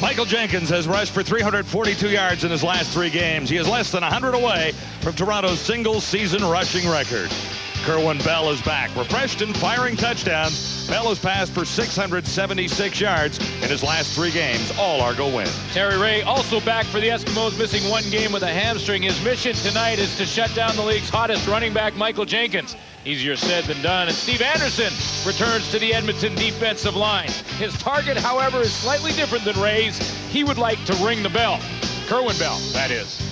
Michael Jenkins has rushed for 342 yards in his last 3 games. He is less than 100 away from Toronto's single-season rushing record. Kerwin Bell is back, refreshed and firing touchdowns. Bell has passed for 676 yards in his last 3 games, all Argo wins. Terry Ray also back for the Eskimos, missing 1 game with a hamstring. His mission tonight is to shut down the league's hottest running back, Michael Jenkins. Easier said than done. And Steve Anderson returns to the Edmonton defensive line. His target, however, is slightly different than Ray's. He would like to ring the bell. Kerwin Bell, that is.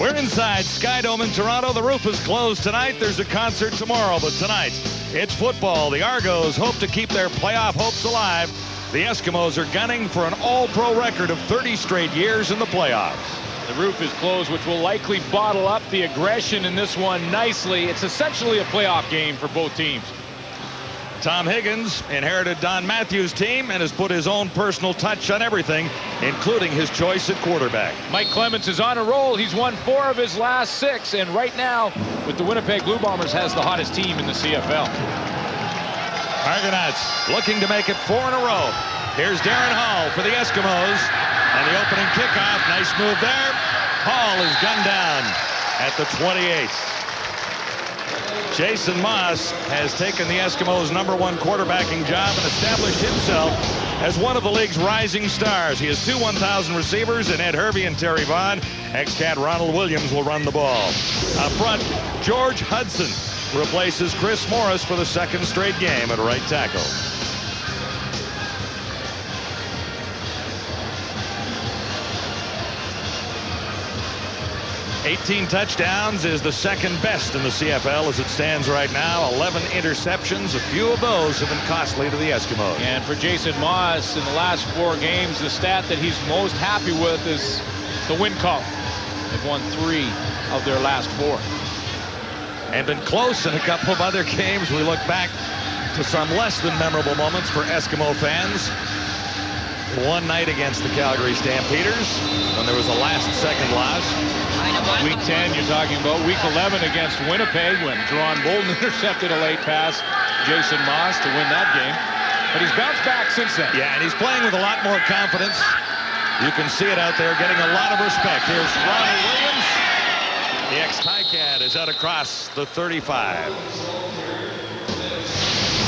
We're inside Skydome in Toronto. The roof is closed tonight. There's a concert tomorrow, but tonight it's football. The Argos hope to keep their playoff hopes alive. The Eskimos are gunning for an all-pro record of 30 straight years in the playoffs. The roof is closed, which will likely bottle up the aggression in this one nicely. It's essentially a playoff game for both teams. Tom Higgins inherited Don Matthews' team and has put his own personal touch on everything, including his choice at quarterback. Mike Clements is on a roll. He's won 4 of his last 6, and right now, with the Winnipeg Blue Bombers, has the hottest team in the CFL. Argonauts looking to make it 4 in a row. Here's Darren Hall for the Eskimos. And the opening kickoff, nice move there. Hall is gunned down at the 28. Jason Moss has taken the Eskimos' #1 quarterbacking job and established himself as one of the league's rising stars. He has 2 1,000 receivers in Ed Hervey and Terry Vaughn. Ex-Cat Ronald Williams will run the ball. Up front, George Hudson replaces Chris Morris for the 2nd straight game at right tackle. 18 touchdowns is the 2nd best in the CFL as it stands right now. 11 interceptions. A few of those have been costly to the Eskimos. And for Jason Moss, in the last 4 games, the stat that he's most happy with is the win column. They've won 3 of their last 4. And been close in a couple of other games. We look back to some less than memorable moments for Eskimo fans. One night against the Calgary Stampeders when there was a last-second loss. Week 10, you're talking about. Week 11 against Winnipeg when Jerron Bolden intercepted a late pass. Jason Moss to win that game. But he's bounced back since then. Yeah, and he's playing with a lot more confidence. You can see it out there, getting a lot of respect. Here's Ronald Williams. The ex-Ticat is out across the 35.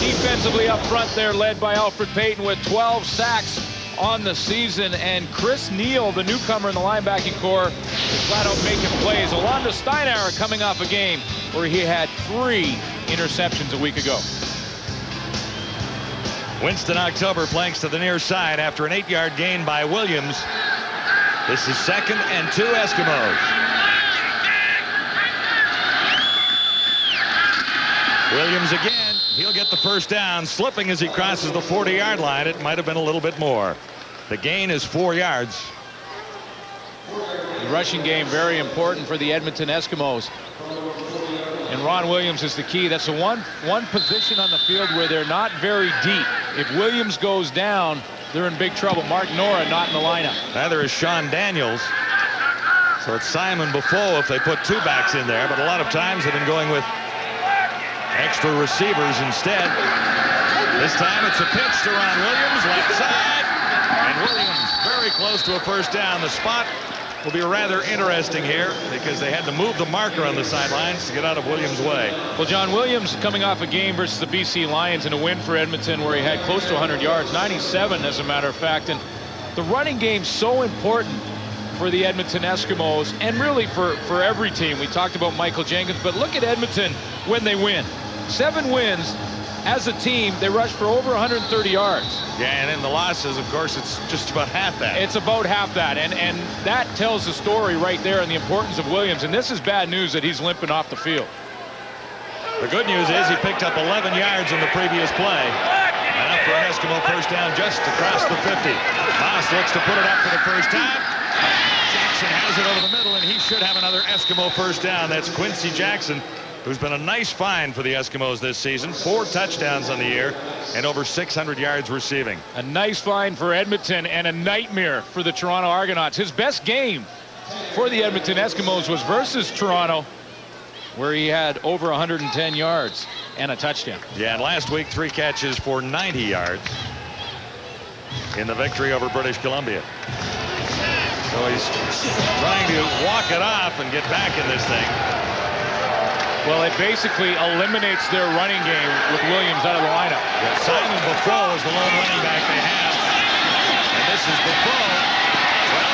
Defensively up front, they're led by Alfred Payton with 12 sacks on the season, and Chris Neal, the newcomer in the linebacking corps, is flat out making plays. Orlando Steinauer coming off a game where he had 3 interceptions a week ago. Winston October flanks to the near side after an 8-yard gain by Williams. This is 2nd and 2 Eskimos. Williams again. He'll get the first down, slipping as he crosses the 40-yard line. It might have been a little bit more. The gain is 4 yards. The rushing game very important for the Edmonton Eskimos. And Ron Williams is the key. That's the one position on the field where they're not very deep. If Williams goes down, they're in big trouble. Mark Nora not in the lineup. Neither is Sean Daniels. So it's Simon Buffo if they put 2 backs in there. But a lot of times they've been going with extra receivers instead. This time it's a pitch to Ron Williams, left side. And Williams very close to a first down. The spot will be rather interesting here because they had to move the marker on the sidelines to get out of Williams' way. Well, John Williams coming off a game versus the BC Lions in a win for Edmonton where he had close to 100 yards, 97 as a matter of fact. And the running game's so important for the Edmonton Eskimos and really for every team. We talked about Michael Jenkins, but look at Edmonton when they win. 7 wins. As a team, they rushed for over 130 yards. Yeah, and in the losses, of course, it's just about half that. It's about half that, and that tells the story right there and the importance of Williams. And this is bad news that he's limping off the field. The good news is he picked up 11 yards in the previous play. Enough for an Eskimo first down just across the 50. Moss looks to put it up for the first time. Jackson has it over the middle, and he should have another Eskimo first down. That's Quincy Jackson, who's been a nice find for the Eskimos this season. 4 touchdowns on the year and over 600 yards receiving. A nice find for Edmonton and a nightmare for the Toronto Argonauts. His best game for the Edmonton Eskimos was versus Toronto, where he had over 110 yards and a touchdown. Yeah, and last week 3 catches for 90 yards. in the victory over British Columbia. So he's trying to walk it off and get back in this thing. Well, it basically eliminates their running game with Williams out of the lineup. Yeah, Simon Buffo is the lone running back they have. And this is Buffo. Well,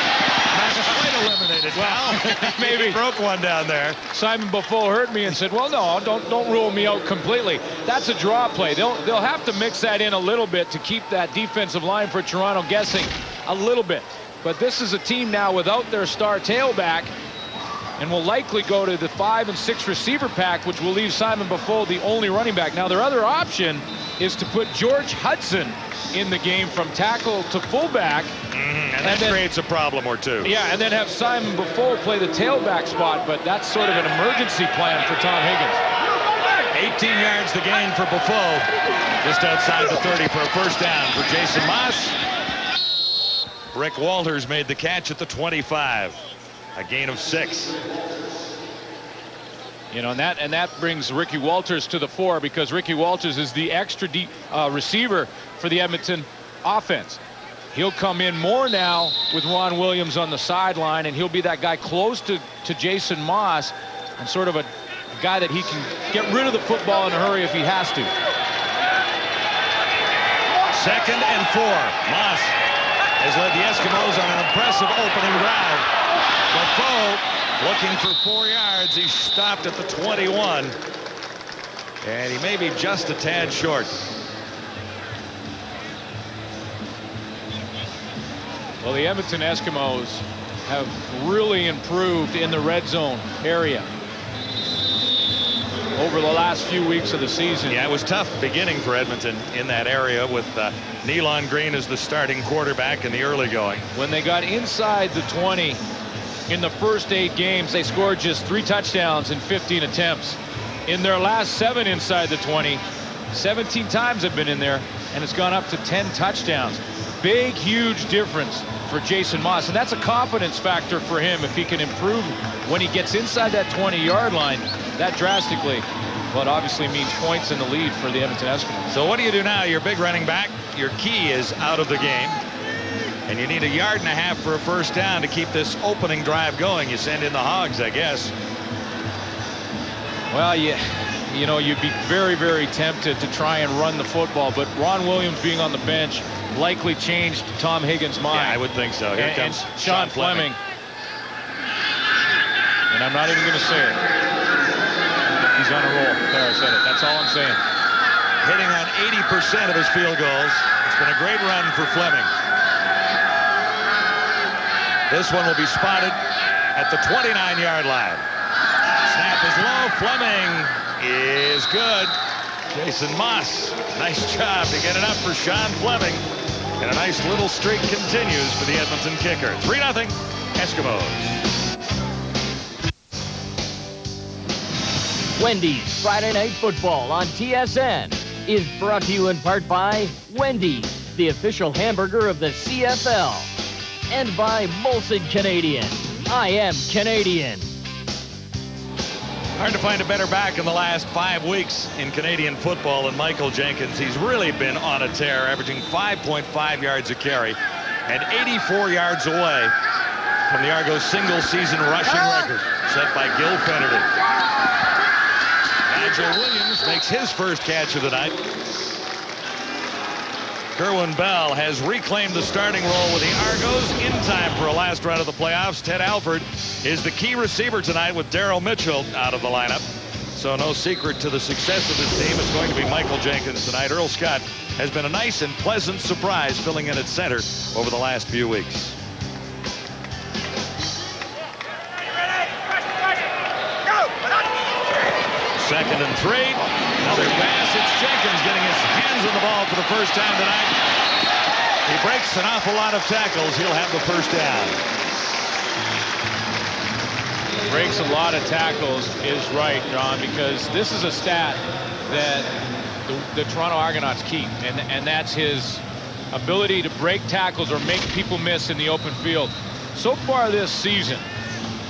not quite eliminated. Well, maybe he broke one down there. Simon Buffo heard me and said, well, no, don't rule me out completely. That's a draw play. They'll have to mix that in a little bit to keep that defensive line for Toronto guessing a little bit. But this is a team now without their star tailback, and will likely go to the 5 and 6 receiver pack, which will leave Simon Buffo the only running back. Now, their other option is to put George Hudson in the game from tackle to fullback. And that creates a problem or two. Yeah, and then have Simon Buffo play the tailback spot, but that's sort of an emergency plan for Tom Higgins. 18 yards the gain for Buffo, just outside the 30 for a first down for Jason Moss. Rick Walters made the catch at the 25. A gain of 6. You know, and that brings Ricky Walters to the fore, because Ricky Walters is the extra deep receiver for the Edmonton offense. He'll come in more now with Ron Williams on the sideline, and he'll be that guy close to Jason Moss, and sort of a guy that he can get rid of the football in a hurry if he has to. 2nd and 4. Moss has led the Eskimos on an impressive opening drive. Buffo looking for 4 yards. He stopped at the 21. And he may be just a tad short. Well, the Edmonton Eskimos have really improved in the red zone area over the last few weeks of the season. Yeah, it was tough beginning for Edmonton in that area with Nealon Green as the starting quarterback in the early going. When they got inside the 20 in the first 8 games, they scored just 3 touchdowns in 15 attempts. In their last 7 inside the 20, 17 times have been in there, and it's gone up to 10 touchdowns. Big, huge difference for Jason Moss, and that's a confidence factor for him if he can improve when he gets inside that 20-yard line. That drastically, but obviously means points in the lead for the Edmonton Eskimos. So what do you do now? Your big running back, your key, is out of the game, and you need 1.5 yards for a first down to keep this opening drive going. You send in the Hogs, I guess. Well, you know, you'd be very, very tempted to try and run the football, but Ron Williams being on the bench likely changed Tom Higgins' mind. Yeah, I would think so. Here comes Sean Fleming. And I'm not even going to say it. He's on a roll. There, I said it. That's all I'm saying. Hitting on 80% of his field goals. It's been a great run for Fleming. This one will be spotted at the 29-yard line. Snap is low. Fleming is good. Jason Moss, nice job to get it up for Sean Fleming. And a nice little streak continues for the Edmonton kicker. 3-0 Eskimos. Wendy's Friday Night Football on TSN is brought to you in part by Wendy's, the official hamburger of the CFL, and by Molson Canadian. I am Canadian. Hard to find a better back in the last 5 weeks in Canadian football than Michael Jenkins. He's really been on a tear, averaging 5.5 yards a carry and 84 yards away from the Argos single-season rushing record set by Gil Fennerty. Nigel Williams makes his first catch of the night. Kerwin Bell has reclaimed the starting role with the Argos in time for a last run of the playoffs. Ted Alford is the key receiver tonight with Darryl Mitchell out of the lineup. So no secret to the success of this team. It's going to be Michael Jenkins tonight. Earl Scott has been a nice and pleasant surprise filling in at center over the last few weeks. Second and 3. Another pass. It's Jenkins getting his hands on the ball for the first time tonight. He breaks an awful lot of tackles. He'll have the first down. Breaks a lot of tackles is right, John, because this is a stat that the Toronto Argonauts keep, and that's his ability to break tackles or make people miss in the open field. So far this season,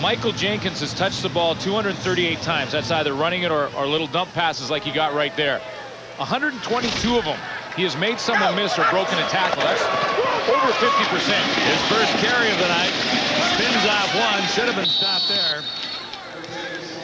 Michael Jenkins has touched the ball 238 times. That's either running it or little dump passes like he got right there. 122 of them, he has made someone miss or broken a tackle. over 50%. His first carry of the night. Spins off one. Should have been stopped there.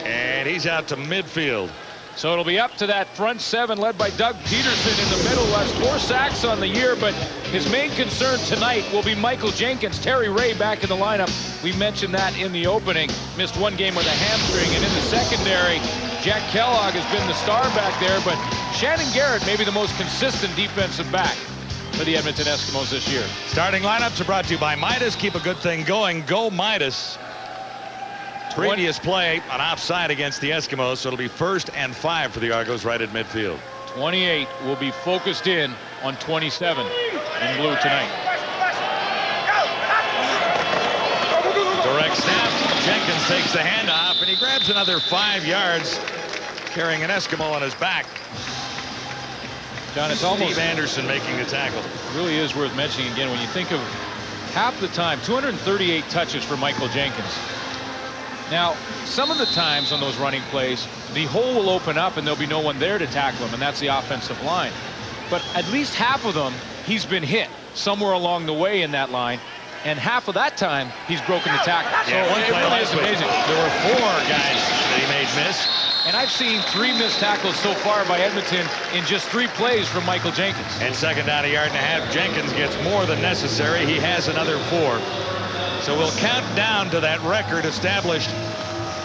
And he's out to midfield. So it'll be up to that front seven led by Doug Peterson in the middle. Has 4 sacks on the year, but his main concern tonight will be Michael Jenkins. Terry Ray back in the lineup. We mentioned that in the opening. Missed 1 game with a hamstring, and in the secondary, Jack Kellogg has been the star back there, but Shannon Garrett may be the most consistent defensive back for the Edmonton Eskimos this year. Starting lineups are brought to you by Midas. Keep a good thing going. Go Midas. Previous play an offside against the Eskimos, so it'll be 1st and 5 for the Argos right at midfield. 28 will be focused in on 27 in blue tonight. Direct snap. Jenkins takes the handoff, and he grabs another 5 yards, carrying an Eskimo on his back. John, it's almost Steve Anderson making the tackle. It really is worth mentioning again when you think of half the time, 238 touches for Michael Jenkins. Now, some of the times on those running plays, the hole will open up and there'll be no one there to tackle him, and that's the offensive line. But at least half of them, he's been hit somewhere along the way in that line, and half of that time, he's broken the tackle. Yeah, so one it play really last is week, amazing. there were 4 guys that he made miss. And I've seen 3 missed tackles so far by Edmonton in just 3 plays from Michael Jenkins. And second down, 1.5 yards. Jenkins gets more than necessary. He has another 4. So we'll count down to that record established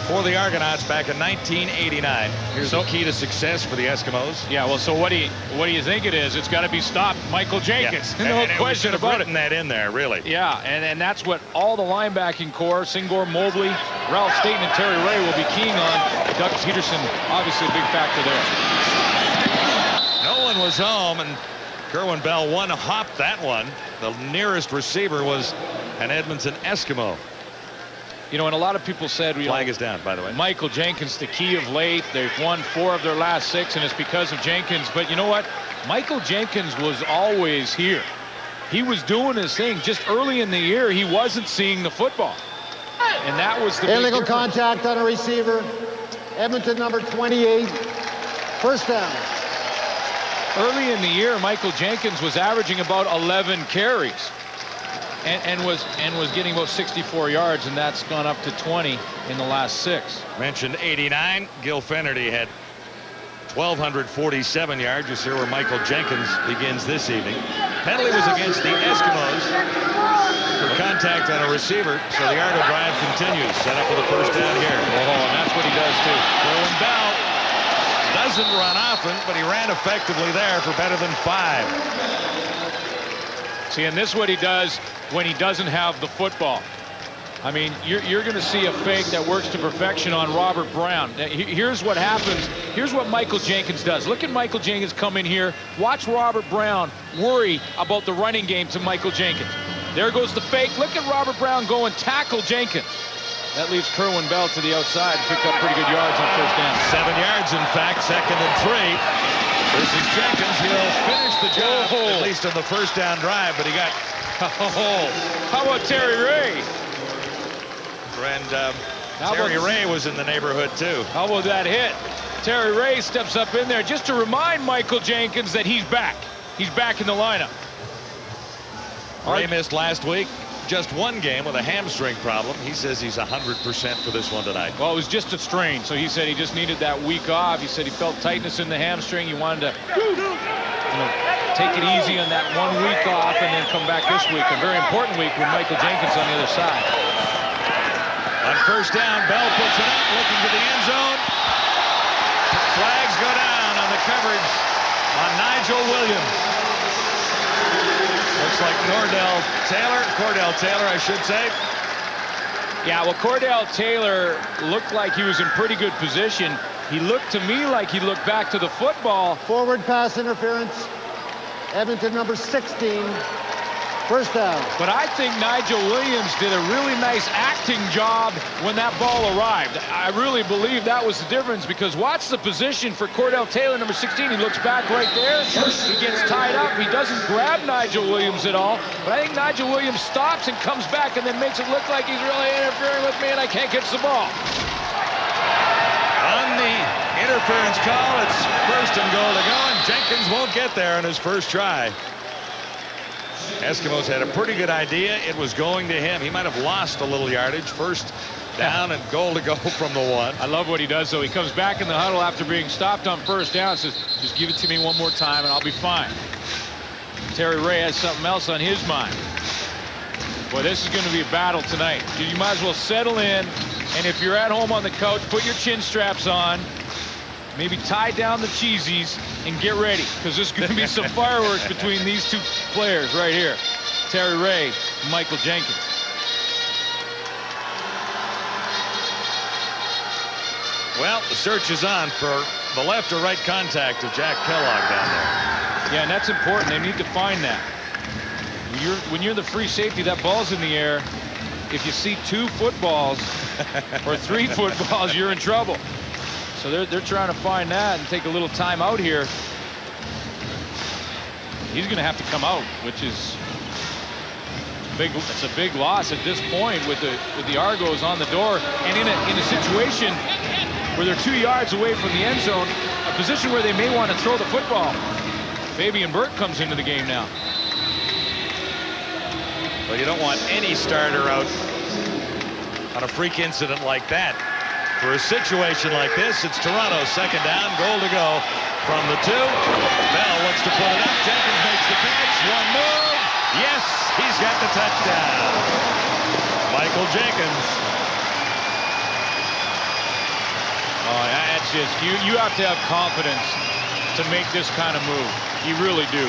for the Argonauts back in 1989. Here's the key to success for the Eskimos. Yeah, well, so what do you think it is? It's got to be stopped Michael Jenkins. Yeah. No and question about it. That in there, really. Yeah, and that's what all the linebacking core, Singor, Mobley, Ralph Staten, and Terry Ray will be keying on. Doug Peterson, obviously a big factor there. No one was home, and Kerwin Bell one-hopped that one. The nearest receiver was an Edmonton Eskimo. You know, and a lot of people said, flag is down, by the way. Michael Jenkins, the key of late. They've won 4 of their last 6, and it's because of Jenkins. But you know what? Michael Jenkins was always here. He was doing his thing. Just early in the year, he wasn't seeing the football. And that was the illegal contact on a receiver. Edmonton number 28. First down. Early in the year, Michael Jenkins was averaging about 11 carries. And was getting about 64 yards, and that's gone up to 20 in the last 6. Mentioned 89. Gil Fenerty had 1,247 yards. You see where Michael Jenkins begins this evening. Penalty was against the Eskimos for contact on a receiver, so the Argo drive continues. Set up with a first down here. Oh, and that's what he does too. Kerwin Bell doesn't run often, but he ran effectively there for better than 5. See, and this is what he does when he doesn't have the football. I mean, you're going to see a fake that works to perfection on Robert Brown. Here's what happens. Here's what Michael Jenkins does. Look at Michael Jenkins come in here. Watch Robert Brown worry about the running game to Michael Jenkins. There goes the fake. Look at Robert Brown go and tackle Jenkins. That leaves Kerwin Bell to the outside. Picked up pretty good yards on first down. 7 yards, in fact, 2nd and 3. This is Jenkins. He'll finish the job, at least on the first down drive, but he got... How about Terry Ray? And Terry Ray was in the neighborhood, too. How about that hit? Terry Ray steps up in there just to remind Michael Jenkins that he's back. He's back in the lineup. Ray missed last week. Just 1 game with a hamstring problem. He says he's 100% for this one tonight. Well, it was just a strain, so he said he just needed that week off. He said he felt tightness in the hamstring. He wanted to take it easy on that 1 week off and then come back this week. A very important week with Michael Jenkins on the other side. On first down, Bell puts it up, looking to the end zone. Flags go down on the coverage on Nigel Williams. Looks like Cordell Taylor, I should say. Yeah, well, Cordell Taylor looked like he was in pretty good position. He looked to me like he looked back to the football. Forward pass interference. Edmonton number 16. First down. But I think Nigel Williams did a really nice acting job when that ball arrived. I really believe that was the difference, because watch the position for Cordell Taylor, number 16. He looks back right there. He gets tied up. He doesn't grab Nigel Williams at all. But I think Nigel Williams stops and comes back and then makes it look like he's really interfering with me and I can't catch the ball. On the interference call, it's 1st and goal to go, and Jenkins won't get there on his first try. Eskimos had a pretty good idea. It was going to him. He might have lost a little yardage. First down and goal to go from the 1. I love what he does, though. He comes back in the huddle after being stopped on first down, says, just give it to me one more time and I'll be fine. Terry Ray has something else on his mind. Boy, this is going to be a battle tonight. You might as well settle in, and if you're at home on the couch, put your chin straps on, maybe tie down the cheesies, and get ready, because there's going to be some fireworks between these two players right here. Terry Ray and Michael Jenkins. Well, the search is on for the left or right contact of Jack Kellogg down there. Yeah, and that's important. They need to find that. When you're the free safety, that ball's in the air. If you see 2 footballs or 3 footballs, you're in trouble. So they're trying to find that and take a little time out here. He's going to have to come out, which is big. It's a big loss at this point with the Argos on the door, and in a situation where they're 2 yards away from the end zone, a position where they may want to throw the football. Fabian Burt comes into the game now. Well, you don't want any starter out on a freak incident like that. For a situation like this, it's Toronto, second down, goal to go from the 2. Bell looks to put it up. Jenkins makes the catch. One move. Yes, he's got the touchdown. Michael Jenkins. Oh, that's just, you have to have confidence to make this kind of move. You really do.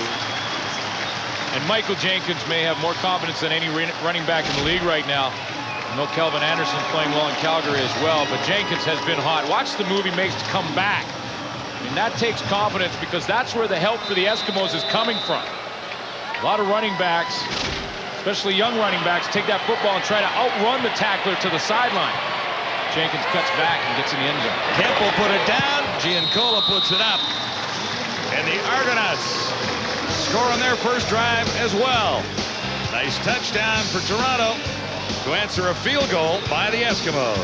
And Michael Jenkins may have more confidence than any running back in the league right now. I know Kelvin Anderson's playing well in Calgary as well, but Jenkins has been hot. Watch the move he makes to come back. And that takes confidence, because that's where the help for the Eskimos is coming from. A lot of running backs, especially young running backs, take that football and try to outrun the tackler to the sideline. Jenkins cuts back and gets in the end zone. Kemple put it down. Giancola puts it up. And the Argonauts score on their first drive as well. Nice touchdown for Toronto to answer a field goal by the Eskimos.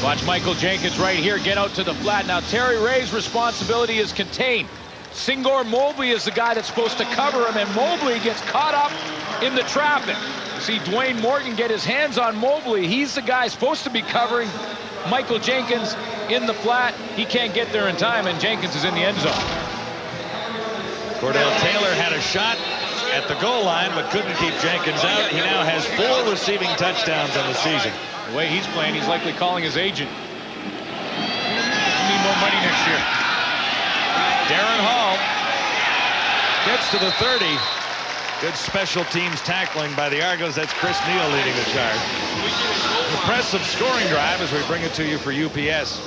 Watch Michael Jenkins right here get out to the flat. Now Terry Ray's responsibility is contained. Singor Mobley is the guy that's supposed to cover him, and Mobley gets caught up in the traffic. See Dwayne Morgan get his hands on Mobley. He's the guy supposed to be covering Michael Jenkins in the flat. He can't get there in time, and Jenkins is in the end zone. Cordell Taylor had a shot at the goal line, but couldn't keep Jenkins out. He now has 4 receiving touchdowns on the season. The way he's playing, he's likely calling his agent. You need more money next year. Darren Hall gets to the 30. Good special teams tackling by the Argos. That's Chris Neal leading the charge. Impressive scoring drive as we bring it to you for UPS.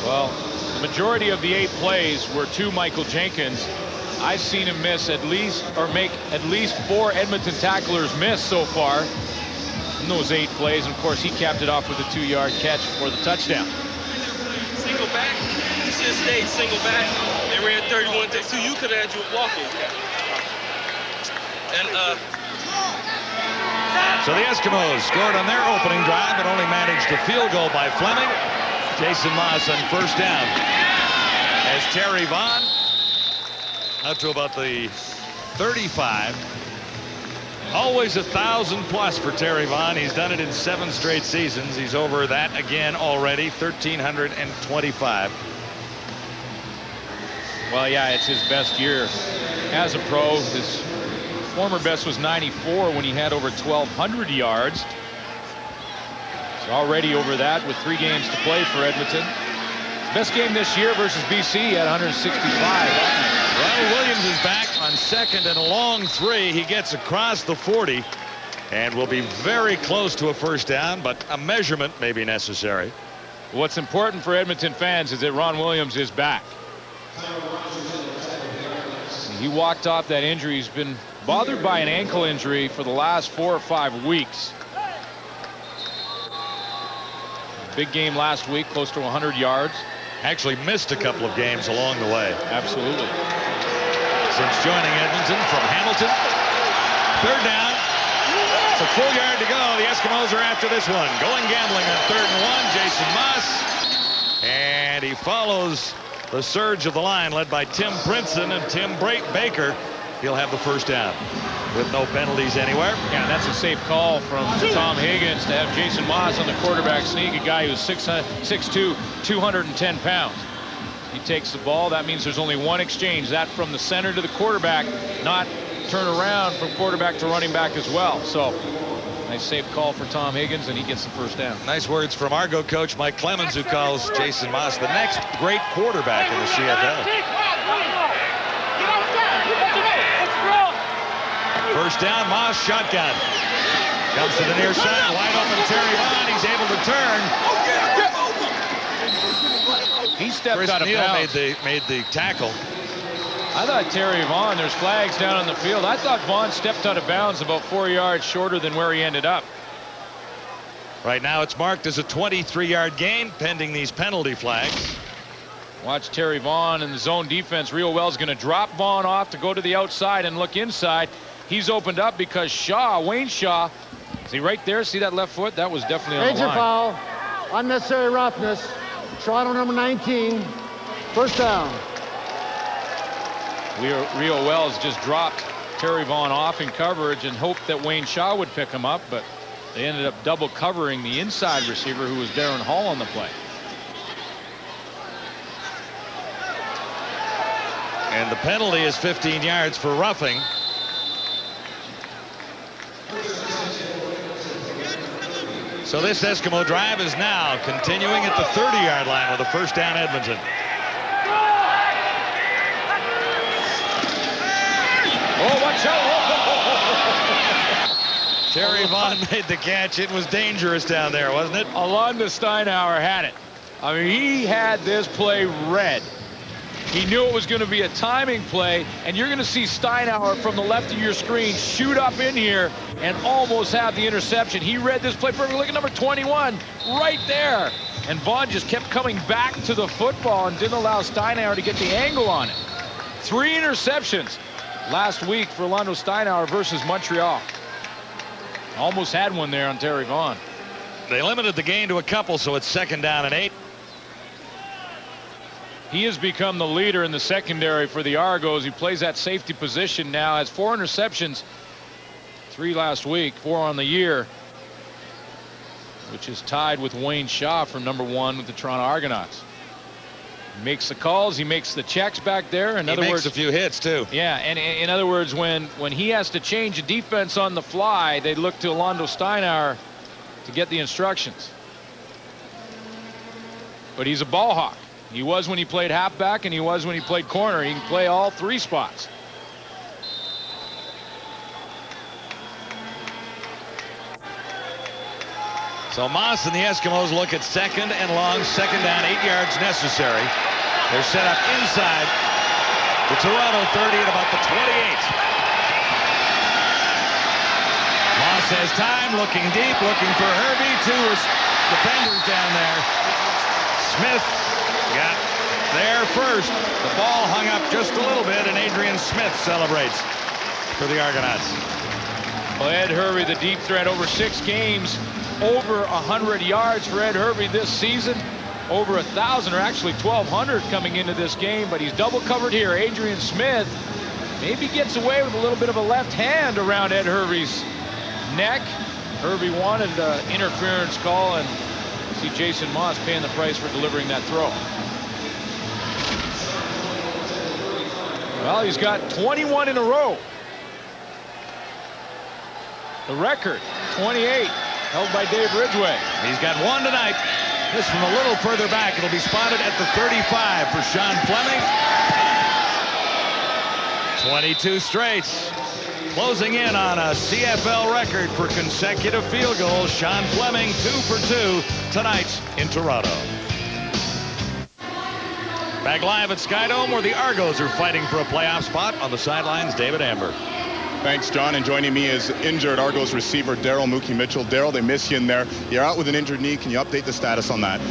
Well, the majority of the 8 plays were to Michael Jenkins. I've seen him miss at least, or make at least 4 Edmonton tacklers miss so far in those 8 plays. And of course, he capped it off with a 2-yard catch for the touchdown. Single back, you should have stayed single back and ran 31-2. You could have had you walking. And so the Eskimos scored on their opening drive, but only managed a field goal by Fleming. Jason Moss on first down. As Terry Vaughn out to about the 35. Always 1,000 plus for Terry Vaughn. He's done it in 7 straight seasons. He's over that again already, 1,325. Well, yeah, it's his best year as a pro. His former best was 94 when he had over 1,200 yards. He's already over that with 3 games to play for Edmonton. Best game this year versus BC at 165. Ronald Williams is back on second and a long 3. He gets across the 40 and will be very close to a first down, but a measurement may be necessary. What's important for Edmonton fans is that Ron Williams is back. He walked off that injury. He's been bothered by an ankle injury for the last 4 or 5 weeks. Big game last week, close to 100 yards. Actually missed a couple of games along the way. Absolutely. Since joining Edmonton from Hamilton. Third down. It's a full yard to go. The Eskimos are after this one. Going gambling on 3rd and 1. Jason Moss. And he follows The surge of the line led by Tim Princeton and Tim Baker. He'll have the first down with no penalties anywhere. Yeah, that's a safe call from Tom Higgins to have Jason Moss on the quarterback sneak, a guy who's 6'2", 210 pounds. He takes the ball. That means there's only one exchange, that from the center to the quarterback, not turn around from quarterback to running back as well. So nice safe call for Tom Higgins, and he gets the first down. Nice words from Argo coach Mike Clemens, who calls Jason Moss the next great quarterback in the CFL. First down, Moss shotgun. Comes to the near side, wide open Terry Vaughn. He's able to turn. He stepped Chris out of Neal bounds. made the tackle. I thought Terry Vaughn, there's flags down on the field. I thought Vaughn stepped out of bounds about 4 yards shorter than where he ended up. Right now it's marked as a 23-yard gain pending these penalty flags. Watch Terry Vaughn in the zone defense. Rio Wells going to drop Vaughn off to go to the outside and look inside. He's opened up because Wayne Shaw, see right there, see that left foot? That was definitely on the Major line. foul, unnecessary roughness. Toronto number 19, first down. Rio Wells just dropped Terry Vaughn off in coverage and hoped that Wayne Shaw would pick him up, but they ended up double covering the inside receiver, who was Darren Hall, on the play. And the penalty is 15 yards for roughing. So this Eskimo drive is now continuing at the 30-yard line with a first down, Edmonton. Oh, watch out! Terry Vaughn made the catch. It was dangerous down there, wasn't it? Alonda Steinauer had it. I mean, he had this play read. He knew it was going to be a timing play, and you're going to see Steinauer from the left of your screen shoot up in here and almost have the interception. He read this play perfectly. Look at number 21 right there. And Vaughn just kept coming back to the football and didn't allow Steinauer to get the angle on it. 3 interceptions last week for Orlando Steinauer versus Montreal. Almost had one there on Terry Vaughn. They limited the gain to a couple, so it's second down and 8. He has become the leader in the secondary for the Argos. He plays that safety position now, has 4 interceptions, 3 last week, 4 on the year, which is tied with Wayne Shaw for number 1 with the Toronto Argonauts. He makes the calls, he makes the checks back there. In other words, a few hits too. Yeah, and in other words, when he has to change a defense on the fly, they look to Orlando Steinauer to get the instructions. But he's a ball hawk. He was when he played halfback, and he was when he played corner. He can play all 3 spots. So Moss and the Eskimos look at second and long, second down, 8 yards necessary. They're set up inside the Toronto 30 at about the 28. Moss has time, looking deep, looking for Herbie. 2 defenders down there. Smith got there first. The ball hung up just a little bit, and Adrian Smith celebrates for the Argonauts. Well, Ed Hervey, the deep threat, over 6 games, over 100 yards for Ed Hervey this season, over 1,000, or actually 1,200 coming into this game, but he's double covered here. Adrian Smith maybe gets away with a little bit of a left hand around Ed Hervey's neck. Hervey wanted an interference call, and see Jason Moss paying the price for delivering that throw. Well, he's got 21 in a row. The record, 28, held by Dave Ridgway. He's got 1 tonight. This from a little further back. It'll be spotted at the 35 for Sean Fleming. 22 straights. Closing in on a CFL record for consecutive field goals. Sean Fleming, 2 for 2 tonight in Toronto. Back live at Skydome, where the Argos are fighting for a playoff spot. On the sidelines, David Amber. Thanks, John. And joining me is injured Argos receiver Daryl Mookie Mitchell. Daryl, they miss you in there. You're out with an injured knee. Can you update the status on that?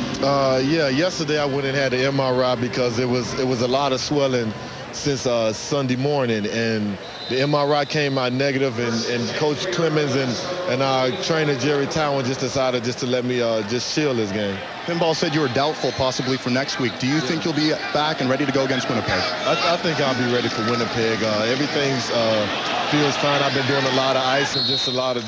Yeah, yesterday I went and had the MRI because it was a lot of swelling since Sunday morning, and the MRI came out negative, and Coach Clemens and our trainer Jerry Towan just decided just to let me just shield this game. Pinball said you were doubtful possibly for next week. Do you think you'll be back and ready to go against Winnipeg? I think I'll be ready for Winnipeg. Everything's feels fine. I've been doing a lot of ice and just a lot of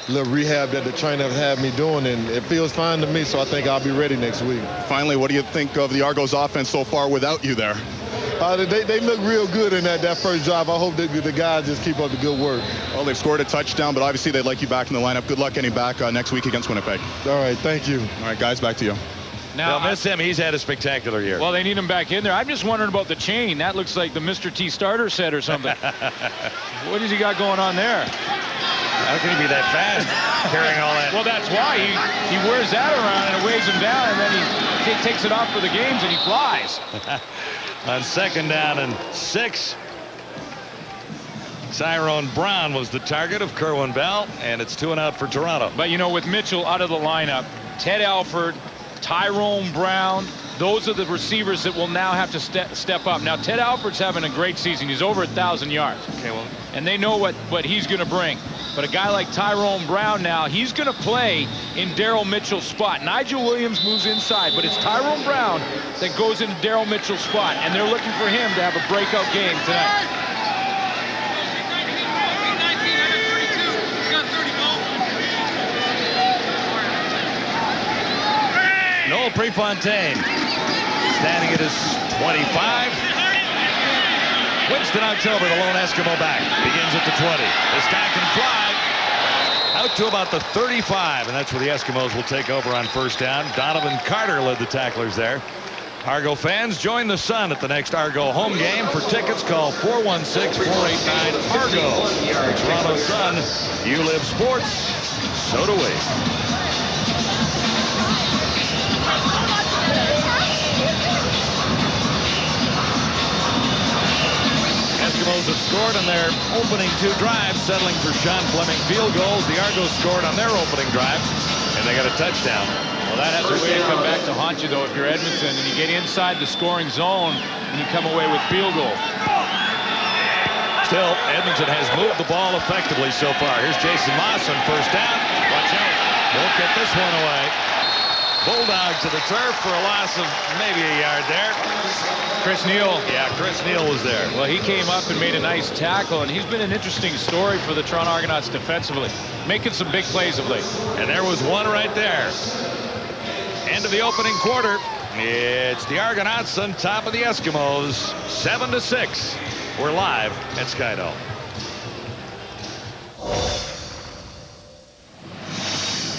little rehab that the trainer have had me doing, and it feels fine to me, so I think I'll be ready next week. Finally, what do you think of the Argos offense so far without you there? They look real good in that first drive. I hope that the guys just keep up the good work. Well, they've scored a touchdown, but obviously they'd like you back in the lineup. Good luck getting back next week against Winnipeg. All right, thank you. All right, guys, back to you. Now, They'll miss him. He's had a spectacular year. Well, they need him back in there. I'm just wondering about the chain. That looks like the Mr. T starter set or something. What has he got going on there? How can he be that fast carrying all that? Well, that's why he wears that around and it weighs him down, and then he takes it off for the games and he flies. On 2nd down and 6, Tyrone Brown was the target of Kerwin Bell, and it's 2 and out for Toronto. But, you know, with Mitchell out of the lineup, Ted Alford, Tyrone Brown, those are the receivers that will now have to step up. Now, Ted Alford's having a great season. He's over 1,000 yards. Okay, well, and they know what he's going to bring. But a guy like Tyrone Brown now, he's going to play in Daryl Mitchell's spot. Nigel Williams moves inside, but it's Tyrone Brown that goes into Daryl Mitchell's spot, and they're looking for him to have a breakout game tonight. Noel Prefontaine standing at his 25. Winston October, the lone Eskimo back, begins at the 20. This guy can fly out to about the 35, and that's where the Eskimos will take over on 1st down. Donovan Carter led the tacklers there. Argo fans, join the Sun at the next Argo home game. For tickets, call 416-489-ARGO. The Toronto Sun, you live sports, so do we. Eskimos have scored on their opening 2 drives, settling for Sean Fleming field goals. The Argos scored on their opening drives, and they got a touchdown. Well, that has a way to come back to haunt you, though, if you're Edmonton and you get inside the scoring zone and you come away with field goal. Still, Edmonton has moved the ball effectively so far. Here's Jason Moss on 1st down. Watch out. Won't get this one away. Bulldog to the turf for a loss of maybe a yard there. Chris Neal. Yeah, Chris Neal was there. Well, he came up and made a nice tackle, and he's been an interesting story for the Toronto Argonauts defensively, making some big plays of late. And there was one right there. End of the opening quarter. It's the Argonauts on top of the Eskimos, 7-6. We're live at Skydome.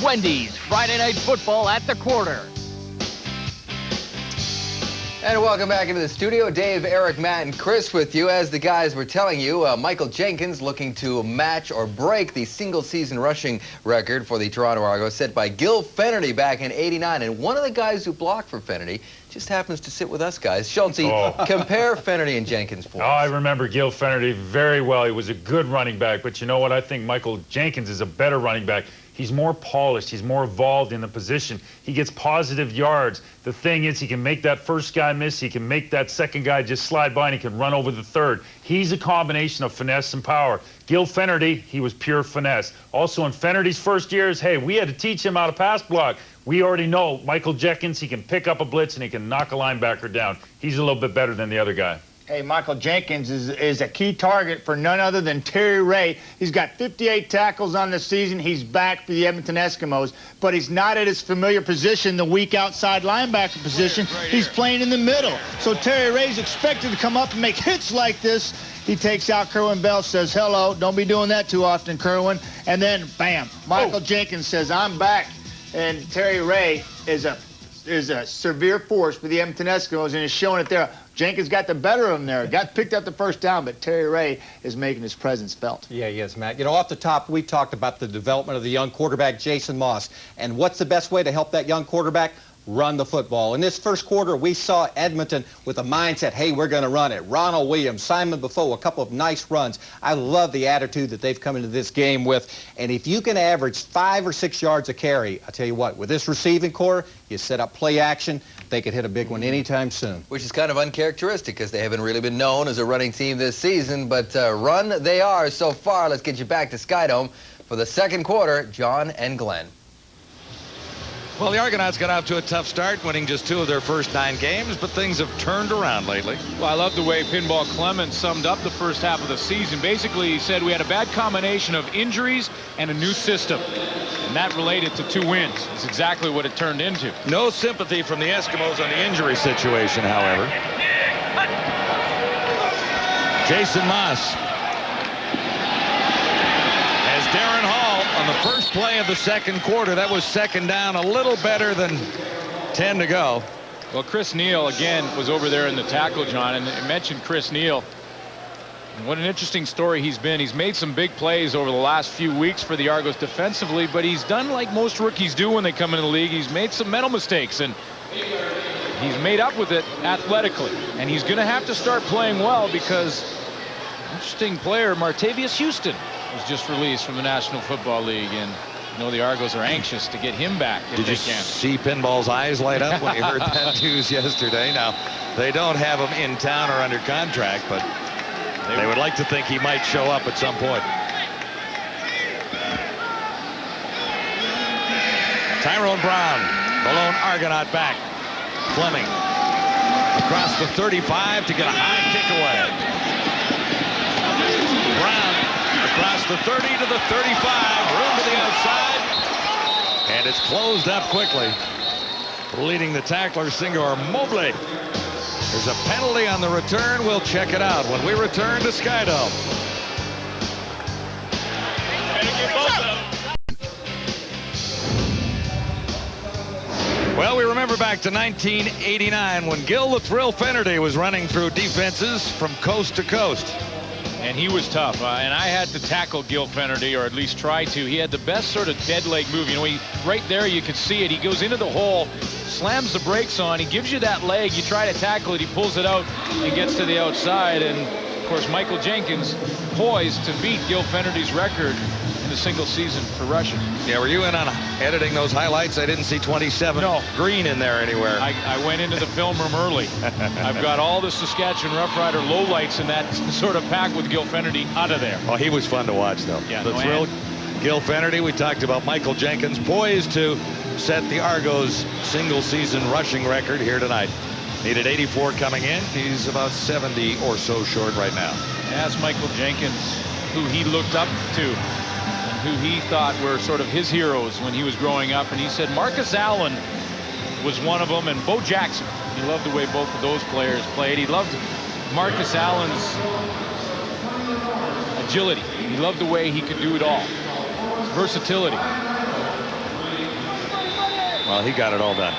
Wendy's Friday Night Football at the quarter. And welcome back into the studio. Dave, Eric, Matt, and Chris with you. As the guys were telling you, Michael Jenkins looking to match or break the single-season rushing record for the Toronto Argos set by Gil Fennerty back in '89. And one of the guys who blocked for Fennerty just happens to sit with us guys. Schulte, compare Fennerty and Jenkins for us. I remember Gil Fennerty very well. He was a good running back. But you know what? I think Michael Jenkins is a better running back. He's more polished. He's more evolved in the position. He gets positive yards. The thing is, he can make that first guy miss. He can make that second guy just slide by, and he can run over the third. He's a combination of finesse and power. Gil Fennerty, he was pure finesse. Also, in Fennerty's first years, hey, we had to teach him how to pass block. We already know Michael Jenkins, he can pick up a blitz, and he can knock a linebacker down. He's a little bit better than the other guy. Hey, Michael Jenkins is a key target for none other than Terry Ray. He's got 58 tackles on the season. He's back for the Edmonton Eskimos, but he's not at his familiar position, the weak outside linebacker position. He's playing in the middle. So Terry Ray's expected to come up and make hits like this. He takes out Kerwin Bell, says, hello, don't be doing that too often, Kerwin. And then, bam, Michael Jenkins says, I'm back. And Terry Ray is a severe force for the Edmonton Eskimos, and is showing it there. Jenkins got the better of him there. Got picked up the first down, but Terry Ray is making his presence felt. Yeah, yes, Matt. You know, off the top, we talked about the development of the young quarterback, Jason Moss. And what's the best way to help that young quarterback? Run the football. In this first quarter, we saw Edmonton with a mindset, hey, we're going to run it. Ronald Williams, Simon Buffo, a couple of nice runs. I love the attitude that they've come into this game with. And if you can average 5 or 6 yards a carry, I tell you what, with this receiving core, you set up play action, they could hit a big one anytime soon. Which is kind of uncharacteristic because they haven't really been known as a running team this season, but run they are so far. Let's get you back to Skydome for the second quarter, John and Glenn. Well, the Argonauts got off to a tough start, winning just 2 of their first 9 games, but things have turned around lately. Well, I love the way Pinball Clemens summed up the first half of the season. Basically, he said we had a bad combination of injuries and a new system, and that related to 2 wins. It's exactly what it turned into. No sympathy from the Eskimos on the injury situation, however. Jason Moss. As Darren Hall on the first play of the second quarter, that was second down, a little better than 10 to go. Well, Chris Neal, again, was over there in the tackle, John, and I mentioned Chris Neal. And what an interesting story he's been. He's made some big plays over the last few weeks for the Argos defensively, but he's done like most rookies do when they come into the league. He's made some mental mistakes, and he's made up with it athletically. And he's going to have to start playing well because interesting player, Martavius Houston, was just released from the National Football League, and you know the Argos are anxious to get him back if Did they you can. see Pinball's eyes light up when he heard that news yesterday? Now, they don't have him in town or under contract, but they would like to think he might show up at some point. Tyrone Brown, the lone Argonaut back. Fleming across the 35 to get a high kick away. Brown across the 30 to the 35, room to the outside, and it's closed up quickly. Leading the tackler, Senghor Mobley. There's a penalty on the return. We'll check it out when we return to Skydome. Well, we remember back to 1989 when Gil the Thrill Finnerty was running through defenses from coast to coast. And he was tough, and I had to tackle Gil Finnerty, or at least try to. He had the best sort of dead leg move. You know, right there you can see it. He goes into the hole, slams the brakes on, he gives you that leg, you try to tackle it, he pulls it out and gets to the outside. And of course Michael Jenkins poised to beat Gil Finnerty's record in a single season for rushing. Yeah, were you in on editing those highlights? I didn't see 27 green in there anywhere. I went into the film room early. I've got all the Saskatchewan Rough Rider lowlights in that sort of pack with Gil Finnerty out of there. Oh, he was fun to watch, though. Yeah, the thrill. Gil Finnerty, we talked about Michael Jenkins, poised to set the Argos single season rushing record here tonight. Needed 84 coming in. He's about 70 or so short right now. Ask Michael Jenkins who he looked up to, who he thought were sort of his heroes when he was growing up, and he said Marcus Allen was one of them, and Bo Jackson. He loved the way both of those players played. He loved Marcus Allen's agility. He loved the way he could do it all. Versatility. Well, he got it all done.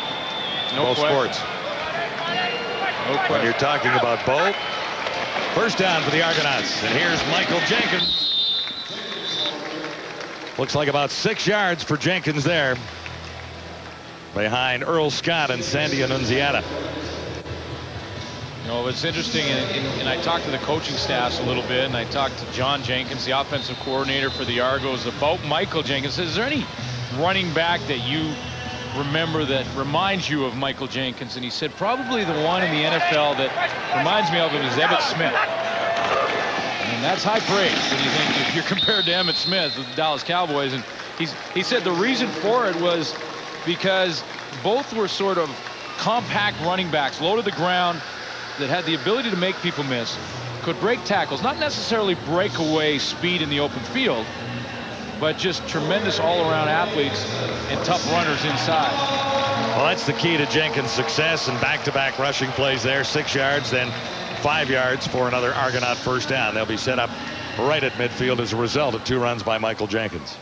Both sports. No question. When you're talking about Bo, first down for the Argonauts, and here's Michael Jenkins. Looks like about 6 yards for Jenkins there, behind Earl Scott and Sandy Annunziata. You know, it's interesting, and I talked to the coaching staffs a little bit, and I talked to John Jenkins, the offensive coordinator for the Argos, about Michael Jenkins. Is there any running back that you remember that reminds you of Michael Jenkins? And he said probably the one in the NFL that reminds me of him is Emmitt Smith. And that's high praise when you think if you're compared to Emmitt Smith with the Dallas Cowboys. And he said the reason for it was because both were sort of compact running backs, low to the ground, that had the ability to make people miss, could break tackles, not necessarily breakaway speed in the open field, but just tremendous all-around athletes and tough runners inside. Well, that's the key to Jenkins' success, and back-to-back rushing plays there. 6 yards, then 5 yards for another Argonaut first down. They'll be set up right at midfield as a result of 2 runs by Michael Jenkins.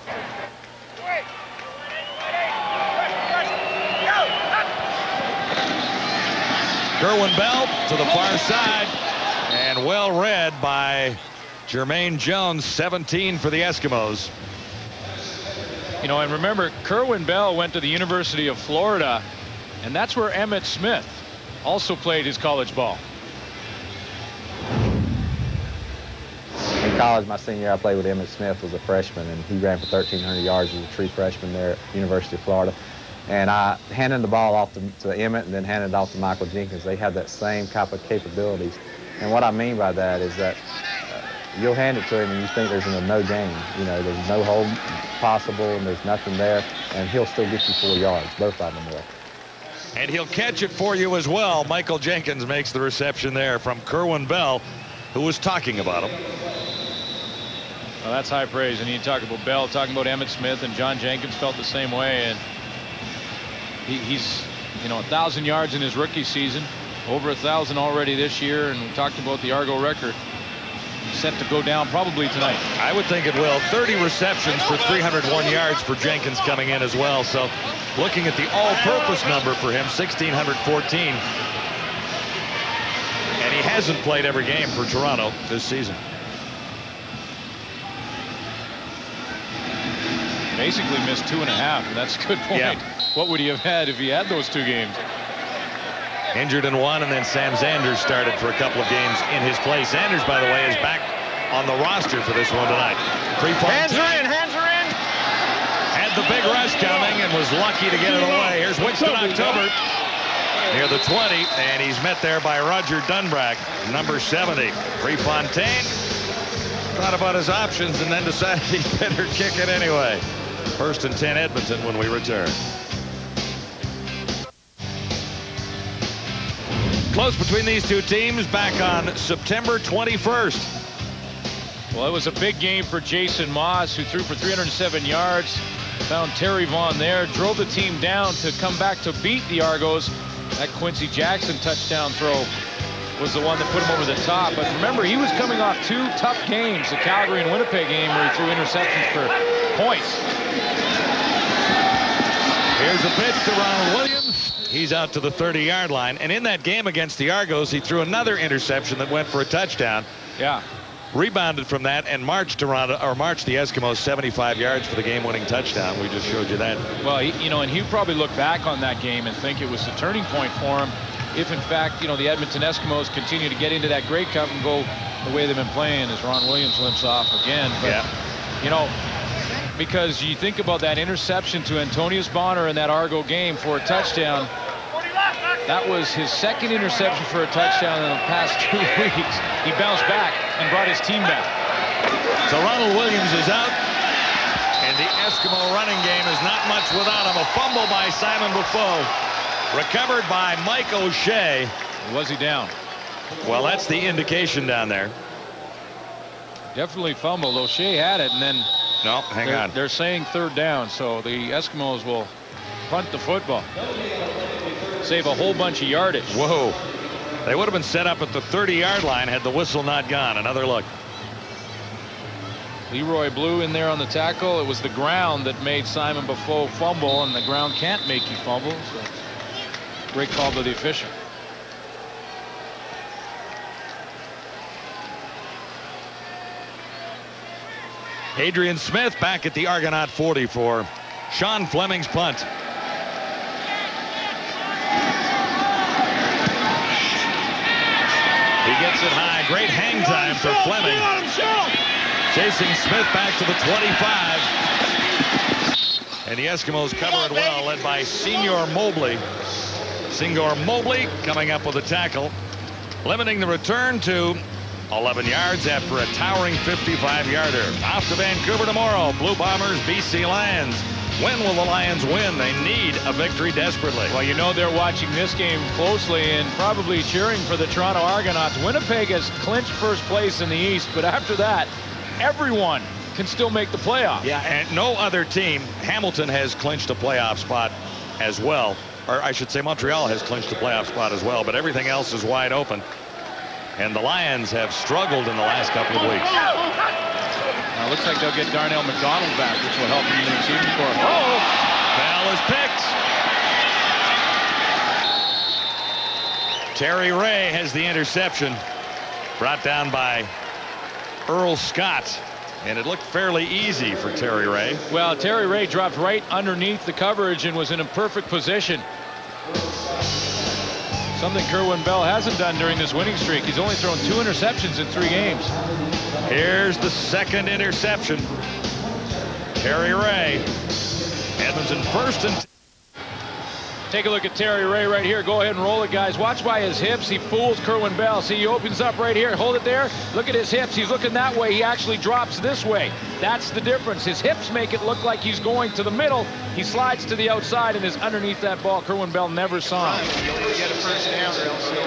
Kerwin Bell to the far side, and well read by Jermaine Jones. 17 for the Eskimos. You know, and remember, Kerwin Bell went to the University of Florida, and that's where Emmitt Smith also played his college ball. In college, my senior year, I played with Emmitt Smith, was a freshman, and he ran for 1,300 yards as a true freshman there at University of Florida. And I handed the ball off to Emmitt and then handed it off to Michael Jenkins. They have that same type of capabilities. And what I mean by that is that you'll hand it to him and you think there's no game. You know, there's no hold possible and there's nothing there. and he'll still get you 4 yards, both of them will. And he'll catch it for you as well. Michael Jenkins makes the reception there from Kerwin Bell, who was talking about him. Well, that's high praise. And you talk about Bell, talking about Emmitt Smith, and John Jenkins felt the same way. And he's, 1,000 yards in his rookie season, over 1,000 already this year. And we talked about the Argo record. Set to go down probably tonight. I would think it will. 30 receptions for 301 yards for Jenkins coming in as well. So looking at the all-purpose number for him, 1,614. And he hasn't played every game for Toronto this season. Basically missed 2.5, and that's a good point. Yeah. What would he have had if he had those 2 games? Injured in one, and then Sam Zanders started for a couple of games in his place. Zanders, by the way, is back on the roster for this one tonight. Hands are in, hands are in. Had the big rush coming and was lucky to get it away. Here's Winston October near the 20, and he's met there by Roger Dunbrack, number 70. Prefontaine thought about his options and then decided he better kick it anyway. 1st and 10 Edmonton when we return. Close between these two teams back on September 21st. Well, it was a big game for Jason Moss, who threw for 307 yards. Found Terry Vaughn there, drove the team down to come back to beat the Argos. That Quincy Jackson touchdown throw was the one that put him over the top. But remember, he was coming off 2 tough games, the Calgary and Winnipeg game, where he threw interceptions for points. Here's a pitch to Ronald Williams. He's out to the 30-yard line. And in that game against the Argos, he threw another interception that went for a touchdown. Yeah. Rebounded from that and marched the Eskimos 75 yards for the game-winning touchdown. We just showed you that. Well, and he'll probably look back on that game and think it was the turning point for him. If, in fact, the Edmonton Eskimos continue to get into that Grey Cup and go the way they've been playing, as Ron Williams limps off again. But, because you think about that interception to Antonius Bonner in that Argo game for a touchdown. That was his 2nd interception for a touchdown in the past 2 weeks. He bounced back and brought his team back. So Ronald Williams is out, and the Eskimo running game is not much without him. A fumble by Simon Buffo, recovered by Mike O'Shea. Was he down? Well, that's the indication down there. Definitely fumbled. O'Shea had it, and then no, hang on. They're saying 3rd down, so the Eskimos will punt the football. Save a whole bunch of yardage. Whoa. They would have been set up at the 30-yard line had the whistle not gone. Another look. Leroy Blue in there on the tackle. It was the ground that made Simon Buffo fumble, and the ground can't make you fumble. So great call to the official. Adrian Smith back at the Argonaut 40 for Sean Fleming's punt. He gets it high. Great hang time for Fleming. Chasing Smith back to the 25. And the Eskimos cover it well, led by Senior Mobley. Senior Mobley coming up with a tackle, limiting the return to 11 yards after a towering 55-yarder. Off to Vancouver tomorrow. Blue Bombers, BC Lions. When will the Lions win? They need a victory desperately. Well, they're watching this game closely and probably cheering for the Toronto Argonauts. Winnipeg has clinched 1st place in the East, but after that, everyone can still make the playoffs. Yeah, and no other team. Hamilton has clinched a playoff spot as well. Or I should say Montreal has clinched a playoff spot as well, but everything else is wide open. And the Lions have struggled in the last couple of weeks. Now, looks like they'll get Darnell McDonald back, which will help them in the receiving corps. Oh! Ball is picked. Terry Ray has the interception, brought down by Earl Scott. And it looked fairly easy for Terry Ray. Well, Terry Ray dropped right underneath the coverage and was in a perfect position. Something Kerwin Bell hasn't done during this winning streak. He's only thrown 2 interceptions in 3 games. Here's the 2nd interception. Terry Ray. Edmonton 1st and Take a look at Terry Ray right here. Go ahead and roll it, guys. Watch by his hips. He fools Kerwin Bell. See, he opens up right here. Hold it there. Look at his hips. He's looking that way. He actually drops this way. That's the difference. His hips make it look like he's going to the middle. He slides to the outside and is underneath that ball. Kerwin Bell never saw him. You only get a first down or else he'll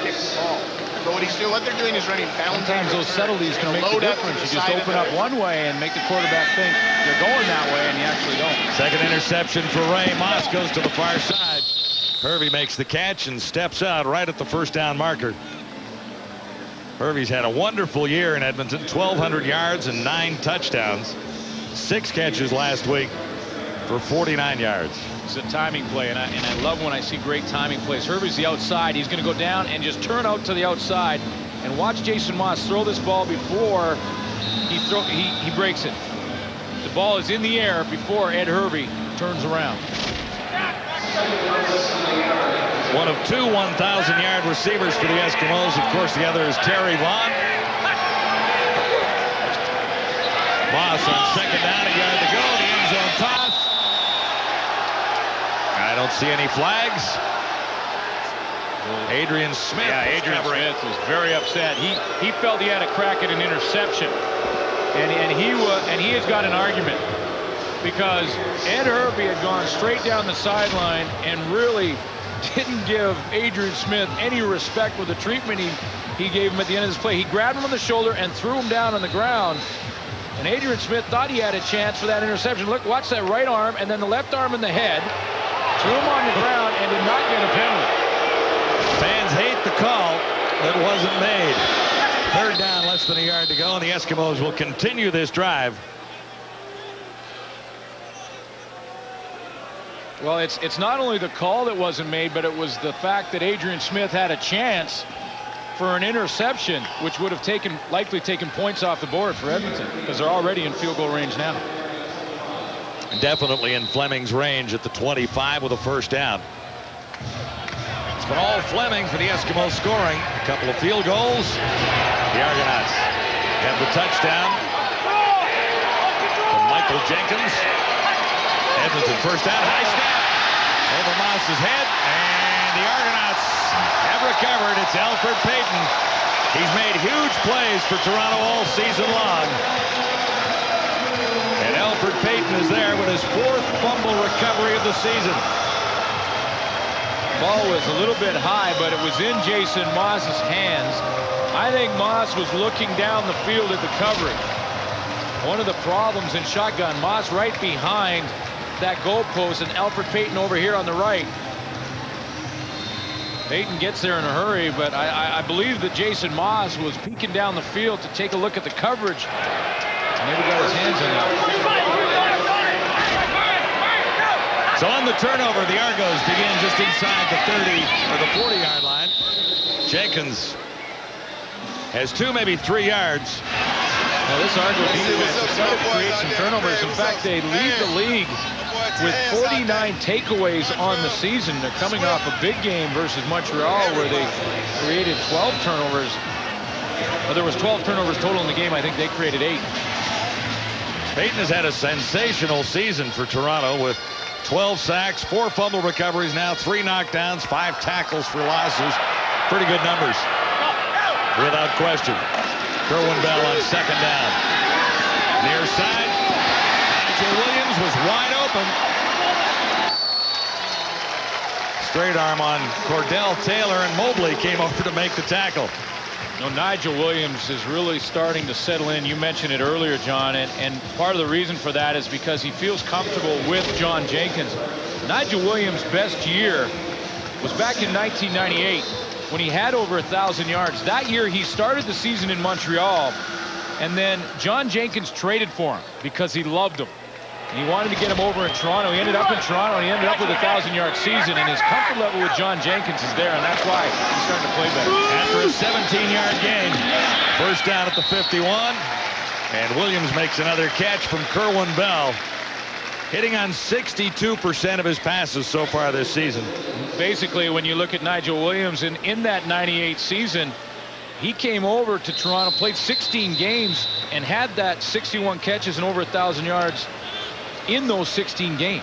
kick the ball. But what he's doing, what they're doing is running boundaries. Sometimes those subtleties can make the difference. You just open up one way and make the quarterback think you're going that way, and you actually don't. Second interception for Ray. Moss goes to the far side. Hervey makes the catch and steps out right at the first down marker. Hervey's had a wonderful year in Edmonton. 1,200 yards and 9 touchdowns. 6 catches last week for 49 yards. It's a timing play, and I love when I see great timing plays. Hervey's the outside. He's going to go down and just turn out to the outside. And watch Jason Moss throw this ball before he breaks it. The ball is in the air before Ed Hervey turns around. One of 2 1,000-yard receivers for the Eskimos. Of course, the other is Terry Vaughn. Moss on second down, a yard to go. The end zone toss. I don't see any flags. Adrian Smith. Yeah, Adrian Smith was very upset. He felt he had a crack at an interception, and he has got an argument because Ed Hervey had gone straight down the sideline and really didn't give Adrian Smith any respect with the treatment he gave him at the end of this play. He grabbed him on the shoulder and threw him down on the ground. And Adrian Smith thought he had a chance for that interception. Look, watch that right arm and then the left arm in the head. Threw him on the ground and did not get a penalty. Fans hate the call that wasn't made. Third down, less than a yard to go, and the Eskimos will continue this drive. Well, it's not only the call that wasn't made, but it was the fact that Adrian Smith had a chance for an interception, which would have likely taken points off the board for Edmonton, because they're already in field goal range now. Definitely in Fleming's range at the 25 with a first down. It's been all Fleming for the Eskimos scoring. A couple of field goals. The Argonauts have the touchdown from Michael Jenkins. Edmonton first down, high snap over Moss's head, and the Argonauts have recovered. It's Alfred Payton. He's made huge plays for Toronto all season long. And Alfred Payton is there with his 4th fumble recovery of the season. Ball was a little bit high, but it was in Jason Moss's hands. I think Moss was looking down the field at the coverage. One of the problems in shotgun, Moss right behind that goalpost and Alfred Payton over here on the right. Payton gets there in a hurry, but I believe that Jason Moss was peeking down the field to take a look at the coverage. Maybe got his hands in it. So on the turnover, the Argos begin just inside the 30 or the 40-yard line. Jenkins has 2, maybe 3 yards. Well, this Argo defense is starting to create some turnovers. In fact, they lead the league with 49 takeaways on the season. They're coming off a big game versus Montreal where they created 12 turnovers. Well, there was 12 turnovers total in the game. I think they created 8. Payton has had a sensational season for Toronto with 12 sacks, 4 fumble recoveries, now 3 knockdowns, 5 tackles for losses. Pretty good numbers, without question. Kerwin Bell on second down. Near side, Nigel Williams was wide open. Straight arm on Cordell Taylor, and Mobley came over to make the tackle. No, Nigel Williams is really starting to settle in. You mentioned it earlier, John, and part of the reason for that is because he feels comfortable with John Jenkins. Nigel Williams' best year was back in 1998 when he had over 1,000 yards. That year he started the season in Montreal, and then John Jenkins traded for him because he loved him. And he wanted to get him over in Toronto. He ended up in Toronto, and he ended up with a 1,000-yard season, and his comfort level with John Jenkins is there, and that's why he's starting to play better. After a 17-yard gain, first down at the 51, and Williams makes another catch from Kerwin Bell, hitting on 62% of his passes so far this season. Basically, when you look at Nigel Williams, and in that 98 season, he came over to Toronto, played 16 games, and had that 61 catches and over 1,000 yards in those 16 games.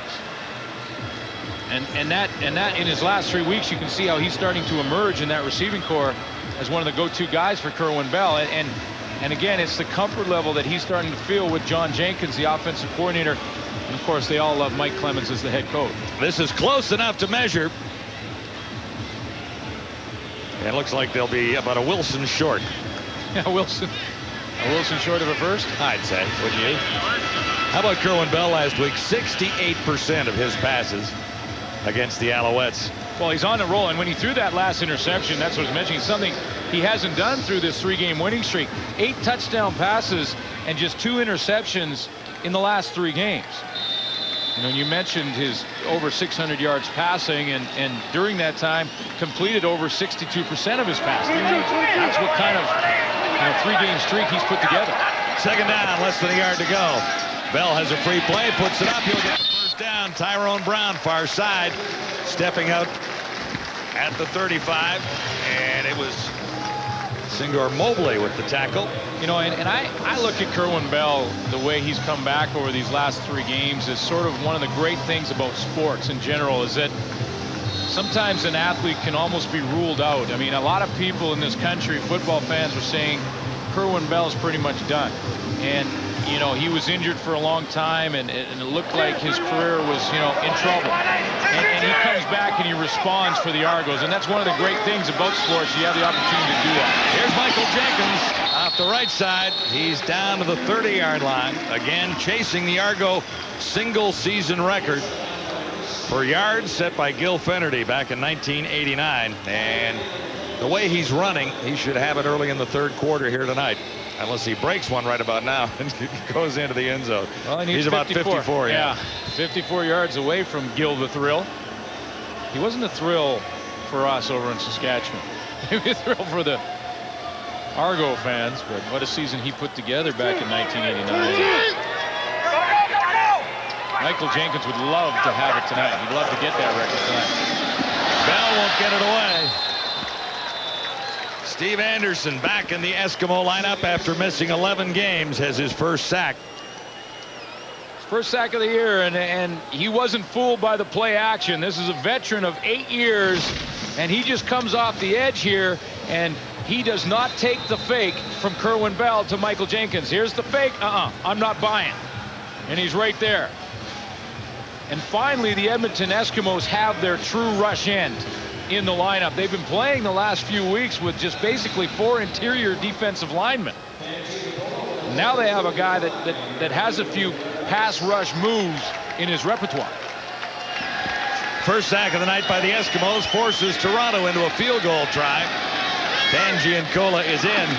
And that in his last 3 weeks, you can see how he's starting to emerge in that receiving corps as one of the go-to guys for Kerwin Bell. And again, it's the comfort level that he's starting to feel with John Jenkins, the offensive coordinator. And of course, they all love Mike Clemens as the head coach. This is close enough to measure. It looks like they'll be about a Wilson short. Yeah, Wilson short of a first? I'd say, wouldn't you? How about Kerwin Bell last week? 68% of his passes against the Alouettes. Well, he's on a roll, and when he threw that last interception, that's what I was mentioning, something he hasn't done through this 3-game winning streak. 8 touchdown passes and just 2 interceptions in the last 3 games. You know, you mentioned his over 600 yards passing, and during that time completed over 62% of his passing. That's what kind of 3-game streak he's put together. Second down, less than a yard to go. Bell has a free play, puts it up. He'll get the first down. Tyrone Brown, far side, stepping out at the 35, and it was Singor Mobley with the tackle. You know, and I look at Kerwin Bell, the way he's come back over these last 3 games, is sort of one of the great things about sports in general, is that sometimes an athlete can almost be ruled out. I mean, a lot of people in this country, football fans, were saying Kerwin Bell's pretty much done. And, you know, he was injured for a long time, and it looked like his career was, in trouble. And he comes back and he responds for the Argos, and that's one of the great things about sports. You have the opportunity to do that. Here's Michael Jenkins off the right side. He's down to the 30-yard line. Again, chasing the Argo single-season record for yards set by Gil Fenerty back in 1989. And the way he's running, he should have it early in the 3rd quarter here tonight. Unless he breaks one right about now and goes into the end zone. Well, he's about 54. Yeah, 54 yards away from Gil the Thrill. He wasn't a thrill for us over in Saskatchewan. Maybe a thrill for the Argo fans, but what a season he put together back in 1989. Michael Jenkins would love to have it tonight. He'd love to get that record tonight. Bell won't get it away. Steve Anderson back in the Eskimo lineup after missing 11 games, has his first sack. First sack of the year, and he wasn't fooled by the play action. This is a veteran of 8 years, and he just comes off the edge here, and he does not take the fake from Kerwin Bell to Michael Jenkins. Here's the fake. I'm not buying. And he's right there. And finally, the Edmonton Eskimos have their true rush end in the lineup. They've been playing the last few weeks with just basically 4 interior defensive linemen. Now they have a guy that has a few pass rush moves in his repertoire. First sack of the night by the Eskimos forces Toronto into a field goal try. Dan Giancola is in.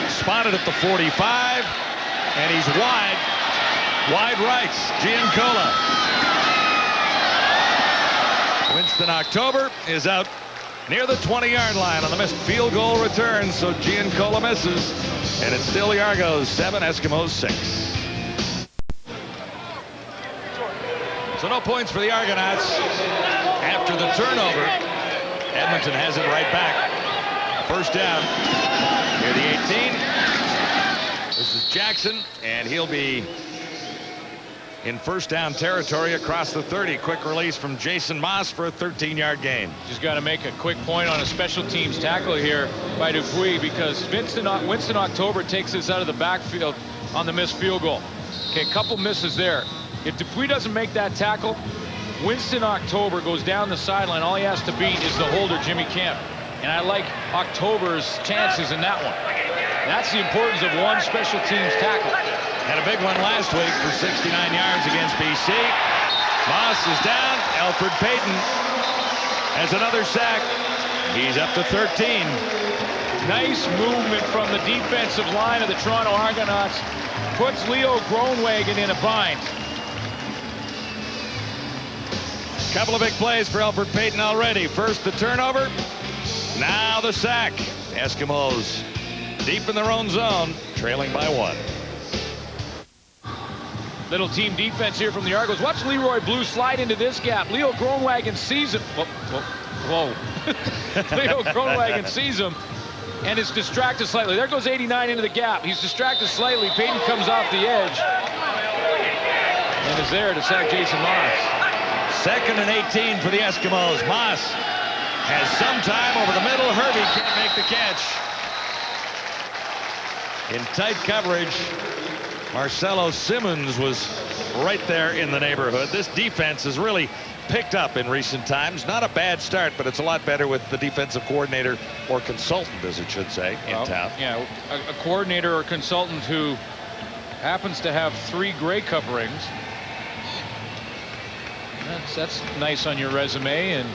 Spotted at the 45, and he's wide right. Giancola. Winston October is out near the 20-yard line on the missed field goal return, so Giancola misses, and it's still the Argos 7, Eskimos 6. So no points for the Argonauts after the turnover. Edmonton has it right back. First down near the 18. This is Jackson, and he'll be in first down territory across the 30. Quick release from Jason Moss for a 13-yard gain. Just got to make a quick point on a special teams tackle here by Dupuis, because Winston October takes this out of the backfield on the missed field goal. Okay, a couple misses there. If Dupuis doesn't make that tackle, Winston October goes down the sideline. All he has to beat is the holder, Jimmy Kemp. And I like October's chances in that one. That's the importance of one special teams tackle. Had a big one last week for 69 yards against BC. Moss is down. Alfred Payton has another sack. He's up to 13. Nice movement from the defensive line of the Toronto Argonauts. Puts Leo Groenewegen in a bind. Couple of big plays for Alfred Payton already. First the turnover. Now the sack. Eskimos deep in their own zone, trailing by 1. Little team defense here from the Argos. Watch Leroy Blue slide into this gap. Leo Groenewegen sees him. Whoa. Leo Groenewegen sees him and is distracted slightly. There goes 89 into the gap. He's distracted slightly. Payton comes off the edge and is there to sack Jason Moss. 2nd and 18 for the Eskimos. Moss has some time over the middle. Herbie can't make the catch. In tight coverage, Marcelo Simmons was right there in the neighborhood. This defense has really picked up in recent times. Not a bad start, but it's a lot better with the defensive coordinator, or consultant as it should say, in town. Yeah, a coordinator or consultant who happens to have 3 Grey Cup rings. That's nice on your resume, and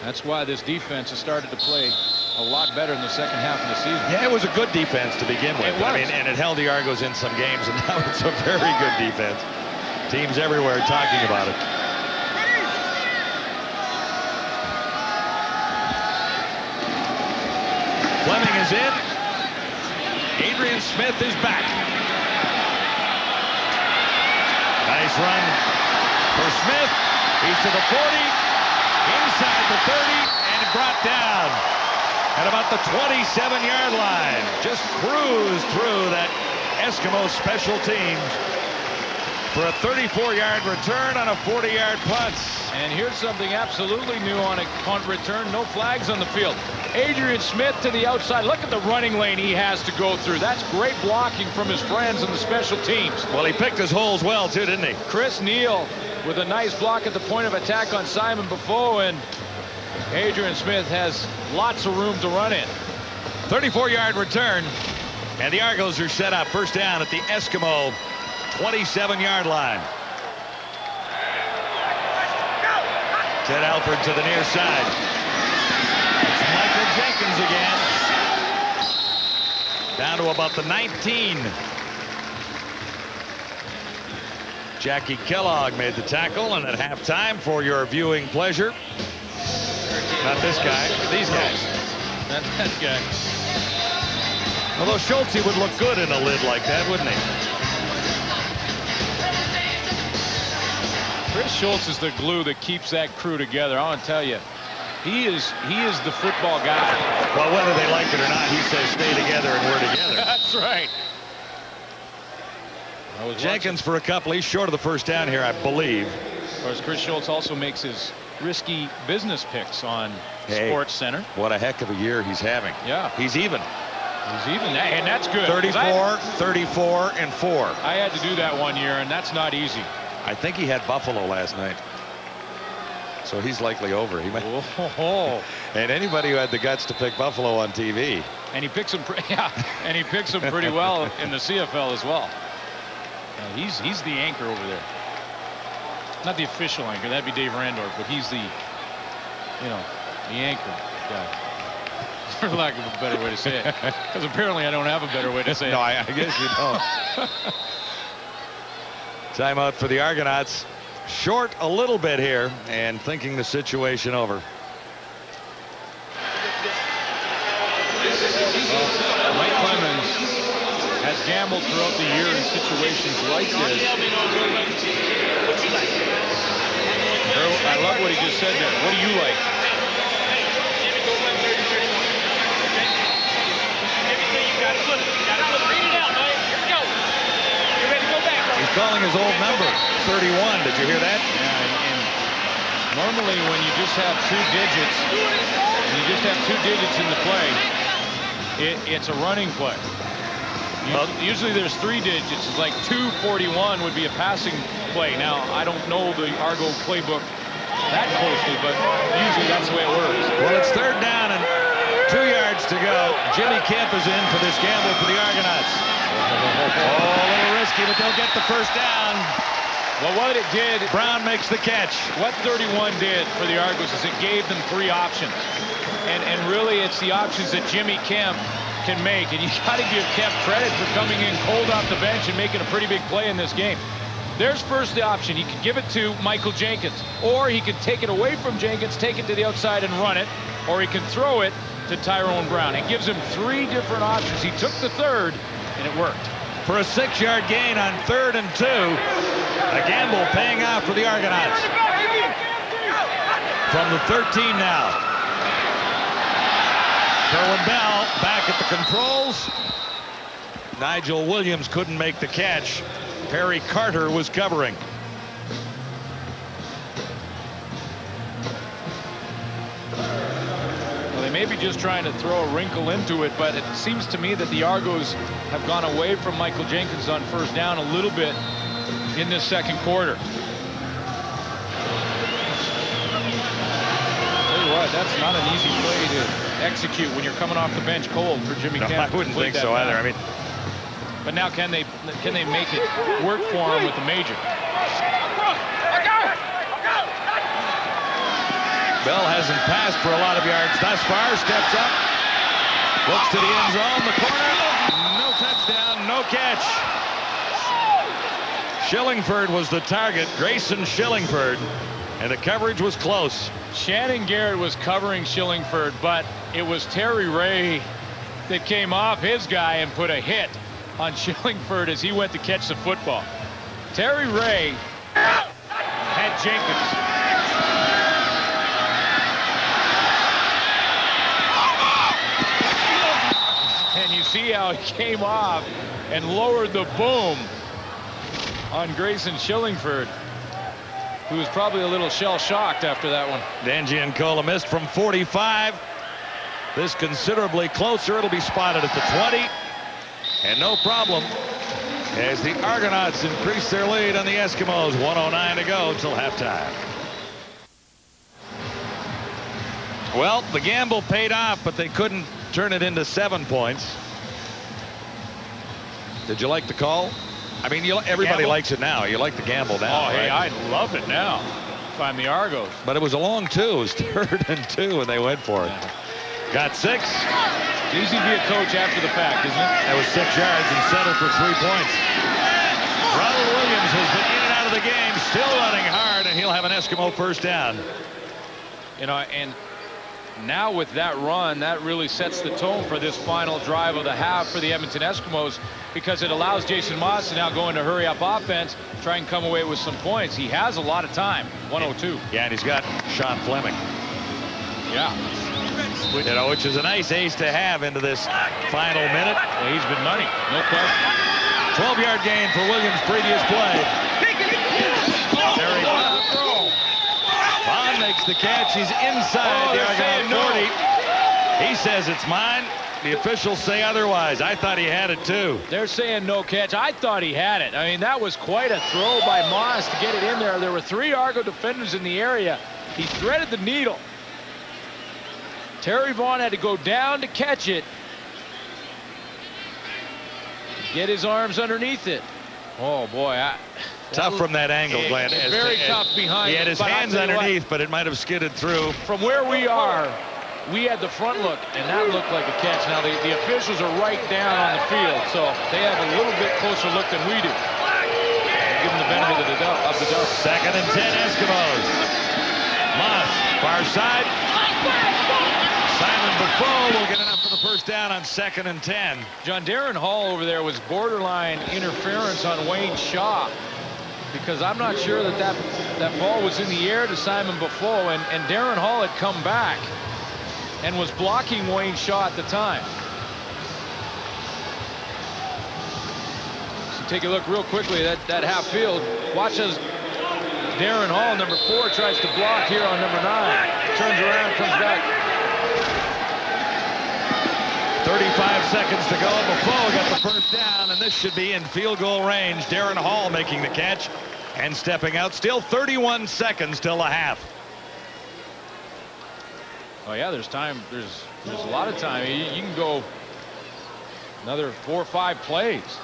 that's why this defense has started to play a lot better in the second half of the season. Yeah, it was a good defense to begin with. I mean, and it held the Argos in some games, and now it's a very good defense. Teams everywhere talking about it. Fleming is in. Adrian Smith is back. Nice run for Smith. He's to the 40, inside the 30, and brought down at about the 27-yard line. Just cruised through that Eskimo special teams for a 34-yard return on a 40-yard punt. And here's something absolutely new on a punt return. No flags on the field. Adrian Smith to the outside. Look at the running lane he has to go through. That's great blocking from his friends on the special teams. Well, he picked his holes well, too, didn't he? Chris Neal with a nice block at the point of attack on Simon Buffo, and Adrian Smith has lots of room to run in. 34-yard return, and the Argos are set up. First down at the Eskimo 27-yard line. Ted Alford to the near side. It's Michael Jenkins again. Down to about the 19. Jackie Kellogg made the tackle, and at halftime, for your viewing pleasure, not this guy, these guys. That guy. Although Schulte would look good in a lid like that, wouldn't he? Chris Schultz is the glue that keeps that crew together. I want to tell you, he is the football guy. Well, whether they like it or not, he says stay together and we're together. That's right. Jenkins for a couple. He's short of the first down here, I believe. Of course, Chris Schultz also makes his risky business picks on Sports Center. What a heck of a year he's having. Yeah. He's even. He's even, and that's good. 34, 34, and 4. I had to do that one year, and that's not easy. I think he had Buffalo last night. So he's likely over. He might. And anybody who had the guts to pick Buffalo on TV. And he picks them, and he picks them pretty well in the CFL as well. He's the anchor over there. Not the official anchor, that'd be Dave Randorf, but he's the, the anchor guy. For lack of a better way to say it. Because apparently I don't have a better way to say it. No, I guess you don't. Timeout for the Argonauts. Short a little bit here and thinking the situation over. Mike Clemens has gambled throughout the year in situations like this. I love what he just said there. What do you like? He's calling his old number, 31. Did you hear that? Yeah, and normally when you just have 2 digits, in the play, it's a running play. Usually there's 3 digits. It's like 241 would be a passing play. Now, I don't know the Argo playbook that closely, but usually that's the way it works. Well, it's 3rd down and 2 yards to go. Jimmy Kemp is in for this gamble for the Argonauts. Oh, a little risky, but they'll get the first down. Well, what it did, Brown makes the catch. What 31 did for the Argos is it gave them 3 options. And really, it's the options that Jimmy Kemp can make. And you got to give Kemp credit for coming in cold off the bench and making a pretty big play in this game. There's first the option. He could give it to Michael Jenkins, or he could take it away from Jenkins, take it to the outside and run it, or he can throw it to Tyrone Brown. It gives him 3 different options. He took the 3rd, and it worked. For a 6-yard gain on 3rd and 2. A gamble paying off for the Argonauts. From the 13 now. Kerwin Bell back at the controls. Nigel Williams couldn't make the catch. Perry Carter was covering. maybe just trying to throw a wrinkle into it, but it seems to me that the Argos have gone away from Michael Jenkins on first down a little bit in this second quarter. What, that's not an easy play to execute when you're coming off the bench cold for Jimmy Kemp. I wouldn't think so either. I mean, but now can they make it work for him with the major? Bell hasn't passed for a lot of yards thus far. Steps up, looks to the end zone, the corner, no touchdown, no catch. Shillingford was the target, Grayson Shillingford, and the coverage was close. Shannon Garrett was covering Shillingford, but it was Terry Ray that came off his guy and put a hit on Shillingford as he went to catch the football. Terry Ray had Jenkins. And you see how he came off and lowered the boom on Grayson Shillingford, who was probably a little shell-shocked after that one. Dan Giancola missed from 45. This considerably closer. It'll be spotted at the 20. And no problem as the Argonauts increase their lead on the Eskimos. 1:09 to go till halftime. Well, the gamble paid off, but they couldn't turn it into 7 points. Did you like the call? I mean, everybody likes it now. You like the gamble now. Oh, hey, right? I love it now. If I'm the Argos. But it was a long 2. It was 3rd and 2, and they went for it. Got 6. It's easy to be a coach after the fact, isn't it? That was 6 yards and settled for 3 points. Ronald Williams has been in and out of the game, still running hard, and he'll have an Eskimo first down. You know, and now with that run, that really sets the tone for this final drive of the half for the Edmonton Eskimos, because it allows Jason Moss to now go into hurry-up offense, try and come away with some points. He has a lot of time. 1:02. Yeah, and he's got Sean Fleming. Yeah. You know, which is a nice ace to have into this final minute. Well, he's been money, no question. 12-yard gain for Williams' previous play. Very well. Vaughn makes the catch. He's inside the Argonaut 40. He says it's mine. The officials say otherwise. I thought he had it too. They're saying no catch. I thought he had it. I mean, that was quite a throw by Moss to get it in there. There were 3 Argo defenders in the area. He threaded the needle. Terry Vaughn had to go down to catch it. Get his arms underneath it. Oh, boy. Tough from that angle, Glenn. Very tough behind. He had his hands underneath, but it might have skidded through. From where we are, we had the front look, and that looked like a catch. Now, the officials are right down on the field, so they have a little bit closer look than we do. Give them the benefit of the doubt. 2nd and 10 Eskimos. Moss, far side. Simon Buffo will get enough for the first down on 2nd and 10. John, Darren Hall over there was borderline interference on Wayne Shaw, because I'm not sure that ball was in the air to Simon Buffo, and Darren Hall had come back and was blocking Wayne Shaw at the time. So take a look real quickly at that half field. Watch as Darren Hall, number 4, tries to block here on number 9. Turns around, comes back. 35 seconds to go. Buffo got the first down, and this should be in field goal range. Darren Hall making the catch and stepping out. Still 31 seconds till the half. Oh yeah, there's time. There's a lot of time. You can go another 4 or 5 plays.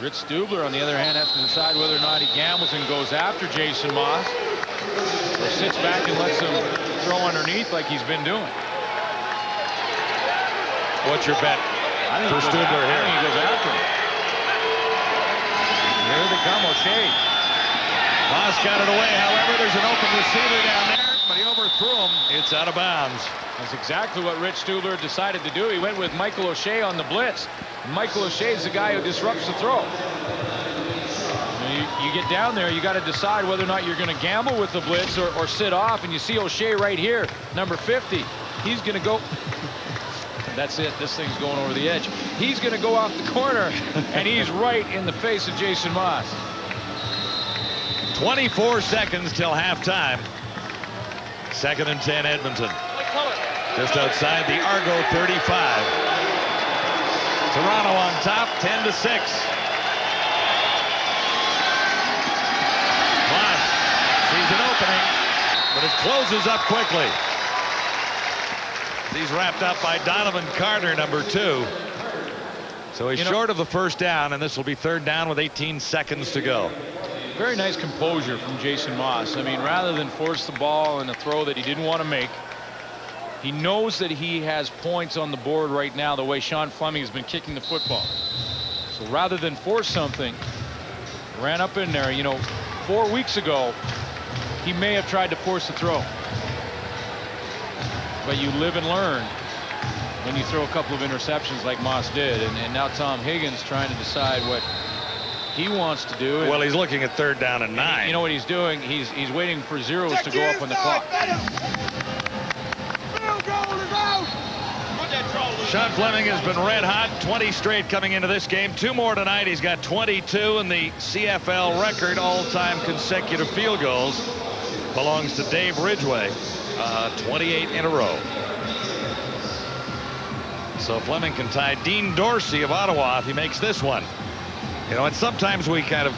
Rich Stubler, on the other hand, has to decide whether or not he gambles and goes after Jason Moss, or sits back and lets him throw underneath like he's been doing. What's your bet for Stubler here? I think he goes after him. Here they come, O'Shea. Moss got it away. However, there's an open receiver down there, but he overthrew him. It's out of bounds. That's exactly what Rich Stubler decided to do. He went with Michael O'Shea on the blitz. Michael O'Shea is the guy who disrupts the throw. You get down there, you got to decide whether or not you're going to gamble with the blitz or sit off. And you see O'Shea right here, number 50. He's going to go. That's it. This thing's going over the edge. He's going to go off the corner, and he's right in the face of Jason Moss. 24 seconds till halftime. 2nd and 10 Edmonton. just outside the Argo 35. Toronto on top, 10-6. Moss sees an opening, but it closes up quickly. He's wrapped up by Donovan Carter, number 2. So he's short of the first down, and this will be third down with 18 seconds to go. Very nice composure from Jason Moss. I mean, rather than force the ball in a throw that he didn't want to make, he knows that he has points on the board right now the way Sean Fleming has been kicking the football. So rather than force something, ran up in there. You know, 4 weeks ago, he may have tried to force the throw. But you live and learn when you throw a couple of interceptions like Moss did. And now Tom Higgins trying to decide what he wants to do. Well, he's looking at third down and 9. You know what he's doing? He's waiting for zeros to go up on the clock. Sean Fleming has been red hot, 20 straight coming into this game. 2 more tonight. He's got 22, and the CFL record all-time consecutive field goals belongs to Dave Ridgway. 28 in a row. So Fleming can tie Dean Dorsey of Ottawa if he makes this one. You know, and sometimes we kind of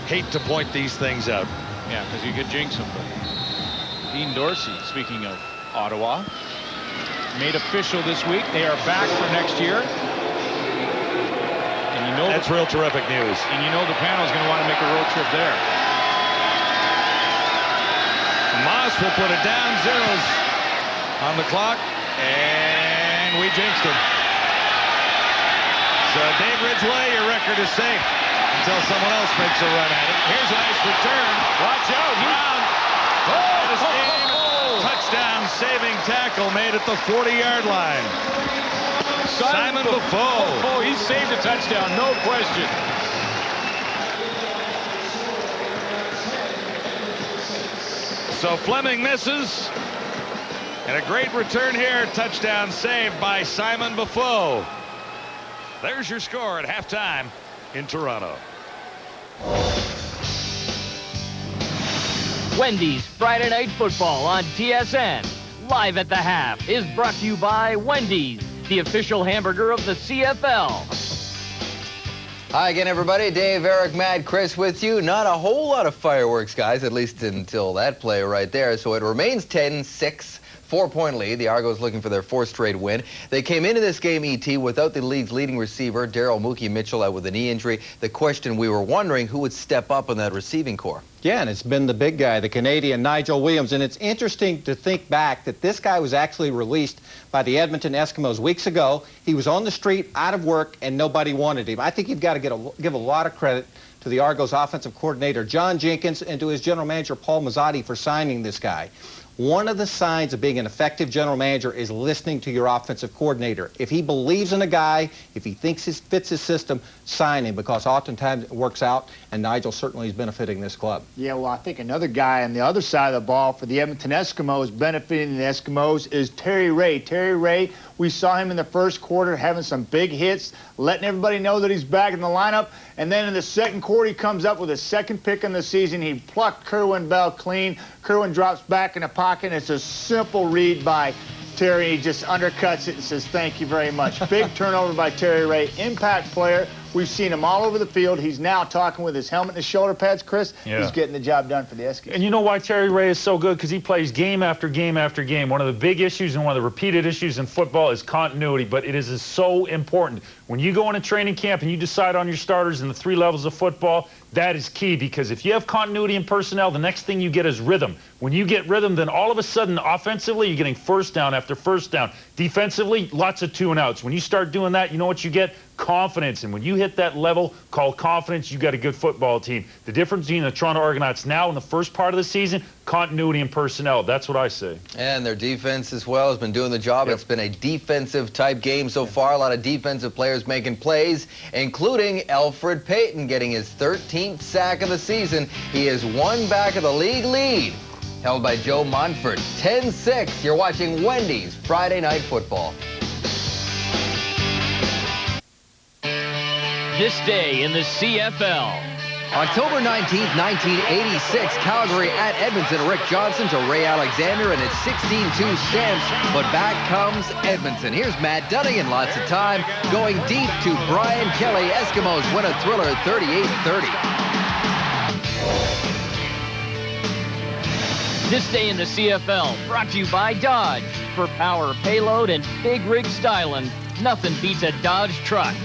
hate to point these things out. Yeah, because you could jinx them. But Dean Dorsey, speaking of Ottawa, made official this week. They are back for next year. And you know that's real terrific news. And you know the panel is going to want to make a road trip there. Moss will put it down, zeros on the clock, and we jinxed him. So Dave Ridgway, your record is safe until someone else makes a run at it. Here's a nice return. Watch out. Brown. Touchdown saving tackle made at the 40-yard line. Simon Buffo. Oh, he saved a touchdown, no question. So Fleming misses. And a great return here. Touchdown saved by Simon Buffo. There's your score at halftime in Toronto. Wendy's Friday Night Football on TSN. Live at the half is brought to you by Wendy's, the official hamburger of the CFL. Hi again, everybody. Dave, Eric, Matt, Chris with you. Not a whole lot of fireworks, guys, at least until that play right there. So it remains 10-6. 4-point lead. The Argos looking for their 4th straight win. They came into this game, ET, without the league's leading receiver, Daryl Mookie Mitchell, out with a knee injury. The question we were wondering, who would step up in that receiving corps? Yeah, and it's been the big guy, the Canadian Nigel Williams. And it's interesting to think back that this guy was actually released by the Edmonton Eskimos weeks ago. He was on the street, out of work, and nobody wanted him. I think you've got to give a lot of credit to the Argos offensive coordinator, John Jenkins, and to his general manager, Paul Mazzotti, for signing this guy. One of the signs of being an effective general manager is listening to your offensive coordinator. If he believes in a guy, if he thinks he fits his system, sign him, because oftentimes it works out, and Nigel certainly is benefiting this club. Yeah, well, I think another guy on the other side of the ball for the Edmonton Eskimos, benefiting the Eskimos, is Terry Ray. Terry Ray, we saw him in the first quarter having some big hits, letting everybody know that he's back in the lineup. And then in the second quarter, he comes up with his 2nd pick in the season. He plucked Kerwin Bell clean. Kerwin drops back in the pocket. It's a simple read by Terry. He just undercuts it and says, thank you very much. Big turnover by Terry Ray. Impact player. We've seen him all over the field. He's now talking with his helmet and his shoulder pads, Chris. Yeah. He's getting the job done for the Eskimos. And you know why Terry Ray is so good? Because he plays game after game after game. One of the big issues and one of the repeated issues in football is continuity, but it is so important. When you go into training camp and you decide on your starters in the 3 levels of football, that is key, because if you have continuity in personnel, the next thing you get is rhythm. When you get rhythm, then all of a sudden, offensively, you're getting first down after first down. Defensively, lots of 2-and-outs. When you start doing that, you know what you get? Confidence. And when you hit that level called confidence, you got a good football team. The difference between the Toronto Argonauts now in the first part of the season, continuity and personnel. That's what I say. And their defense as well has been doing the job. Yep. It's been a defensive type game so far. A lot of defensive players making plays, including Alfred Payton getting his 13th sack of the season. He is 1 back of the league lead, held by Joe Montfort. 10-6. You're watching Wendy's Friday Night Football. This day in the CFL. October 19th, 1986, Calgary at Edmonton. Rick Johnson to Ray Alexander, and it's 16-2 Stamps. But back comes Edmonton. Here's Matt Dunnigan, lots of time, going deep to Brian Kelly. Eskimos win a thriller 38-30. This day in the CFL, brought to you by Dodge. For power, payload, and big rig styling, nothing beats a Dodge truck.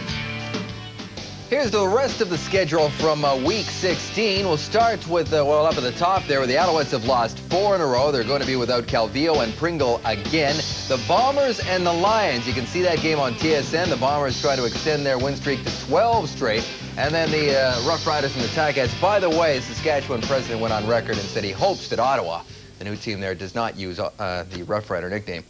Here's the rest of the schedule from Week 16. We'll start with, well, up at the top there, where the Alouettes have lost 4 in a row. They're going to be without Calvillo and Pringle again. The Bombers and the Lions. You can see that game on TSN. The Bombers try to extend their win streak to 12 straight. And then the Rough Riders and the Ticats. By the way, Saskatchewan president went on record and said he hopes that Ottawa, the new team there, does not use the Rough Rider nickname.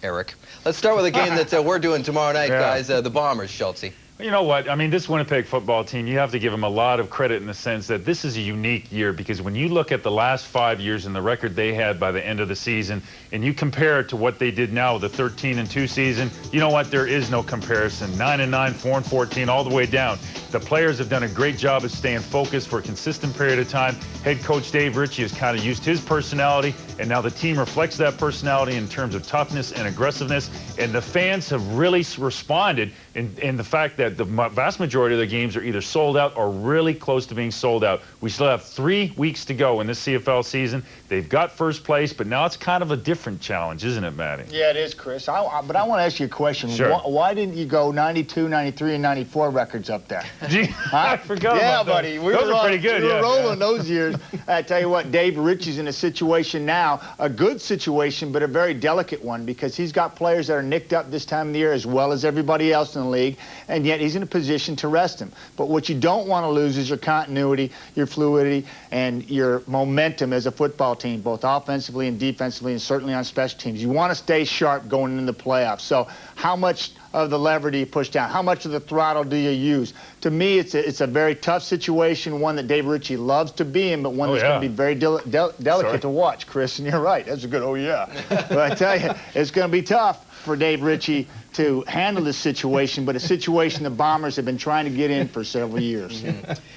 Eric, let's start with a game that we're doing tomorrow night, guys. The Bombers, Schultze. You know what? I mean, this Winnipeg football team, you have to give them a lot of credit in the sense that this is a unique year, because when you look at the last 5 years and the record they had by the end of the season, and you compare it to what they did now with the 13-2 season, you know what? There is no comparison. 9-9, 4-14, all the way down. The players have done a great job of staying focused for a consistent period of time. Head coach Dave Ritchie has kind of used his personality, and now the team reflects that personality in terms of toughness and aggressiveness. And the fans have really responded in the fact that the vast majority of the games are either sold out or really close to being sold out. We still have 3 weeks to go in this CFL season. They've got first place, but now it's kind of a different challenge, isn't it, Matty? Yeah, it is, Chris. But I want to ask you a question. Sure. Why didn't you go 92, 93, and 94 records up there? Gee, huh? I forgot yeah, about buddy. those. Those are pretty good. We were rolling those years. I tell you what, Dave Ritchie's in a situation now, a good situation, but a very delicate one, because he's got players that are nicked up this time of the year as well as everybody else in the league, and yet he's in a position to rest them. But what you don't want to lose is your continuity, your fluidity, and your momentum as a football team, both offensively and defensively, and certainly on special teams. You want to stay sharp going into the playoffs. So how much of the lever do you push down? How much of the throttle do you use? To me, it's a very tough situation, one that Dave Ritchie loves to be in, but one that's going to be very delicate to watch, Chris. And you're right. That's a good, oh, yeah. But I tell you, it's going to be tough for Dave Ritchie to handle this situation, but a situation the Bombers have been trying to get in for several years.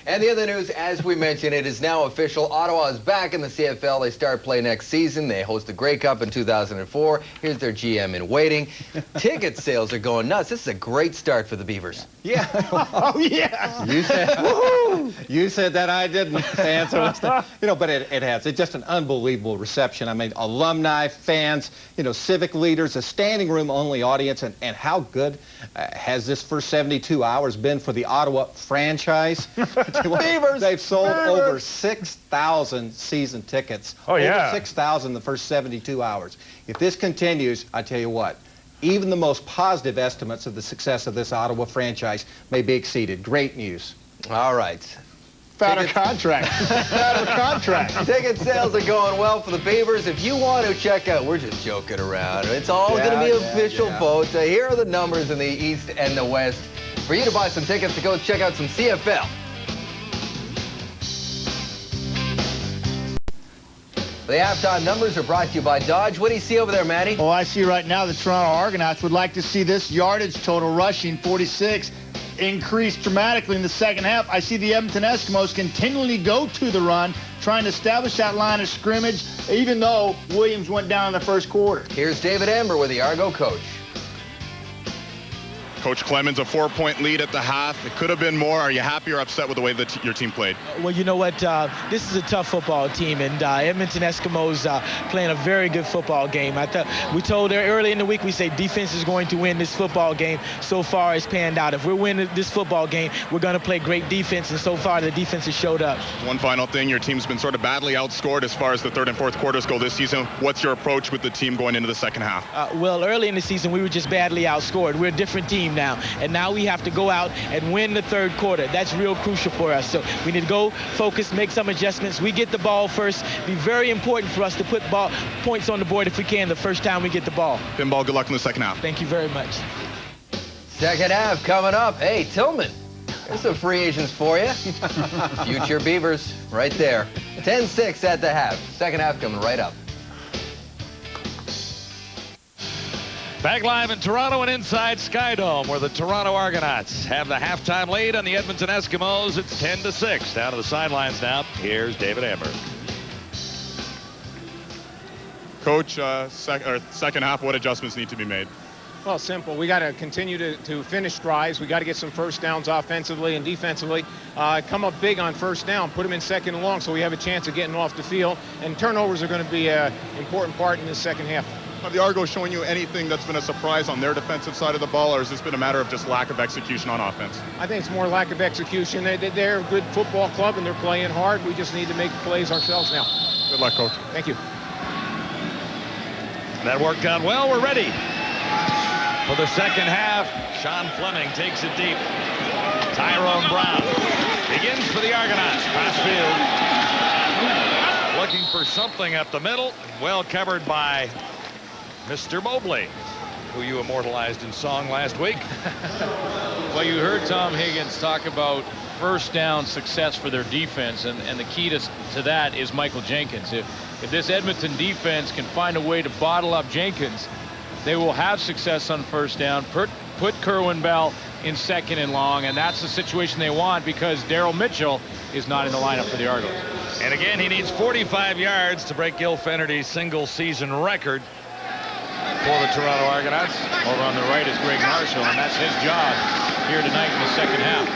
And the other news, as we mentioned, it is now official. Ottawa is back in the CFL. They start play next season. They host the Grey Cup in 2004. Here's their GM in waiting. Ticket sales are going nuts. This is a great start for the Beavers. Yeah. Oh, yeah. You said that, I didn't. You know, but it has. It's just an unbelievable reception. I mean, alumni, fans, you know, civic leaders, a standing room only audience, and how good has this first 72 hours been for the Ottawa franchise? Beavers! They've sold over 6,000 season tickets. Oh, yeah. Over 6,000 the first 72 hours. If this continues, I tell you what, even the most positive estimates of the success of this Ottawa franchise may be exceeded. Great news. All right. Fatter contract. Fatter contract. Ticket sales are going well for the Beavers. If you want to check out, we're just joking around. It's all going to be official votes. Here are the numbers in the East and the West for you to buy some tickets to go check out some CFL. The halftime numbers are brought to you by Dodge. What do you see over there, Matty? Oh, I see right now the Toronto Argonauts would like to see this yardage total rushing, 46, increase dramatically in the second half. I see the Edmonton Eskimos continually go to the run, trying to establish that line of scrimmage, even though Williams went down in the first quarter. Here's David Amber with the Argo coach. Coach Clemens, a 4-point lead at the half. It could have been more. Are you happy or upset with the way that your team played? Well, you know what? This is a tough football team, and Edmonton Eskimos playing a very good football game. We told her early in the week, we say defense is going to win this football game. So far, it's panned out. If we're winning this football game, we're going to play great defense, and so far, the defense has showed up. One final thing, your team's been sort of badly outscored as far as the third and fourth quarters go this season. What's your approach with the team going into the second half? Well, early in the season, we were just badly outscored. We're a different team now, and now we have to go out and win the third quarter. That's real crucial for us. So we need to go focus, make some adjustments. We get the ball first. Be very important for us to put points on the board if we can the first time we get the ball. Pinball, good luck in the second half. Thank you very much. Second half coming up. Hey, Tillman, there's some free agents for you. Future Beavers right there. 10-6 at the half. Second half coming right up. Back live in Toronto and inside Skydome, where the Toronto Argonauts have the halftime lead on the Edmonton Eskimos. It's 10-6. Down to the sidelines now. Here's David Amber. Coach, second half, what adjustments need to be made? Well, simple. We got to continue to finish drives. We got to get some first downs offensively and defensively. Come up big on first down. Put them in second and long so we have a chance of getting off the field. And turnovers are going to be an important part in this second half. Are the Argos showing you anything that's been a surprise on their defensive side of the ball, or has this been a matter of just lack of execution on offense? I think it's more lack of execution. They're a good football club, and they're playing hard. We just need to make plays ourselves now. Good luck, Coach. Thank you. That worked out well. We're ready for the second half. Sean Fleming takes it deep. Tyrone Brown begins for the Argonauts. Crossfield looking for something up the middle. Well covered by Mr. Mobley, who you immortalized in song last week. Well, you heard Tom Higgins talk about first down success for their defense, and the key to that is Michael Jenkins. If this Edmonton defense can find a way to bottle up Jenkins, they will have success on first down. Put Kerwin Bell in second and long, and that's the situation they want because Daryl Mitchell is not in the lineup for the Argos. And again, he needs 45 yards to break Gil Fenerty's single-season record for the Toronto Argonauts. Over on the right is Greg Marshall, and that's his job here tonight in the second half.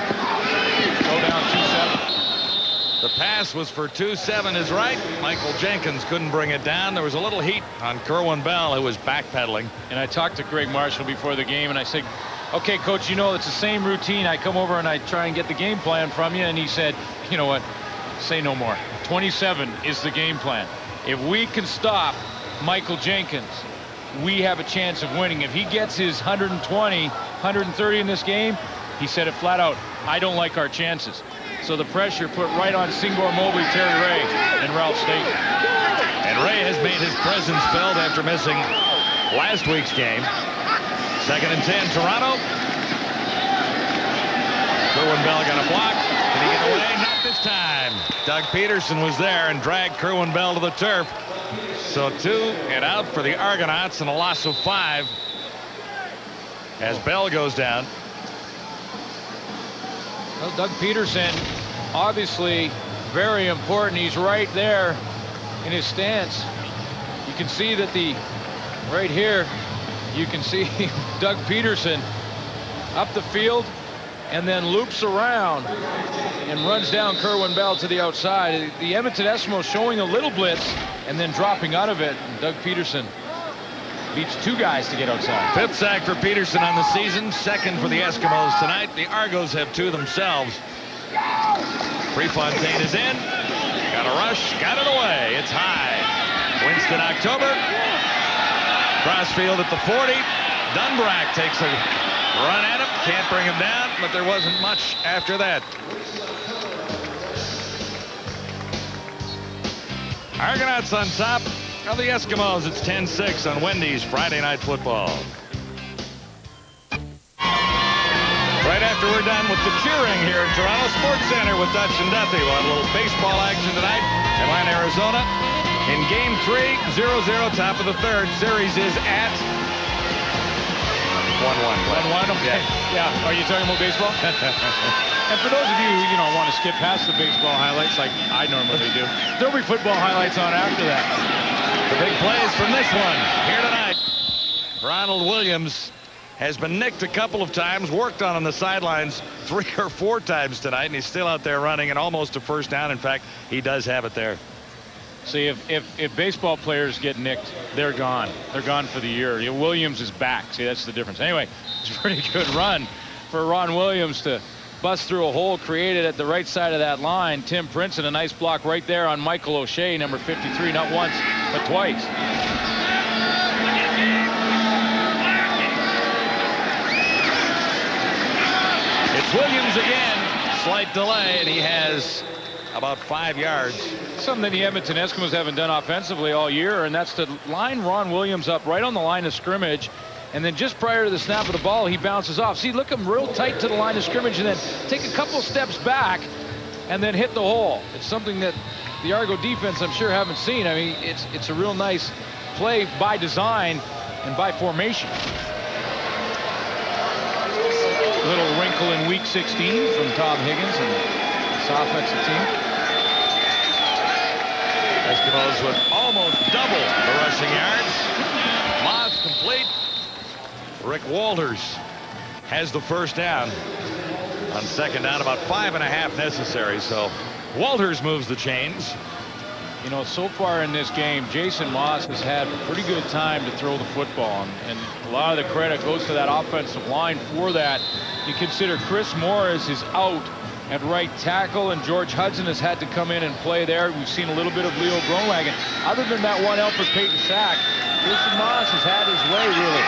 Go down 2-7. The pass was for 2-7 is right. Michael Jenkins couldn't bring it down. There was a little heat on Kerwin Bell, who was backpedaling. And I talked to Greg Marshall before the game, and I said, okay, Coach, you know it's the same routine. I come over and I try and get the game plan from you. And he said, you know what, say no more. 27 is the game plan. If we can stop Michael Jenkins, we have a chance of winning. If he gets his 120, 130 in this game, he said it flat out, I don't like our chances. So the pressure put right on Singor, Mobley, Terry Ray, and Ralph State. And Ray has made his presence felt after missing last week's game. 2nd and 10, Toronto. Kerwin Bell got a block. Did he get away? Not this time. Doug Peterson was there and dragged Kerwin Bell to the turf. So 2 and out for the Argonauts and a loss of 5 as Bell goes down. Well, Doug Peterson, obviously very important. He's right there in his stance. You can see that right here, you can see Doug Peterson up the field and then loops around and runs down Kerwin Bell to the outside. The Edmonton Eskimos showing a little blitz and then dropping out of it. And Doug Peterson beats 2 guys to get outside. 5th sack for Peterson on the season. 2nd for the Eskimos tonight. The Argos have 2 themselves. Prefontaine is in. Got a rush. Got it away. It's high. Winston October. Crossfield at the 40. Dunbrack takes a run at him. Can't bring him down, but there wasn't much after that. Argonauts on top of the Eskimos. It's 10-6 on Wendy's Friday Night Football. Right after we're done with the cheering here at Toronto Sports Center with Dutch and Duffy, we'll have a little baseball action tonight. Atlanta, Arizona. In Game 3, 0-0, top of the 3rd. Series is at 1-1. 1-1, okay. Yeah. Are you talking about baseball? And for those of you who, want to skip past the baseball highlights like I normally do, there'll be football highlights on after that. The big plays from this one here tonight. Ronald Williams has been nicked a couple of times, worked on the sidelines 3 or 4 times tonight, and he's still out there running and almost a first down. In fact, he does have it there. See, if baseball players get nicked, they're gone. They're gone for the year. Williams is back. See, that's the difference. Anyway, it's a pretty good run for Ron Williams to bust through a hole created at the right side of that line. Tim Princeton, a nice block right there on Michael O'Shea, number 53, not once, but twice. It's Williams again. Slight delay, and he has about 5 yards. Something that the Edmonton Eskimos haven't done offensively all year, and that's to line Ron Williams up right on the line of scrimmage, and then just prior to the snap of the ball, he bounces off. See, look him real tight to the line of scrimmage, and then take a couple steps back, and then hit the hole. It's something that the Argo defense, I'm sure, haven't seen. I mean, it's a real nice play by design, and by formation. A little wrinkle in week 16 from Tom Higgins and this offensive team. Eskimos with almost double the rushing yards. Moss complete. Rick Walters has the first down on second down, about 5.5 necessary. So Walters moves the chains. You know, so far in this game, Jason Moss has had a pretty good time to throw the football, and a lot of the credit goes to that offensive line for that. You consider Chris Morris is out at right tackle, and George Hudson has had to come in and play there. We've seen a little bit of Leo Groenwagen. Other than that one Alfred Payton sack, Jason Moss has had his way, really.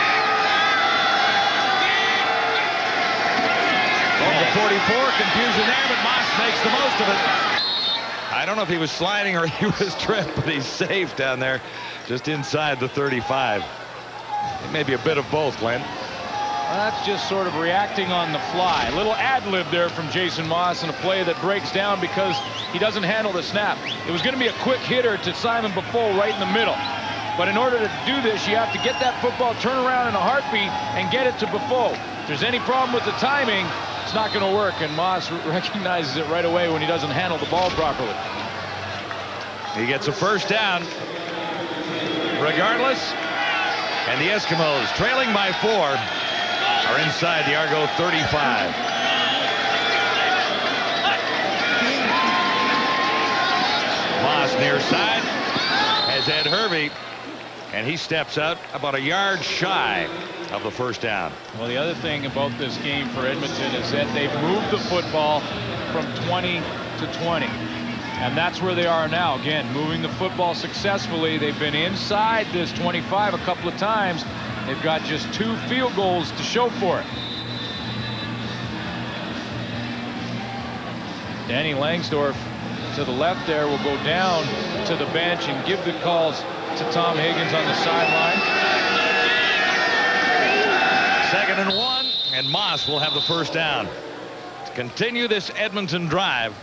Over 44, confusion there, but Moss makes the most of it. I don't know if he was sliding or he was tripped, but he's safe down there just inside the 35. It may be a bit of both, Glenn. Well, that's just sort of reacting on the fly. A little ad-lib there from Jason Moss in a play that breaks down because he doesn't handle the snap. It was going to be a quick hitter to Simon Buffo right in the middle. But in order to do this, you have to get that football, turn around in a heartbeat, and get it to Buffo. If there's any problem with the timing, it's not going to work, and Moss recognizes it right away when he doesn't handle the ball properly. He gets a first down regardless, and the Eskimos, trailing by 4, are inside the Argo 35. Moss near side has Ed Hervey, and he steps out about a yard shy of the first down. Well, the other thing about this game for Edmonton is that they've moved the football from 20 to 20. And that's where they are now. Again, moving the football successfully. They've been inside this 25 a couple of times. They've got just 2 field goals to show for it. Danny Langsdorff to the left there will go down to the bench and give the calls to Tom Higgins on the sideline. 2nd and 1, and Moss will have the first down to continue this Edmonton drive.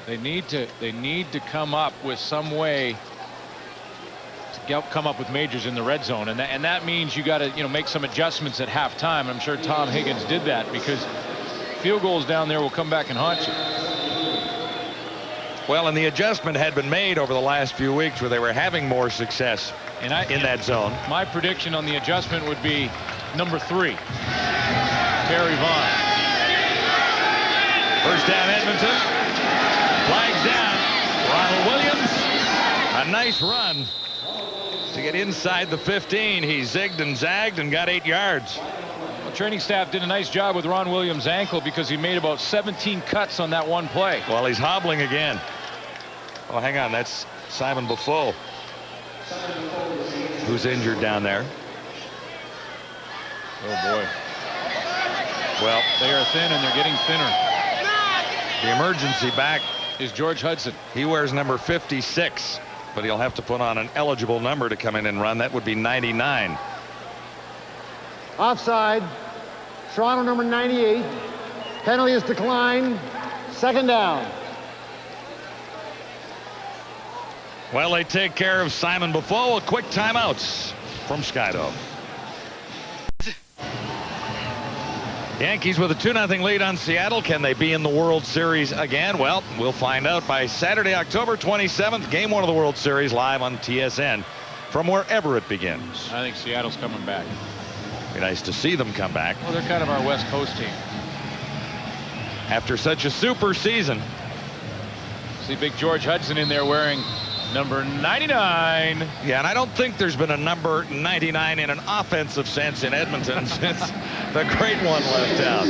They need to come up with some way to come up with majors in the red zone, and that means you got to make some adjustments at halftime. I'm sure Tom Higgins did that because field goals down there will come back and haunt you. Well, and the adjustment had been made over the last few weeks where they were having more success in that zone. My prediction on the adjustment would be number 3, Terry Vaughn. First down, Edmonton. Flags down. Ronald Williams, a nice run to get inside the 15. He zigged and zagged and got 8 yards. Well, training staff did a nice job with Ron Williams' ankle because he made about 17 cuts on that one play. Well, he's hobbling again. Oh, hang on. That's Simon Buffo, who's injured down there. Oh, boy. Well, they are thin, and they're getting thinner. The emergency back is George Hudson. He wears number 56, but he'll have to put on an eligible number to come in and run. That would be 99. Offside. Toronto number 98. Penalty is declined. 2nd down. Well, they take care of Simon Buffo. A quick timeouts from Skydome. Yankees with a 2-0 lead on Seattle. Can they be in the World Series again? Well, we'll find out by Saturday, October 27th. Game 1 of the World Series live on TSN from wherever it begins. I think Seattle's coming back. Be nice to see them come back. Well, they're kind of our West Coast team. After such a super season. See big George Hudson in there wearing number 99. Yeah, and I don't think there's been a number 99 in an offensive sense in Edmonton since the great one left out.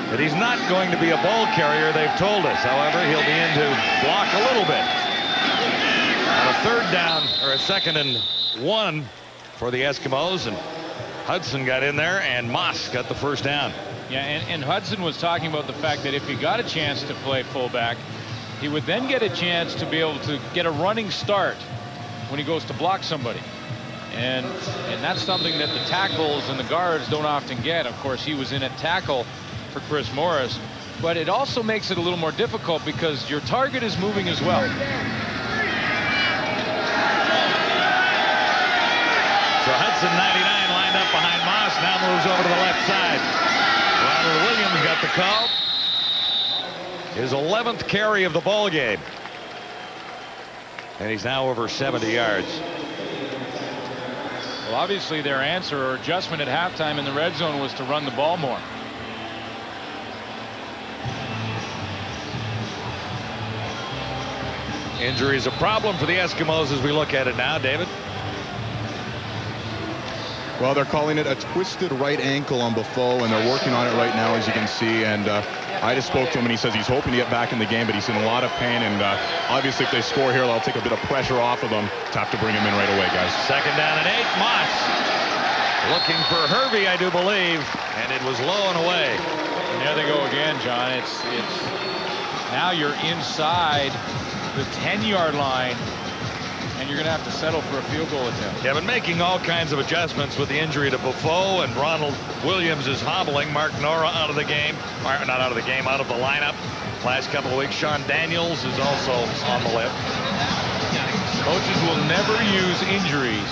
But he's not going to be a ball carrier, they've told us. However, he'll be in to block a little bit. On a 3rd down, or a 2nd and 1 for the Eskimos, and Hudson got in there, and Moss got the first down. Yeah, and Hudson was talking about the fact that if he got a chance to play fullback, he would then get a chance to be able to get a running start when he goes to block somebody. And that's something that the tackles and the guards don't often get. Of course, he was in at tackle for Chris Morris. But it also makes it a little more difficult because your target is moving as well. Johnson, 99, lined up behind Moss. Now moves over to the left side. Ronald Williams got the call. His 11th carry of the ball game. And he's now over 70 yards. Well, obviously their answer or adjustment at halftime in the red zone was to run the ball more. Injury is a problem for the Eskimos as we look at it now, David. Well, they're calling it a twisted right ankle on Buffo, and they're working on it right now, as you can see. And I just spoke to him, and he says he's hoping to get back in the game, but he's in a lot of pain. And obviously, if they score here, they'll take a bit of pressure off of them. To have to bring him in right away, guys. Second down and 8. Moss looking for Hervey, I do believe, and it was low and away. And there they go again, John. It's now you're inside the 10-yard line, and you're going to have to settle for a field goal attempt. Yeah, but making all kinds of adjustments with the injury to Buffo, and Ronald Williams is hobbling. Mark Nora out of the game. Not out of the game, out of the lineup. Last couple of weeks, Sean Daniels is also on the list. Coaches will never use injuries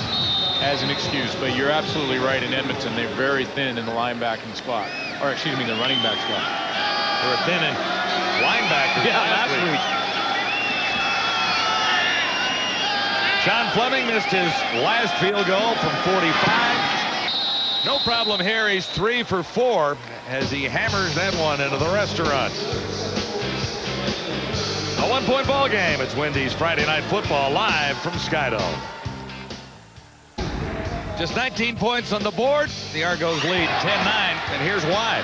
as an excuse, but you're absolutely right. In Edmonton, they're very thin in the linebacking spot. Or, excuse me, the running back spot. They were thin in linebackers. Yeah, last week. Sean Fleming missed his last field goal from 45. No problem here. He's 3 for 4 as he hammers that one into the restaurant. A 1-point ball game. It's Wendy's Friday Night Football live from Skydome. Just 19 points on the board. The Argos lead 10-9, and here's why.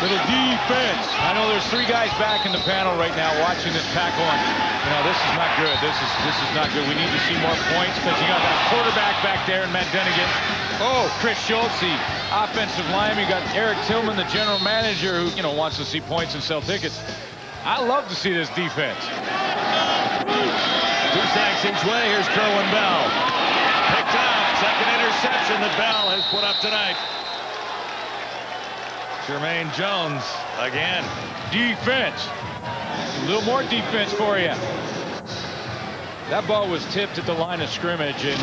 Little defense. I know there's 3 guys back in the panel right now watching this pack on. You know, this is not good. This is not good. We need to see more points because you got that quarterback back there in Matt Dunnigan. Oh, Chris Schultz, the offensive lineman. You got Eric Tillman, the general manager, who, you know, wants to see points and sell tickets. I love to see this defense. 2 sacks each way. Here's Kerwin Bell. Picked up. Second interception that Bell has put up tonight. Jermaine Jones again. Defense. A little more defense for you. That ball was tipped at the line of scrimmage, and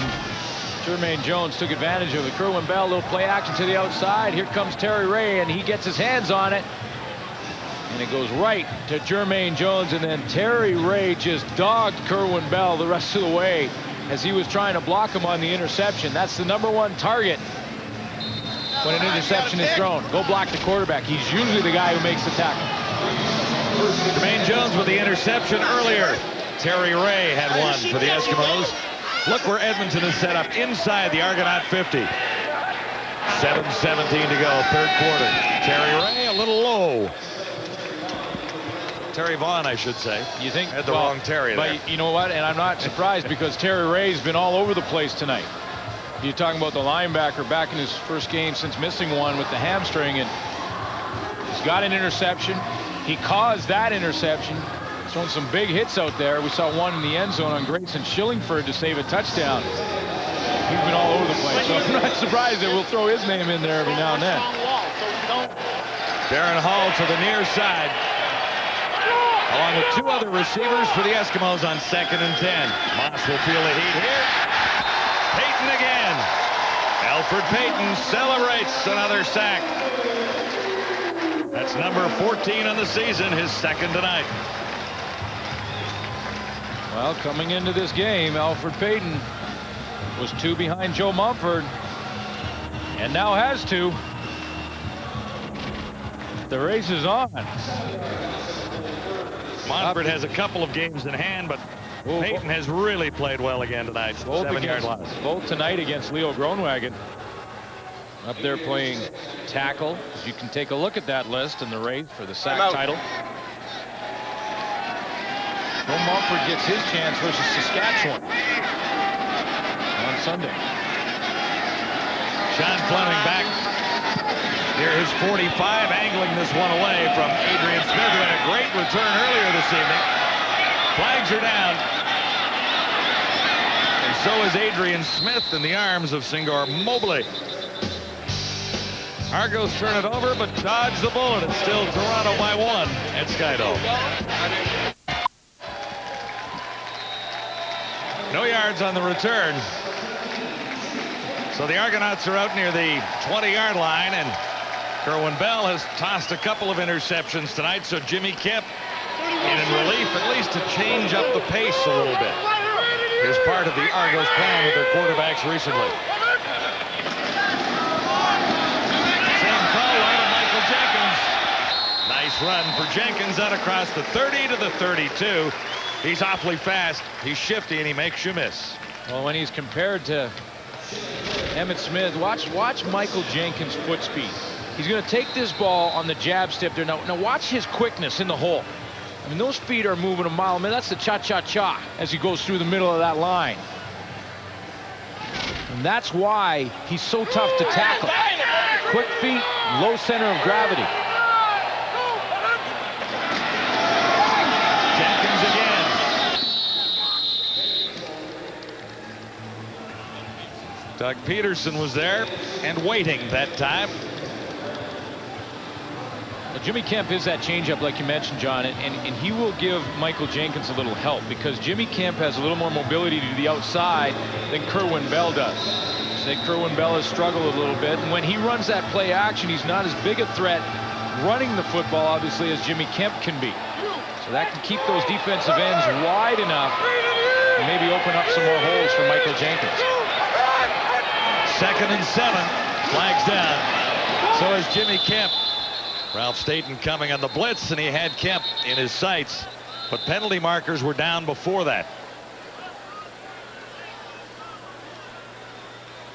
Jermaine Jones took advantage of it. Kerwin Bell, little play action to the outside. Here comes Terry Ray, and he gets his hands on it. And it goes right to Jermaine Jones, and then Terry Ray just dogged Kerwin Bell the rest of the way as he was trying to block him on the interception. That's the #1 target when an interception is thrown. Go block the quarterback. He's usually the guy who makes the tackle. Jermaine Jones with the interception earlier. Terry Ray had one for the Eskimos. Look where Edmonton is set up inside the Argonaut 50. 7:17 to go, third quarter. Terry Ray a little low. Terry Vaughn, I should say. You think? Had the wrong Terry there. But you know what? And I'm not surprised because Terry Ray's been all over the place tonight. You're talking about the linebacker back in his first game since missing one with the hamstring, and he's got an interception. He caused that interception. He's thrown some big hits out there. We saw one in the end zone on Grayson Schillingford to save a touchdown. He's been all over the place, so I'm not surprised that we'll throw his name in there every now and then. Darren Hall to the near side, along with 2 other receivers for the Eskimos on 2nd and 10. Moss will feel the heat here. Payton again. Alfred Payton celebrates another sack. That's number 14 on the season, his 2nd tonight. Well, coming into this game, Alfred Payton was 2 behind Joe Mumford, and now has 2. The race is on. Montford has a couple of games in hand, but Payton has really played well again tonight. 7-yard loss. Both tonight against Leo Groenwagen. Up there playing tackle. You can take a look at that list in the race for the sack title. Joe Mumford gets his chance versus Saskatchewan on Sunday. Sean Fleming back near his 45, angling this one away from Adrian Smith, who had a great return earlier this evening. Flags are down. And so is Adrian Smith in the arms of Senghor Mobley. Argos turn it over, but dodge the bullet. It's still Toronto by 1 at Skydome. No yards on the return. So the Argonauts are out near the 20-yard line, and Kerwin Bell has tossed a couple of interceptions tonight, so Jimmy Kemp in relief, at least to change up the pace a little bit, is part of the Argos' plan with their quarterbacks recently. Same throw out of Michael Jenkins. Nice run for Jenkins out across the 30 to the 32. He's awfully fast, he's shifty, and he makes you miss. Well, when he's compared to Emmitt Smith, watch Michael Jenkins' foot speed. He's going to take this ball on the jab step there. Now watch his quickness in the hole. I mean, those feet are moving a mile. I mean, that's the cha-cha-cha as he goes through the middle of that line. And that's why he's so tough to tackle. Quick feet, low center of gravity. Jenkins again. Doug Peterson was there and waiting that time. Well, Jimmy Kemp is that changeup, like you mentioned, John, and he will give Michael Jenkins a little help because Jimmy Kemp has a little more mobility to the outside than Kerwin Bell does. I think Kerwin Bell has struggled a little bit, and when he runs that play action, he's not as big a threat running the football, obviously, as Jimmy Kemp can be. So that can keep those defensive ends wide enough and maybe open up some more holes for Michael Jenkins. 2nd and 7, flags down. So is Jimmy Kemp. Ralph Staten coming on the blitz, and he had Kemp in his sights, but penalty markers were down before that.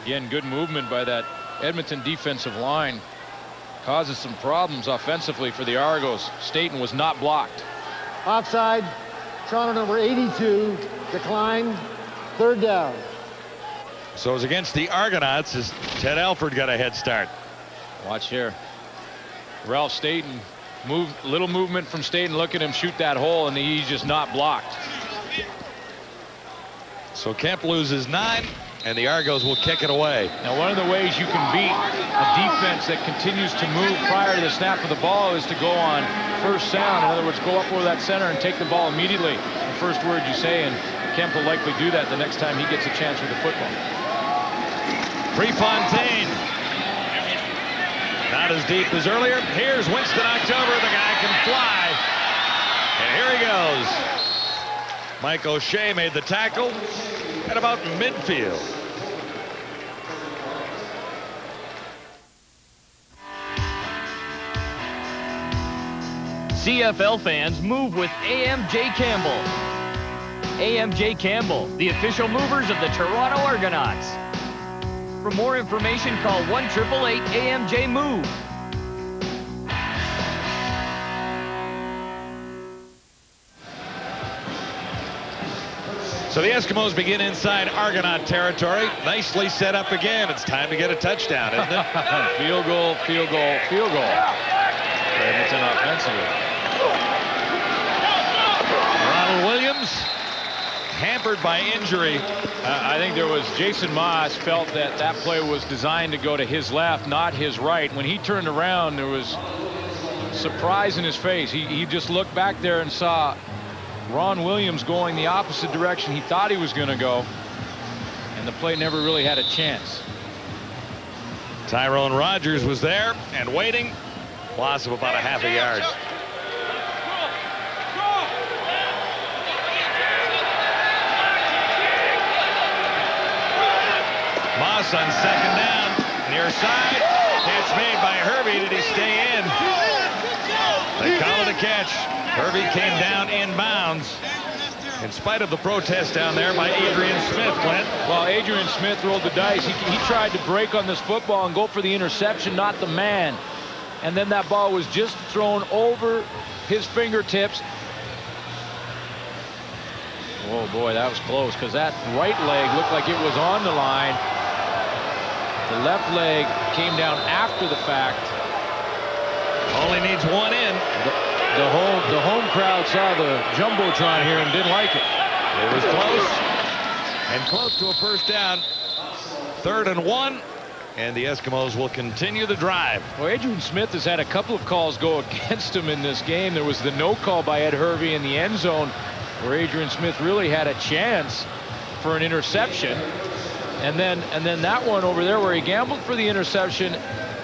Again, good movement by that Edmonton defensive line. Causes some problems offensively for the Argos. Staten was not blocked. Offside. Toronto number 82 declined. 3rd down. So it's against the Argonauts as Ted Alford got a head start. Watch here. Ralph Staten, little movement from Staten. Look at him shoot that hole, and he's just not blocked. So Kemp loses 9, and the Argos will kick it away. Now, one of the ways you can beat a defense that continues to move prior to the snap of the ball is to go on first down. In other words, go up over that center and take the ball immediately. The first word you say, and Kemp will likely do that the next time he gets a chance with the football. Prefontaine. Not as deep as earlier. Here's Winston October. The guy can fly. And here he goes. Mike O'Shea made the tackle at about midfield. CFL fans move with AMJ Campbell. AMJ Campbell, the official movers of the Toronto Argonauts. For more information, call 1-888-AMJ-MOVE. So the Eskimos begin inside Argonaut territory. Nicely set up again. It's time to get a touchdown, isn't it? Field goal, field goal, field goal. Edmonton offensively. Ronald Williams hampered by injury. I think there was Jason Moss felt that that play was designed to go to his left, not his right. When he turned around, there was surprise in his face. He just looked back there and saw Ron Williams going the opposite direction he thought he was going to go, and the play never really had a chance. Tyrone Rogers was there and waiting. Loss of about a half a yard. Moss on 2nd down, near side. Catch made by Herbie. Did he stay in? They call it a catch. Herbie came down inbounds in spite of the protest down there by Adrian Smith, Clint. Well, Adrian Smith rolled the dice. He tried to break on this football and go for the interception, not the man. And then that ball was just thrown over his fingertips. Oh, boy, that was close because that right leg looked like it was on the line. The left leg came down after the fact. Only needs one in. The home crowd saw the Jumbotron here and didn't like it. It was close. And close to a first down. 3rd and 1. And the Eskimos will continue the drive. Well, Adrian Smith has had a couple of calls go against him in this game. There was the no call by Ed Hervey in the end zone where Adrian Smith really had a chance for an interception. And then that one over there where he gambled for the interception,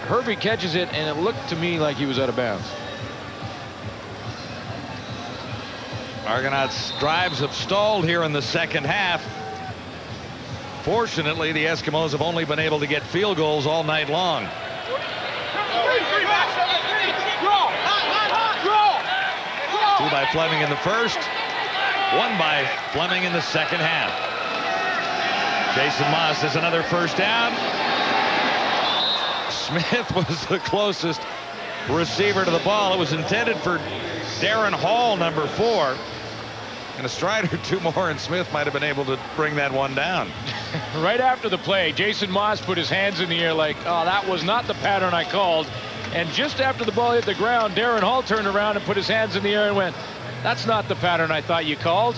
Herbie catches it, and it looked to me like he was out of bounds. Argonauts' drives have stalled here in the second half. Fortunately, the Eskimos have only been able to get field goals all night long. Two by Fleming in the first, one by Fleming in the second half. Jason Moss has another first down. Smith was the closest receiver to the ball. It was intended for Darren Hall, number 4. And a stride or two more, and Smith might have been able to bring that one down. Right after the play, Jason Moss put his hands in the air like, oh, that was not the pattern I called. And just after the ball hit the ground, Darren Hall turned around and put his hands in the air and went, that's not the pattern I thought you called.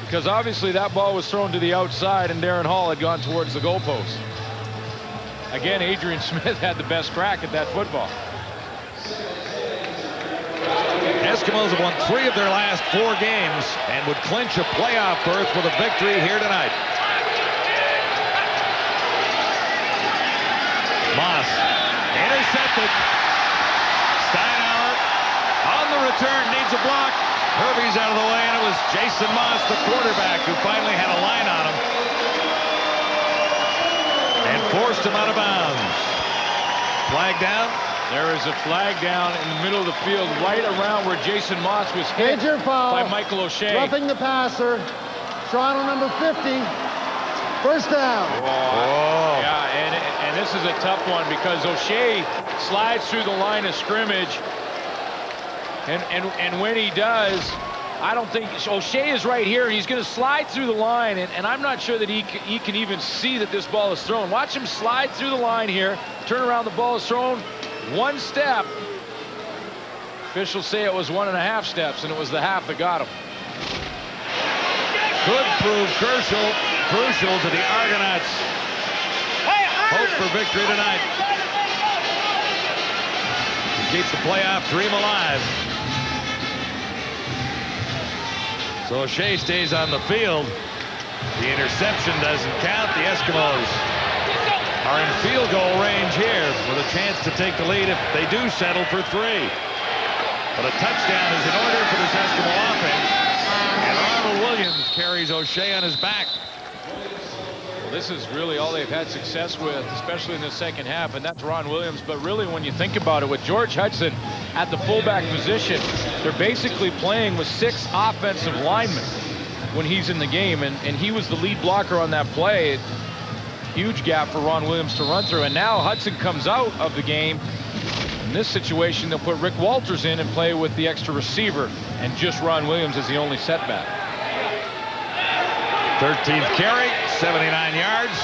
Because obviously that ball was thrown to the outside, and Darren Hall had gone towards the goalpost. Again, Adrian Smith had the best crack at that football. Eskimos have won 3 of their last 4 games and would clinch a playoff berth with a victory here tonight. Moss intercepted. Steinauer on the return, needs a block. Herbie's out of the way, and it was Jason Moss, the quarterback, who finally had a line on him and forced him out of bounds. Flag down. There is a flag down in the middle of the field, right around where Jason Moss was hit Major foul by Michael O'Shea. Roughing the passer. Toronto number 50. First down. Yeah, and this is a tough one because O'Shea slides through the line of scrimmage. And when he does, I don't think O'Shea is right here. He's going to slide through the line, and I'm not sure that he can even see that this ball is thrown. Watch him slide through the line here, turn around, the ball is thrown. One step. Officials say it was 1.5 steps, and it was the half that got him. Could prove crucial to the Argonauts' hope for victory tonight. To keep the playoff dream alive. So O'Shea stays on the field. The interception doesn't count. The Eskimos are in field goal range here with a chance to take the lead if they do settle for 3. But a touchdown is in order for this Eskimo offense. And Ronald Williams carries O'Shea on his back. Well, this is really all they've had success with, especially in the second half, and that's Ron Williams. But really, when you think about it, with George Hudson at the fullback position, they're basically playing with 6 offensive linemen when he's in the game, and he was the lead blocker on that play. Huge gap for Ron Williams to run through, and now Hudson comes out of the game. In this situation, they'll put Rick Walters in and play with the extra receiver, and just Ron Williams is the only setback. 13th carry, 79 yards.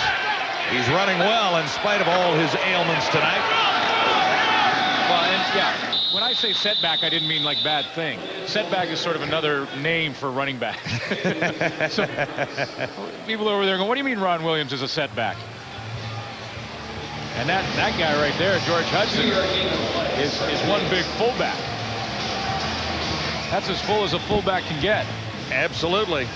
He's running well in spite of all his ailments tonight. Well, and yeah, when I say setback, I didn't mean like bad thing. Setback is sort of another name for running back. So people over there going, what do you mean Ron Williams is a setback? And that guy right there, George Hudson, is one big fullback. That's as full as a fullback can get. Absolutely.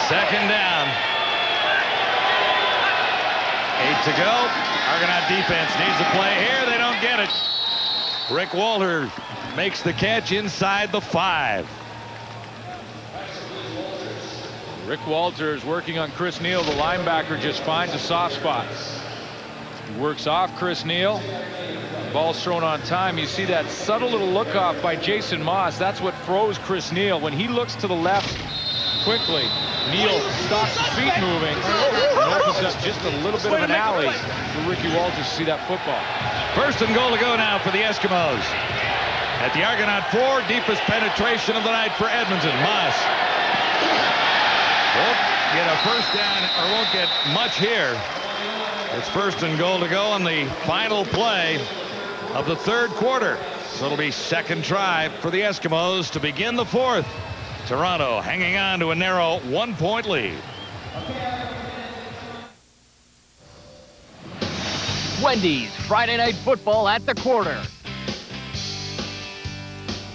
Second down. 8 to go. Argonaut defense needs a play here. They don't get it. Rick Walter makes the catch inside the 5. Rick Walters working on Chris Neal. The linebacker just finds a soft spot. He works off Chris Neal. Ball's thrown on time. You see that subtle little look off by Jason Moss. That's what froze Chris Neal. When he looks to the left quickly, Neal stops his feet moving and opens up just a little bit of an alley for Ricky Walters to see that football. First and goal to go now for the Eskimos. At the Argonaut 4, deepest penetration of the night for Edmonton. Moss won't get a first down, or won't get much here. It's first and goal to go on the final play of the 3rd quarter. So it'll be second try for the Eskimos to begin the 4th. Toronto hanging on to a narrow 1-point lead. Wendy's Friday Night Football at the quarter.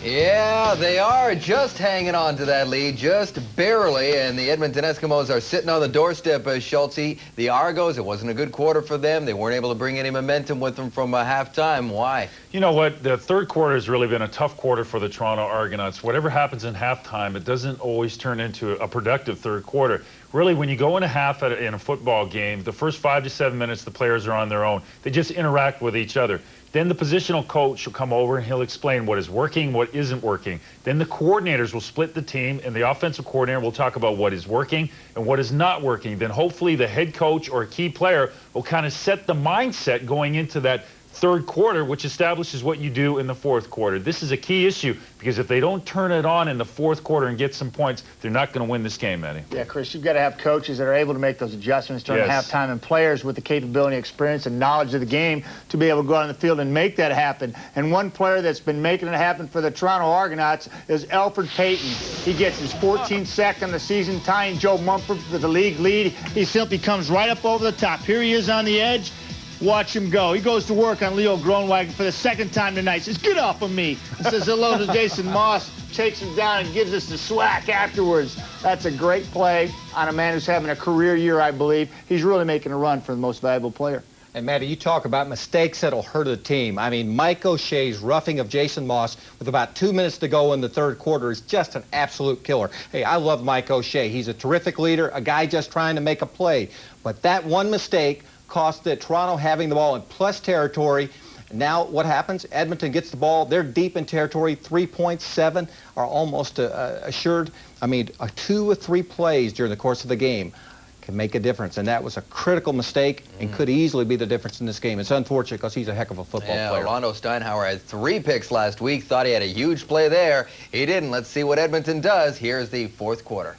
Yeah, they are just hanging on to that lead, just barely, and the Edmonton Eskimos are sitting on the doorstep, Schultze. The Argos, it wasn't a good quarter for them. They weren't able to bring any momentum with them from halftime. Why? You know what? The third quarter has really been a tough quarter for the Toronto Argonauts. Whatever happens in halftime, it doesn't always turn into a productive third quarter. Really, when you go into half in a football game, the first 5 to 7 minutes, the players are on their own. They just interact with each other. Then the positional coach will come over and he'll explain what is working, what isn't working. Then the coordinators will split the team, and the offensive coordinator will talk about what is working and what is not working. Then hopefully the head coach or a key player will kind of set the mindset going into that third quarter, which establishes what you do in the fourth quarter. This is a key issue because if they don't turn it on in the fourth quarter and get some points, they're not going to win this game, Eddie. Yeah, Chris, you've got to have coaches that are able to make those adjustments during halftime and players with the capability, experience, and knowledge of the game to be able to go out on the field and make that happen. And one player that's been making it happen for the Toronto Argonauts is Elfrid Payton. He gets his 14th sack on the season, tying Joe Mumford for the league lead. He simply comes right up over the top. Here he is on the edge. Watch him go. He goes to work on Leo Groenwagen for the second time tonight. Says, "Get off of me." He says hello to Jason Moss, takes him down and gives us the swack afterwards. That's a great play on a man who's having a career year, I believe. He's really making a run for the most valuable player. And, Matty, you talk about mistakes that'll hurt a team. I mean, Mike O'Shea's roughing of Jason Moss with about 2 minutes to go in the third quarter is just an absolute killer. Hey, I love Mike O'Shea. He's a terrific leader, a guy just trying to make a play. But that one mistake cost Toronto having the ball in plus territory. Now what happens? Edmonton gets the ball. They're deep in territory. 3.7 are almost assured. I mean, 2 or 3 plays during the course of the game can make a difference, and that was a critical mistake and could easily be the difference in this game. It's unfortunate because he's a heck of a football player. Rondo Steinhauer had 3 picks last week. Thought he had a huge play there. He didn't. Let's see what Edmonton does. Here's the fourth quarter.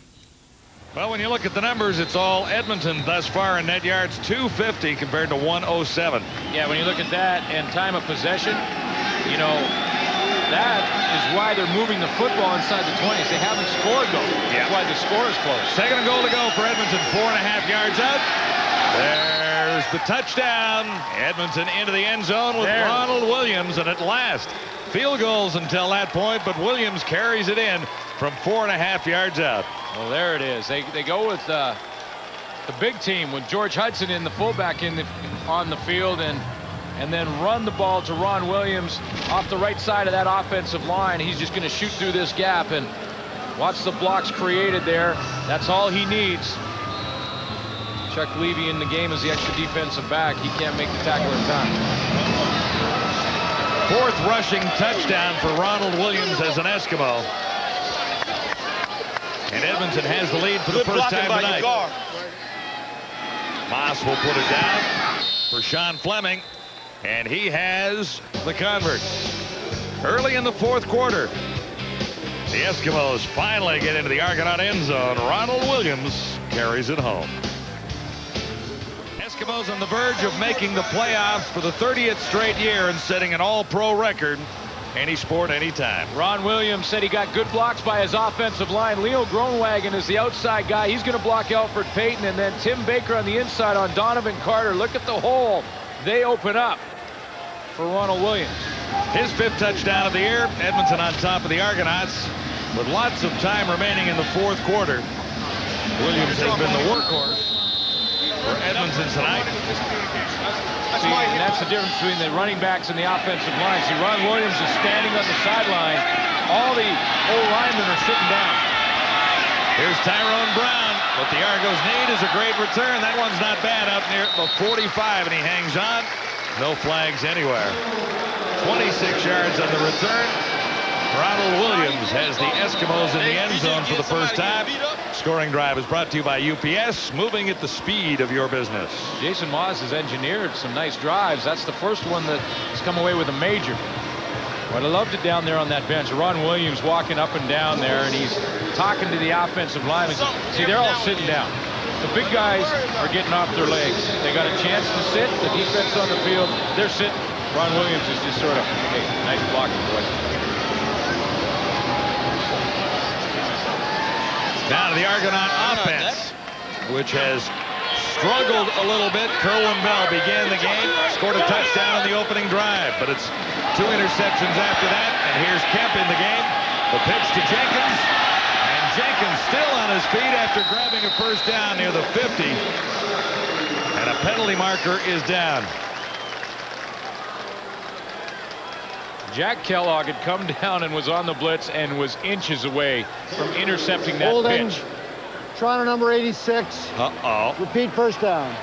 Well, when you look at the numbers, it's all Edmonton thus far in net yards, 250 compared to 107. Yeah, when you look at that and time of possession, you know, that is why they're moving the football inside the 20s. They haven't scored, though. That's why the score is close. Second and goal to go for Edmonton, 4.5 yards out. There's the touchdown. Edmonton into the end zone with Ronald Williams, and at last, field goals until that point, but Williams carries it in from 4.5 yards out. Well, there it is. They go with the big team with George Hudson in the fullback on the field and then run the ball to Ron Williams off the right side of that offensive line. He's just going to shoot through this gap and watch the blocks created there. That's all he needs. Chuck Levy in the game as the extra defensive back. He can't make the tackle in time. 4th rushing touchdown for Ronald Williams as an Eskimo. And Edmonton has the lead for the first time tonight. Moss will put it down for Sean Fleming, and he has the convert. Early in the fourth quarter, the Eskimos finally get into the Argonaut end zone. Ronald Williams carries it home. Eskimos on the verge of making the playoffs for the 30th straight year and setting an all-pro record. Any sport, anytime. Ron Williams said he got good blocks by his offensive line. Leo Groenwagen is the outside guy. He's going to block Elfrid Payton, and then Tim Baker on the inside on Donovan Carter. Look at the hole. They open up for Ronald Williams. His 5th touchdown of the year. Edmonton on top of the Argonauts with lots of time remaining in the fourth quarter. Williams has been the workhorse for Edmonton tonight. See, and that's the difference between the running backs and the offensive line. See, Ron Williams is standing on the sideline. All the old linemen are sitting down. Here's Tyrone Brown. What the Argos need is a great return. That one's not bad up near the 45, and he hangs on. No flags anywhere. 26 yards on the return. Ronald Williams has the Eskimos in the end zone for the first time. Scoring drive is brought to you by UPS, moving at the speed of your business. Jason Moss has engineered some nice drives. That's the first one that has come away with a major. But I loved it down there on that bench. Ron Williams walking up and down there, and he's talking to the offensive linemen. See, they're all sitting down. The big guys are getting off their legs. They got a chance to sit. The defense on the field, they're sitting. Ron Williams is just sort of, hey, nice blocking, boys. Now to the Argonaut offense, which has struggled a little bit. Kerwin Bell began the game, scored a touchdown on the opening drive, but it's 2 interceptions after that, and here's Kemp in the game. The pitch to Jenkins, and Jenkins still on his feet after grabbing a first down near the 50, and a penalty marker is down. Jack Kellogg had come down and was on the blitz and was inches away from intercepting that Holding. pitch. Toronto number 86. Uh-oh. Repeat first down.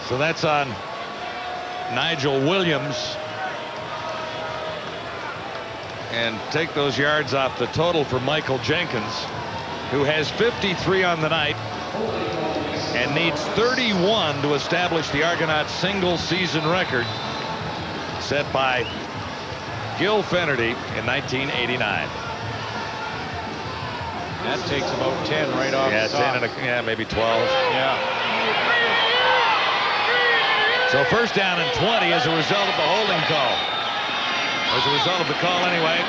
So that's on Nigel Williams. And take those yards off the total for Michael Jenkins, who has 53 on the night and needs 31 to establish the Argonauts single season record set by Gil Fenerty in 1989. That takes about 10 right off the top. 10 and maybe 12. Yeah. So first down and 20 as a result of the holding call. As a result of the call anyway.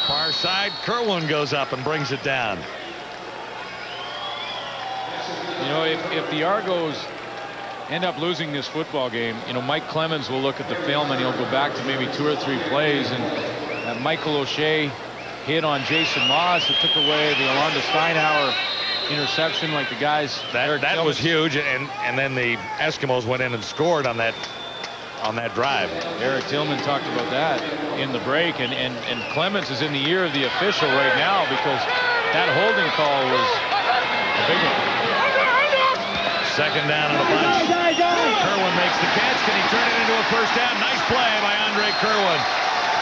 Far side, Kerwin goes up and brings it down. You know, if the Argos end up losing this football game, you know, Mike Clemens will look at the film and he'll go back to maybe 2 or 3 plays, and that Michael O'Shea hit on Jason Moss that took away the Alonda Steinhauer interception, like the guys. That was huge, and then the Eskimos went in and scored on that drive. Eric Tillman talked about that in the break, and Clemens is in the ear of the official right now because that holding call was a big one. Second down and a bunch. Kerwin makes the catch. Can he turn it into a first down? Nice play by Andre Kerwin.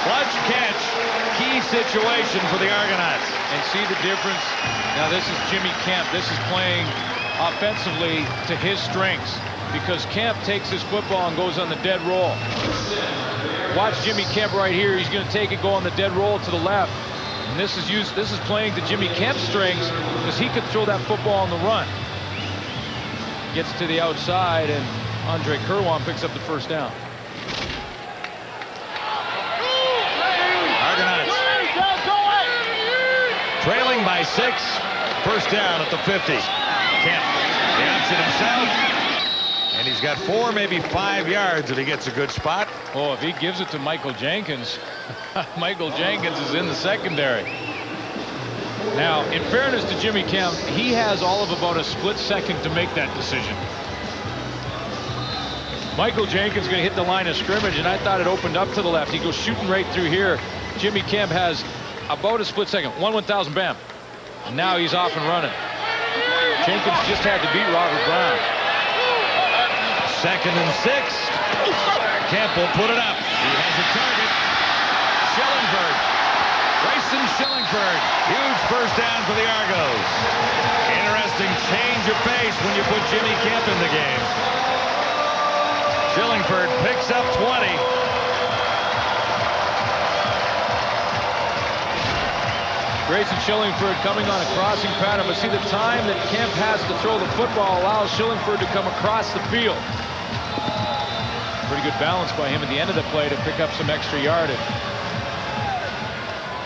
Clutch catch. Key situation for the Argonauts. And see the difference. Now this is Jimmy Kemp. This is playing offensively to his strengths, because Kemp takes his football and goes on the dead roll. Watch Jimmy Kemp right here. He's going to take it, go on the dead roll to the left. And this is playing to Jimmy Kemp's strengths, because he could throw that football on the run. Gets to the outside, and Andre Kerwin picks up the first down. Argonauts trailing by 6. First down at the 50. Kemp, the option himself. And he's got 4, maybe 5 yards if he gets a good spot. Oh, if he gives it to Michael Jenkins, Michael Jenkins is in the secondary. Now, in fairness to Jimmy Kemp, he has all of about a split second to make that decision. Michael Jenkins going to hit the line of scrimmage, and I thought it opened up to the left. He goes shooting right through here. Jimmy Kemp has about a split second. 1/1000, bam. And now he's off and running. Jenkins just had to beat Robert Brown. Second and 6. Kemp will put it up. He has a target. Schillingford. Grayson Schillingford. Huge first down for the Argos. Interesting change of pace when you put Jimmy Kemp in the game. Schillingford picks up 20. Grayson Schillingford coming on a crossing pattern, but see the time that Kemp has to throw the football allows Schillingford to come across the field. Pretty good balance by him at the end of the play to pick up some extra yardage.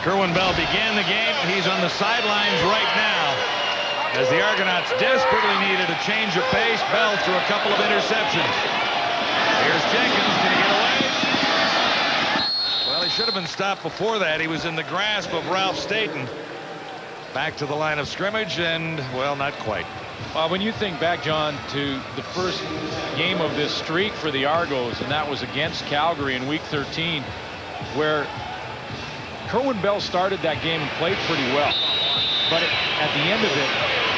Kerwin Bell began the game. He's on the sidelines right now as the Argonauts desperately needed a change of pace. Bell threw a couple of interceptions. Here's Jenkins. Can he get away? Well, he should have been stopped before that. He was in the grasp of Ralph Staten. Back to the line of scrimmage, and, well, not quite. Well, when you think back, John, to the first game of this streak for the Argos, and that was against Calgary in Week 13, where Kerwin Bell started that game and played pretty well. But at the end of it,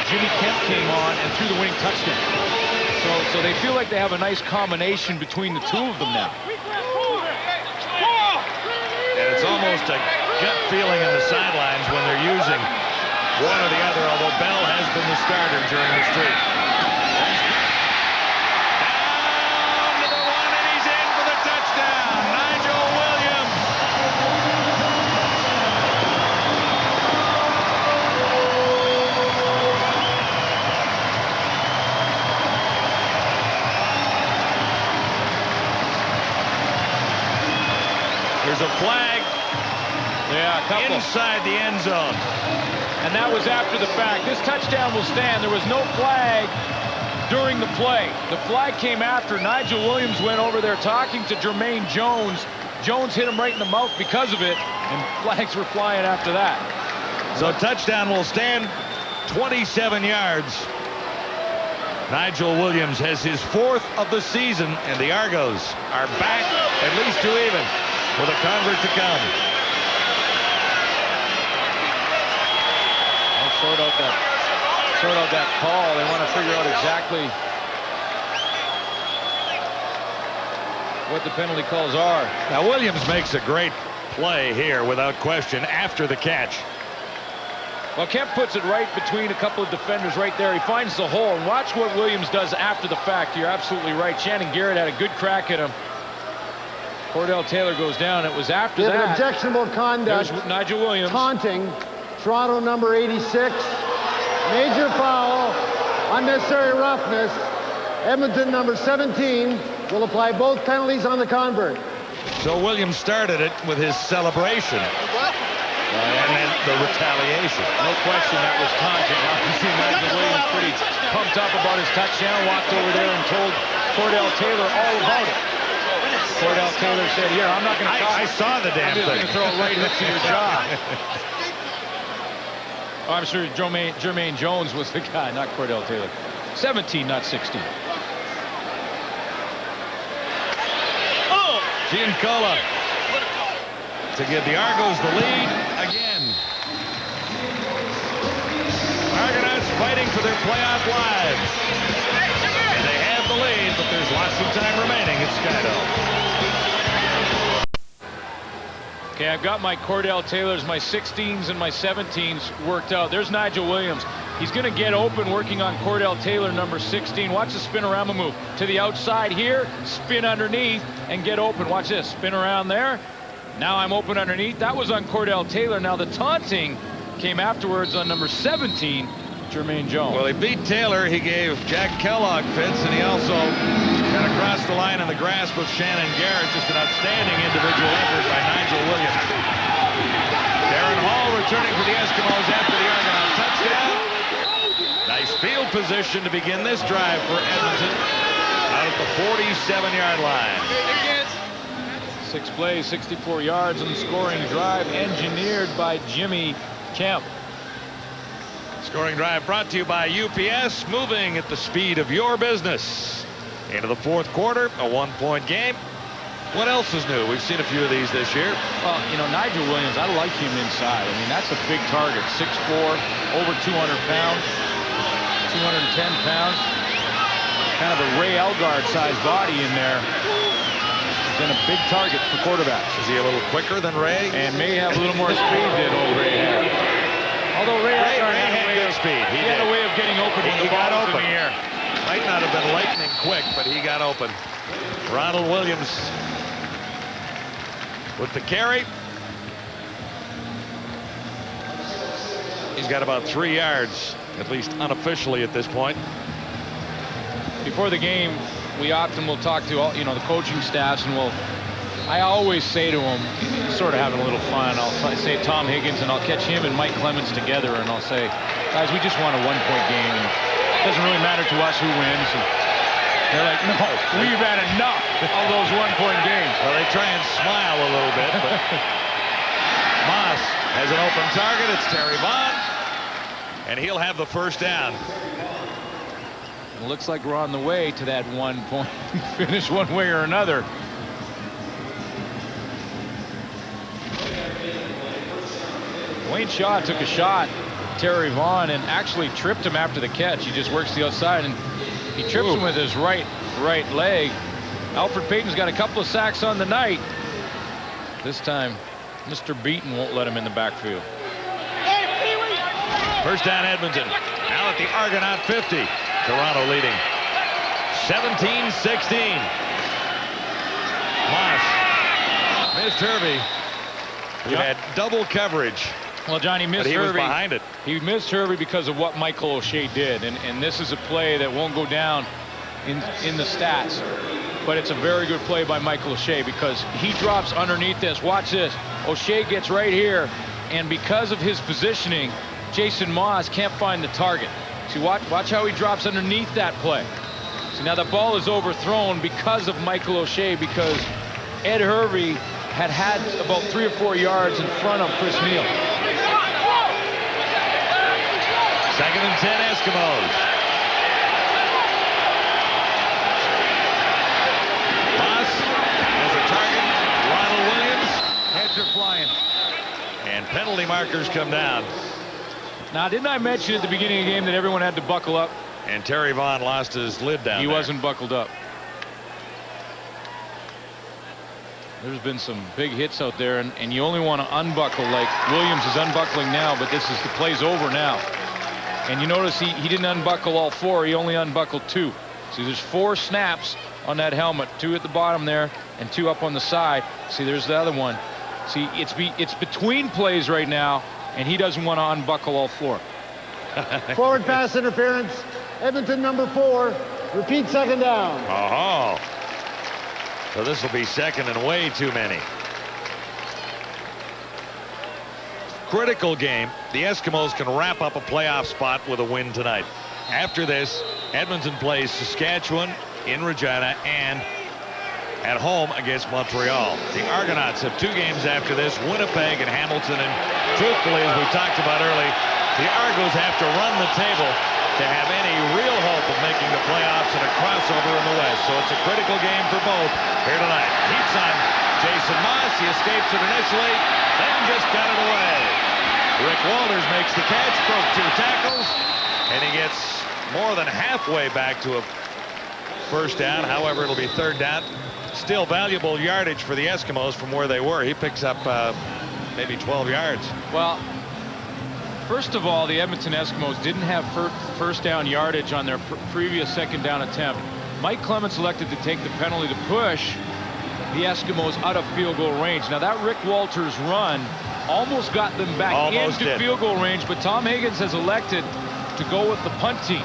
Jimmy Kemp came on and threw the winning touchdown. So they feel like they have a nice combination between the two of them now. And it's almost a gut feeling in the sidelines when they're using one or the other, although Bell has been the starter during the streak. Down to the 1, and he's in for the touchdown. Nigel Williams. There's a flag inside the end zone. and that was after the fact. This touchdown will stand. There was no flag during the play. The flag came after. Nigel Williams went over there talking to Jermaine Jones. Jones hit him right in the mouth because of it, and flags were flying after that. So touchdown will stand, 27 yards. Nigel Williams has his 4th of the season, and the Argos are back at least to even with a convert to come. I'll sort out that call. They want to figure out exactly what the penalty calls are. Now Williams makes a great play here without question after the catch. Well, Kemp puts it right between a couple of defenders right there. He finds the hole, and watch what Williams does after the fact. You're absolutely right. Shannon Garrett had a good crack at him. Cordell Taylor goes down. It was after that. An objectionable conduct. There's Nigel Williams. Taunting. Toronto number 86. Major foul. Unnecessary roughness. Edmonton number 17 will apply both penalties on the convert. So Williams started it with his celebration. And then the retaliation. No question that was taunting. Obviously, Nigel Williams pretty pumped up about his touchdown, walked over there and told Cordell Taylor all about it. Cordell Taylor said, here, I'm not going to talk. I saw the damn thing. I'm just going to throw a right hook to your jaw. Oh, I'm sure Jermaine Jones was the guy, not Cordell Taylor. 17, not 16. Giancola to give the Argos the lead again. Argonauts fighting for their playoff lives. And they have the lead, but there's lots of time remaining at Skydo. Okay, I've got my Cordell Taylors, my 16s and my 17s worked out. There's Nigel Williams. He's going to get open working on Cordell Taylor, number 16. Watch the spinorama move. To the outside here, spin underneath, and get open. Watch this. Spin around there. Now I'm open underneath. That was on Cordell Taylor. Now the taunting came afterwards on number 17, Jermaine Jones. Well, he beat Taylor. He gave Jack Kellogg fits, and he also got across the line in the grasp of Shannon Garrett. Just an outstanding individual effort by Nigel Williams. Darren Hall returning for the Eskimos after the Argonaut touchdown. Nice field position to begin this drive for Edmonton out at the 47-yard line. 6 plays, 64 yards on the scoring drive, engineered by Jimmy Kemp. Scoring drive brought to you by UPS, moving at the speed of your business. Into the 4th quarter, a 1-point game. What else is new? We've seen a few of these this year. Well, you know, Nigel Williams, I like him inside. I mean, that's a big target. 6'4", over 200 pounds, 210 pounds. Kind of a Ray Elgard-sized body in there. Been a big target for quarterbacks. Is he a little quicker than Ray? And may have a little more speed than old Ray had. Although Ray had good speed. He had a way of getting open when the ball was in the air. Might not have been lightning quick, but he got open. Ronald Williams with the carry. He's got about 3 yards, at least unofficially at this point. Before the game, we often will talk to all, you know, the coaching staffs, and I always say to them, sort of having a little fun, I'll say Tom Higgins, and I'll catch him and Mike Clemens together, and I'll say, guys, we just want a 1-point game, and it doesn't really matter to us who wins. And they're like, no, we've had enough of those 1-point games. Well, they try and smile a little bit, but Moss has an open target. It's Terry Vaughn, and he'll have the first down. It looks like we're on the way to that 1-point finish one way or another. Wayne Shaw took a shot, Terry Vaughn, and actually tripped him after the catch. He just works the outside, and he trips him with his right leg. Alfred Payton's got a couple of sacks on the night. This time, Mr. Beaton won't let him in the backfield. First down, Edmonton. Now at the Argonaut 50. Toronto leading 17-16. Moss missed Hervey, who had double coverage. Well, John, he missed but he Hervey. was behind it. He missed Hervey because of what Michael O'Shea did, and this is a play that won't go down in the stats, but it's a very good play by Michael O'Shea because he drops underneath this. Watch this. O'Shea gets right here, and because of his positioning, Jason Moss can't find the target. See, watch how he drops underneath that play. See, now the ball is overthrown because of Michael O'Shea, because Ed Hervey had about 3 or 4 yards in front of Chris Neal. 2nd and 10 Eskimos. Moss has a target. Ronald Williams. Heads are flying. And penalty markers come down. Now, didn't I mention at the beginning of the game that everyone had to buckle up? And Terry Vaughn lost his lid down. He wasn't buckled up. There's been some big hits out there, and you only want to unbuckle like Williams is unbuckling now, but this is the play's over now. And you notice he didn't unbuckle all 4, he only unbuckled 2. See, there's 4 snaps on that helmet, 2 at the bottom there and 2 up on the side. See, there's the other one. See, it's between plays right now, and he doesn't want to unbuckle all 4. Forward pass interference. Edmonton number 4. Repeat 2nd down. Oh. So this will be 2nd and way too many. Critical game. The Eskimos can wrap up a playoff spot with a win tonight. After this, Edmonton plays Saskatchewan in Regina and at home against Montreal. The Argonauts have 2 games after this, Winnipeg and Hamilton. And truthfully, as we talked about early, the Argos have to run the table to have any real hope of making the playoffs and a crossover in the West. So it's a critical game for both here tonight. Heats on Jason Moss. He escapes it initially, then just got it away. Rick Walters makes the catch, broke 2 tackles, and he gets more than halfway back to a first down. However, it'll be 3rd down. Still valuable yardage for the Eskimos from where they were. He picks up maybe 12 yards. Well, first of all, the Edmonton Eskimos didn't have first down yardage on their previous 2nd down attempt. Mike Clements elected to take the penalty to push the Eskimos out of field goal range. Now, that Rick Walters run almost got them back into field goal range, but Tom Higgins has elected to go with the punt team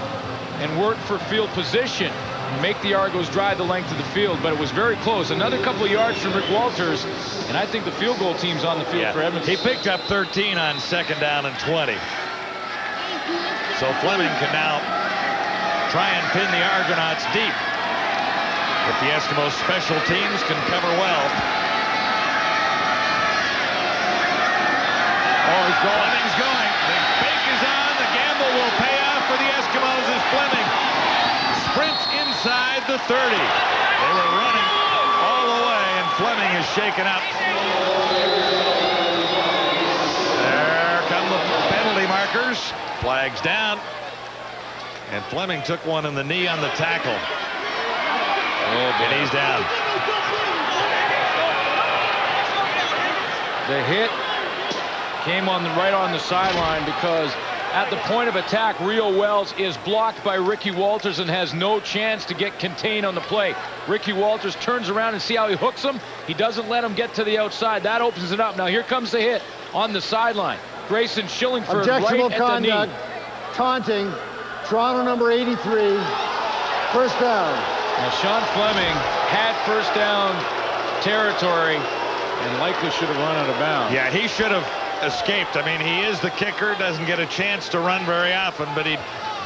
and work for field position and make the Argos drive the length of the field, but it was very close. Another couple of yards from Rick Walters, and I think the field goal team's on the field for Edmonton. He picked up 13 on 2nd down and 20. So Fleming can now try and pin the Argonauts deep if the Eskimos special teams can cover well. Oh, he's going. Fleming's going. The fake is on. The gamble will pay off for the Eskimos as Fleming sprints inside the 30. They were running all the way, and Fleming is shaken up. There come the penalty markers. Flags down. And Fleming took one in the knee on the tackle. And he's down. The hit came on right on the sideline because at the point of attack, Rio Wells is blocked by Ricky Walters and has no chance to get contained on the play. Ricky Walters turns around and see how he hooks him. He doesn't let him get to the outside. That opens it up. Now here comes the hit on the sideline. Grayson Schillingford Objectionable right conduct, at the knee. taunting, Toronto number 83, first down. Now Sean Fleming had first down territory and likely should have run out of bounds. Yeah, he should have escaped. I mean, he is the kicker, doesn't get a chance to run very often, but he'd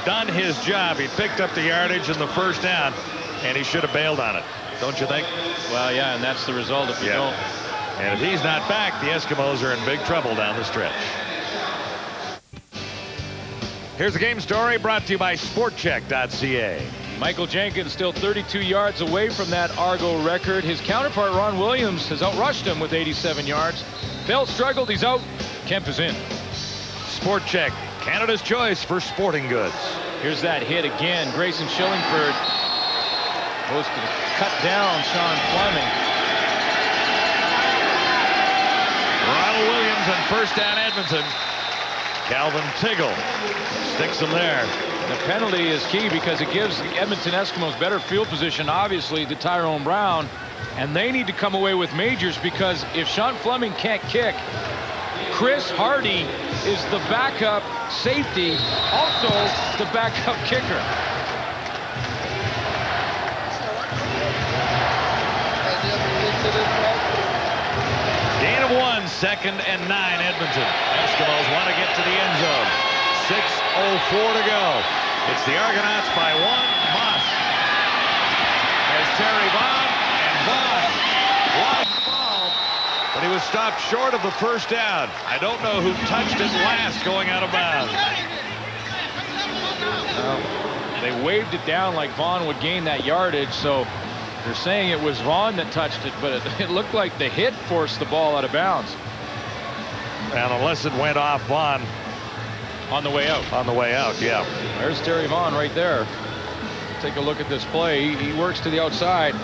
done his job. He picked up the yardage in the first down, and he should have bailed on it, don't you think? Well, yeah, and that's the result if you don't. And if he's not back, the Eskimos are in big trouble down the stretch. Here's the game story brought to you by SportCheck.ca. Michael Jenkins still 32 yards away from that Argo record. His counterpart, Ron Williams, has outrushed him with 87 yards. Bell struggled. He's out. Kemp is in. Sport Check, Canada's choice for sporting goods. Here's that hit again. Grayson Schillingford goes to cut down Sean Fleming. Ronald Williams on first down Edmonton. Calvin Tiggle sticks him there. The penalty is key because it gives the Edmonton Eskimos better field position, obviously, to Tyrone Brown. And they need to come away with majors because if Sean Fleming can't kick, Chris Hardy is the backup safety, also the backup kicker. Gain of 1, 2nd and 9 Edmonton. Eskimos want to get to the end zone. 6:04 to go. It's the Argonauts by 1. Moss has Terry Vaughn, and Vaughn lost the ball, but he was stopped short of the first down. I don't know who touched it last going out of bounds. They waved it down like Vaughn would gain that yardage, so they're saying it was Vaughn that touched it, but it looked like the hit forced the ball out of bounds. And unless it went off Vaughn on the way out. On the way out, yeah. There's Terry Vaughn right there. Take a look at this play. He works to the outside.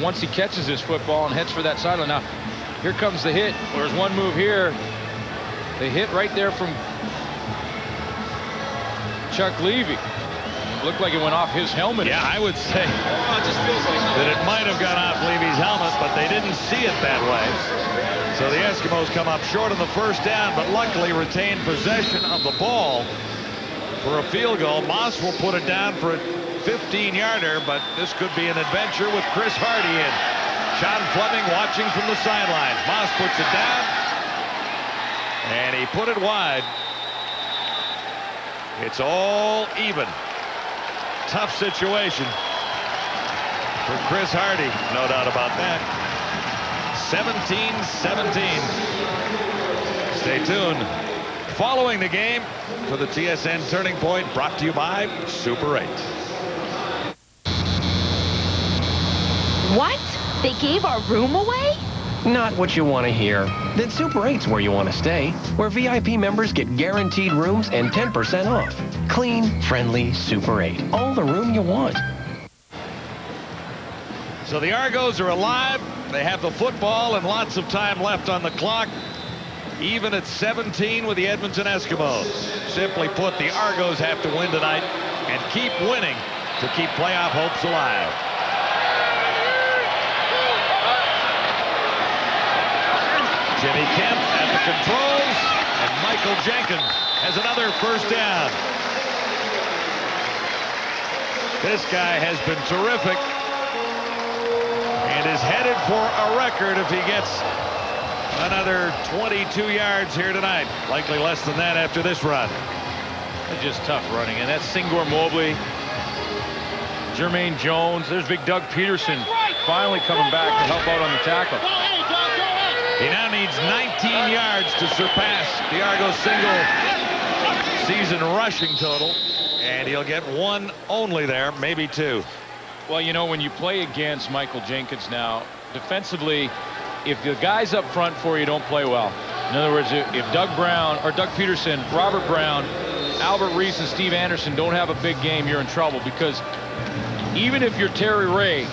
Once he catches his football and heads for that sideline. Now, here comes the hit. There's one move here. The hit right there from Chuck Levy. Looked like it went off his helmet. Yeah, I would say that it might have gone off Levy's helmet, but they didn't see it that way. So the Eskimos come up short on the first down, but luckily retain possession of the ball for a field goal. Moss will put it down for a 15-yarder, but this could be an adventure with Chris Hardy in. Sean Fleming watching from the sidelines. Moss puts it down, and he put it wide. It's all even. Tough situation for Chris Hardy, no doubt about that. 17-17. Stay tuned. Following the game for the TSN Turning Point, brought to you by Super 8. What? They gave our room away? Not what you want to hear. Then Super 8's where you want to stay, where VIP members get guaranteed rooms and 10% off. Clean, friendly Super 8. All the room you want. So the Argos are alive. They have the football and lots of time left on the clock. Even at 17 with the Edmonton Eskimos. Simply put, the Argos have to win tonight and keep winning to keep playoff hopes alive. Jimmy Kemp at the controls, and Michael Jenkins has another first down. This guy has been terrific and is headed for a record if he gets another 22 yards here tonight. Likely less than that after this run. It's just tough running, and that's Singor Mobley, Jermaine Jones. There's big Doug Peterson finally coming back to help out on the tackle. He now needs 19 yards to surpass the Argos single season rushing total, and he'll get one only there, maybe two. Well, you know, when you play against Michael Jenkins now, defensively, if the guys up front for you don't play well, in other words, if Doug Brown or Doug Peterson, Robert Brown, Albert Reese, and Steve Anderson don't have a big game, you're in trouble, because even if you're Terry Ray,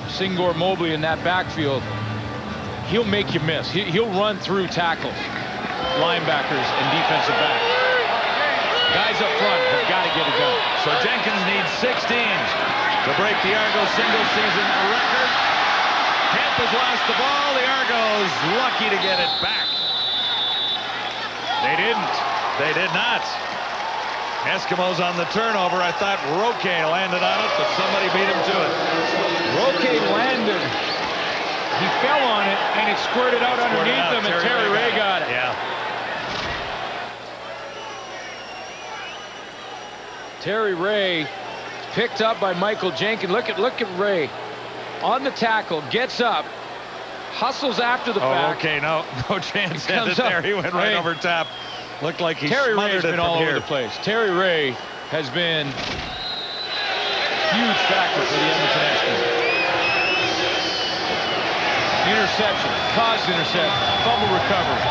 Singor Mobley in that backfield, he'll make you miss. He'll run through tackles, linebackers, and defensive backs. Guys up front have got to get it done. So Jenkins needs 16 to break the Argos single season record. Kemp has lost the ball. The Argos lucky to get it back. They didn't. They did not. Eskimos on the turnover. I thought Roque landed on it, but somebody beat him to it. Roque landed. He fell on it, and it squirted out underneath him, and Terry Ray got it. Yeah. Terry Ray picked up by Michael Jenkins. Look at Ray on the tackle, gets up, hustles after the back. Okay, no chance at it there. He went right over top. Looked like he Terry smothered Ray's it been all from over here. the place. Terry Ray has been a huge factor for the Edmonton Eskimos. Interception, caused interception, fumble recovery.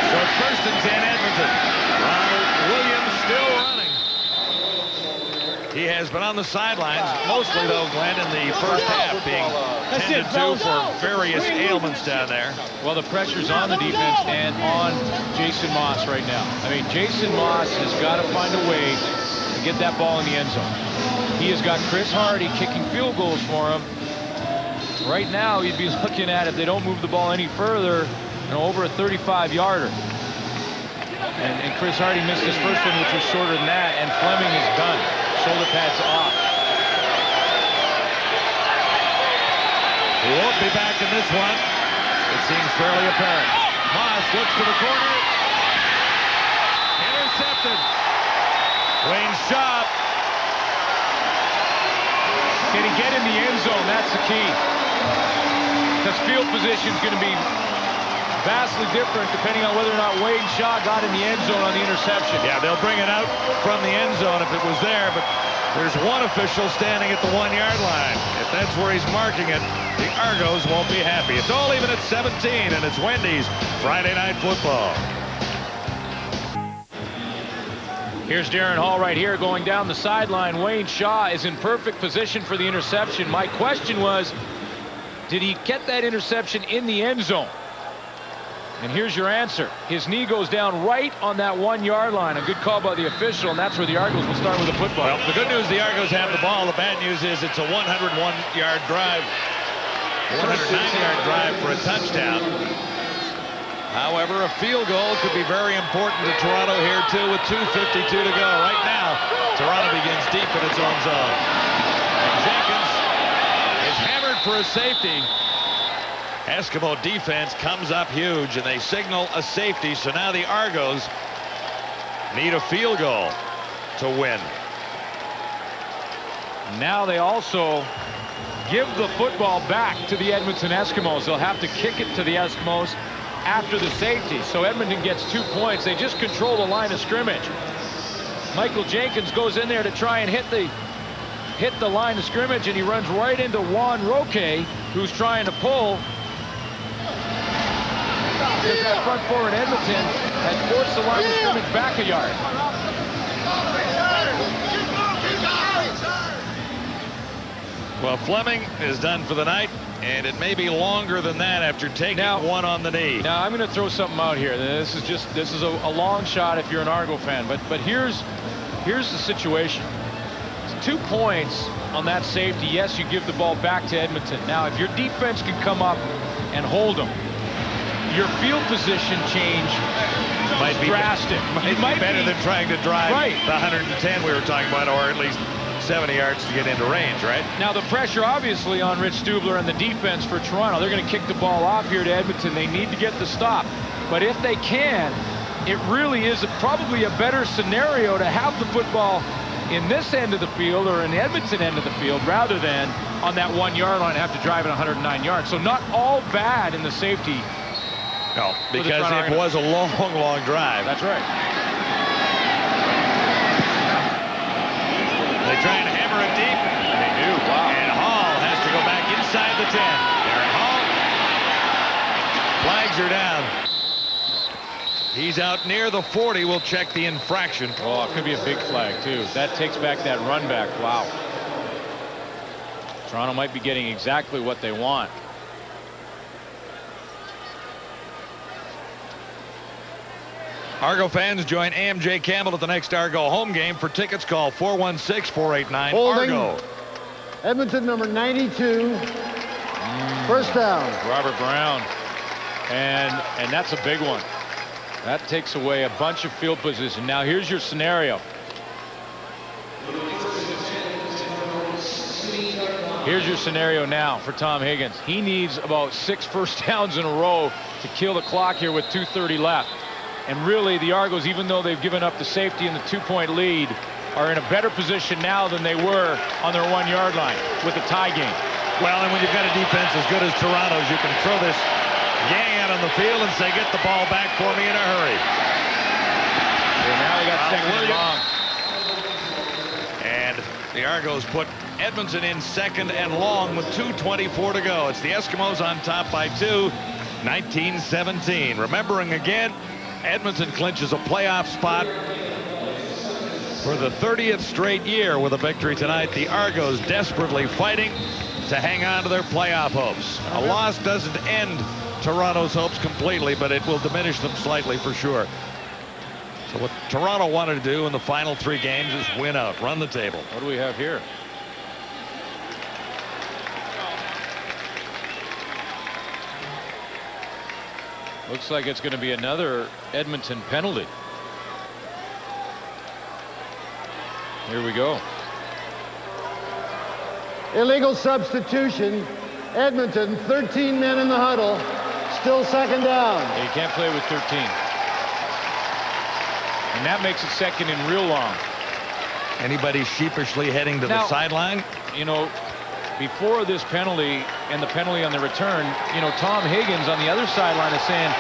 So it's 1st and 10 Edmonton. Ronald Williams still running. He has been on the sidelines, mostly though, Glenn, in the first half, being tended to for various ailments down there. Well, the pressure's on the defense and on Jason Moss right now. I mean, Jason Moss has got to find a way to get that ball in the end zone. He has got Chris Hardy kicking field goals for him. Right now, he'd be looking at, if they don't move the ball any further, over a 35-yarder. And Chris Hardy missed his first one, which was shorter than that, and Fleming is done. Shoulder pads off. He won't be back in this one. It seems fairly apparent. Moss looks to the corner. Intercepted. Wayne Shaw. Can he get in the end zone? That's the key. Because field position is going to be vastly different depending on whether or not Wayne Shaw got in the end zone on the interception. Yeah, they'll bring it out from the end zone if it was there, but there's one official standing at the 1-yard line. If that's where he's marking it, the Argos won't be happy. It's all even at 17, and it's Wendy's Friday Night Football. Here's Darren Hall right here going down the sideline. Wayne Shaw is in perfect position for the interception. My question was, did he get that interception in the end zone? And here's your answer. His knee goes down right on that 1-yard line. A good call by the official, and that's where the Argos will start with the football. Well, the good news, the Argos have the ball. The bad news is it's a 101-yard drive. 109-yard drive for a touchdown. However, a field goal could be very important to Toronto here, too, with 2:52 to go. Right now, Toronto begins deep in its own zone. And Jenkins is hammered for a safety. Eskimo defense comes up huge, and they signal a safety, so now the Argos need a field goal to win. Now they also give the football back to the Edmonton Eskimos. They'll have to kick it to the Eskimos after the safety. So Edmonton gets 2 points. They just control the line of scrimmage. Michael Jenkins goes in there to try and hit the line of scrimmage, and he runs right into Juan Roque, who's trying to pull. Because that front forward Edmonton has forced the line of scrimmage back a yard. Well, Fleming is done for the night, and it may be longer than that after taking one on the knee. Now I'm going to throw something out here. This is a long shot if you're an Argo fan, but here's the situation. It's 2 points on that safety. Yes, you give the ball back to Edmonton. Now, if your defense can come up and hold them, your field position change might be drastic. Might be better than trying to drive the 110 we were talking about, or at least 70 yards to get into range, right? Now the pressure obviously on Rich Stubler and the defense for Toronto. They're going to kick the ball off here to Edmonton. They need to get the stop. But if they can, it really is probably a better scenario to have the football in this end of the field or in the Edmonton end of the field rather than on that 1-yard line have to drive it 109 yards. So not all bad in the safety. No, because it was a long, long drive. That's right. They try and hammer it deep. They do. Wow. And Hall has to go back inside the 10. Darren Hall. Flags are down. He's out near the 40. We'll check the infraction. Oh, it could be a big flag, too. That takes back that run back. Wow. Toronto might be getting exactly what they want. Argo fans, join AMJ Campbell at the next Argo home game. For tickets, call 416-489-ARGO. Edmonton number 92. First down. Robert Brown. And that's a big one. That takes away a bunch of field position. Now here's your scenario. Here's your scenario now for Tom Higgins. He needs about 6 first downs in a row to kill the clock here with 2:30 left. And really, the Argos, even though they've given up the safety and the 2-point lead, are in a better position now than they were on their 1-yard line with the tie game. Well, and when you've got a defense as good as Toronto's, you can throw this gang out on the field and say, get the ball back for me in a hurry. And now they got second and long. And the Argos put Edmonton in second and long with 2:24 to go. It's the Eskimos on top by 2, 19-17. Remembering again, Edmonton clinches a playoff spot for the 30th straight year with a victory tonight. The Argos desperately fighting to hang on to their playoff hopes. A loss doesn't end Toronto's hopes completely, but it will diminish them slightly for sure. So what Toronto wanted to do in the final 3 games is win out, run the table. What do we have here? Looks like it's going to be another Edmonton penalty. Here we go. Illegal substitution. Edmonton, 13 men in the huddle. Still second down. You can't play with 13. And that makes it second and real long. Anybody sheepishly heading to the sideline? You know, before this penalty and the penalty on the return, you know, Tom Higgins on the other sideline is saying,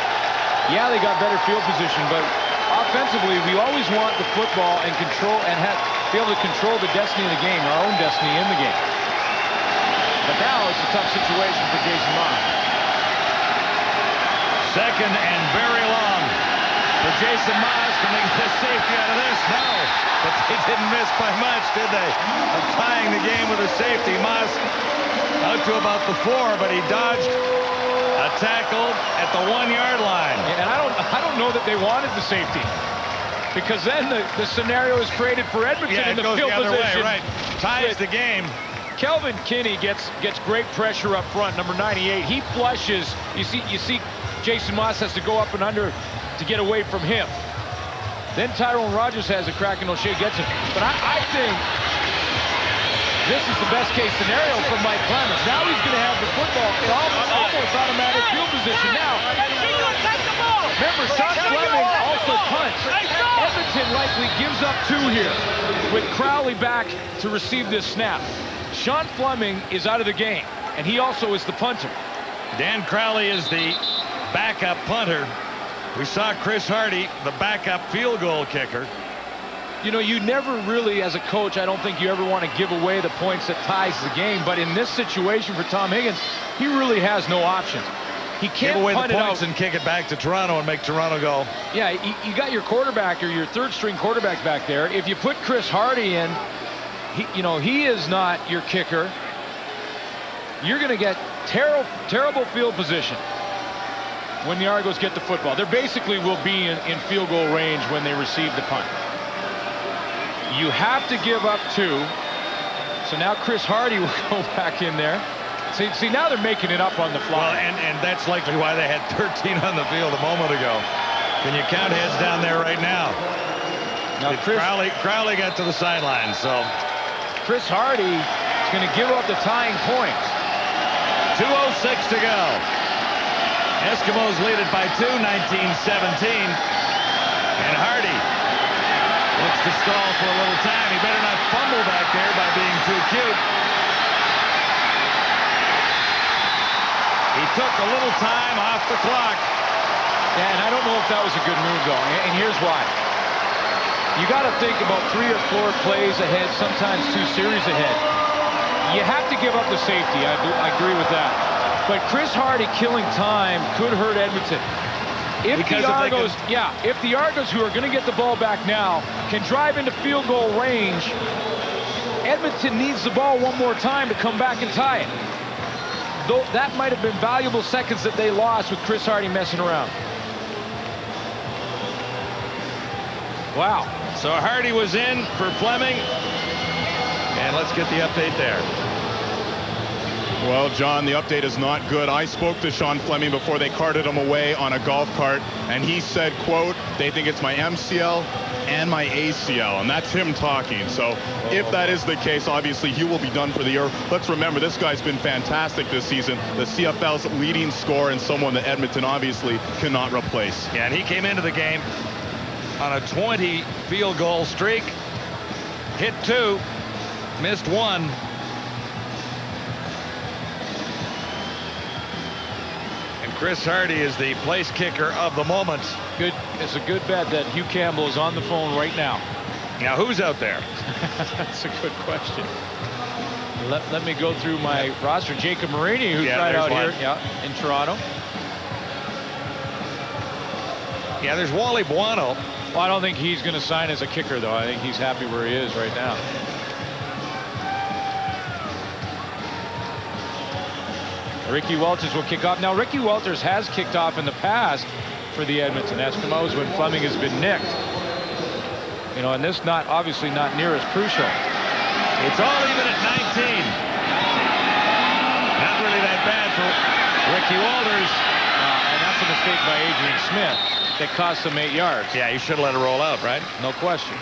yeah, they got better field position, but offensively, we always want the football and control and be able to control the destiny of the game, our own destiny in the game. But now it's a tough situation for Jason Moss. Second and very long for Jason Moss to make the safety out of this. No, but they didn't miss by much, did they? Of tying the game with a safety. Moss out to about the 4, but he dodged a tackle at the 1-yard line. And I don't know that they wanted the safety, because then the scenario is created for Edmonton in the goes field the other position. way, right? Ties the game. Kelvin Kinney gets great pressure up front, number 98. He flushes. You see Jason Moss has to go up and under to get away from him. Then Tyrone Rogers has a crack and O'Shea gets it. But I think this is the best case scenario for Mike Clemens. Now he's going to have the football in almost automatic field position now. Remember, Sean Fleming also punts. Edmonton likely gives up 2 here with Crowley back to receive this snap. Sean Fleming is out of the game, and he also is the punter. Dan Crowley is the backup punter. We saw Chris Hardy, the backup field goal kicker. You know, you never really, as a coach, I don't think you ever want to give away the points that ties the game. But in this situation for Tom Higgins, he really has no options. He can't give away punt the it points out and kick it back to Toronto and make Toronto go. Yeah, you got your quarterback or your third-string quarterback back there. If you put Chris Hardy in, he is not your kicker. You're going to get terrible field position when the Argos get the football. They basically will be in field goal range when they receive the punt. You have to give up 2. So now Chris Hardy will go back in there. See, now they're making it up on the fly. Well, and that's likely why they had 13 on the field a moment ago. Can you count heads down there right now? Now Crowley got to the sideline, so Chris Hardy is going to give up the tying points. 2:06 to go. Eskimos lead it by 2, 19-17. And Hardy looks to stall for a little time. He better not fumble back there by being too cute. He took a little time off the clock. Yeah, and I don't know if that was a good move, though. And here's why. You got to think about 3 or 4 plays ahead, sometimes 2 series ahead. You have to give up the safety. I agree with that. But Chris Hardy killing time could hurt Edmonton. If the Argos, who are going to get the ball back now, can drive into field goal range, Edmonton needs the ball one more time to come back and tie it. Though that might have been valuable seconds that they lost with Chris Hardy messing around. Wow. So Hardy was in for Fleming. And let's get the update there. Well, John, the update is not good. I spoke to Sean Fleming before they carted him away on a golf cart, and he said, quote, they think it's my MCL and my ACL, and that's him talking. So if that is the case, obviously he will be done for the year. Let's remember, this guy's been fantastic this season, the CFL's leading scorer and someone that Edmonton obviously cannot replace. Yeah, and he came into the game on a 20 field goal streak, hit 2, missed 1. Chris Hardy is the place kicker of the moment. Good. It's a good bet that Hugh Campbell is on the phone right now. Now, who's out there? That's a good question. Let me go through my roster. Jacob Marini, who's right out here in Toronto. Yeah, there's Wally Buono. Well, I don't think he's going to sign as a kicker, though. I think he's happy where he is right now. Ricky Walters will kick off. Now, Ricky Walters has kicked off in the past for the Edmonton Eskimos when Fleming has been nicked. You know, and this obviously not near as crucial. It's all even at 19. Not really that bad for Ricky Walters. And that's a mistake by Adrian Smith that cost him 8 yards. Yeah, you should have let it roll out, right? No question.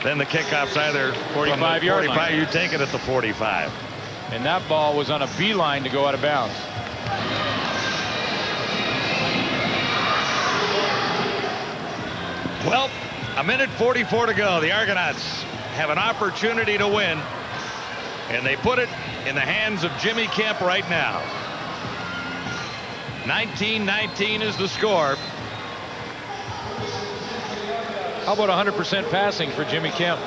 Then the kickoff's either 45-yard line. You take it at the 45. And that ball was on a beeline to go out of bounds. Well, a minute 44 to go. The Argonauts have an opportunity to win, and they put it in the hands of Jimmy Kemp right now. 19-19 is the score. How about 100% passing for Jimmy Kemp?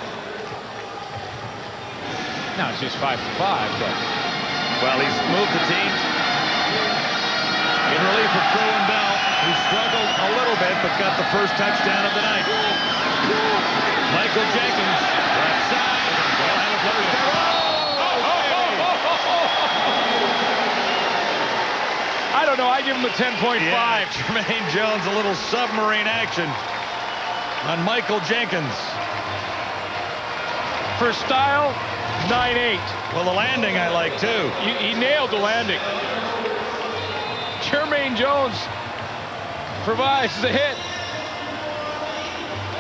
Now it's just 5 for 5, but well, he's moved the team in relief of Kerwin Bell, who struggled a little bit but got the first touchdown of the night. Michael Jenkins, left side. They'll have a first down. I don't know. I give him a 10.5. Yeah, Jermaine Jones, a little submarine action on Michael Jenkins. For style, 9.8. Well, the landing I like too. He nailed the landing. Jermaine Jones provides the hit.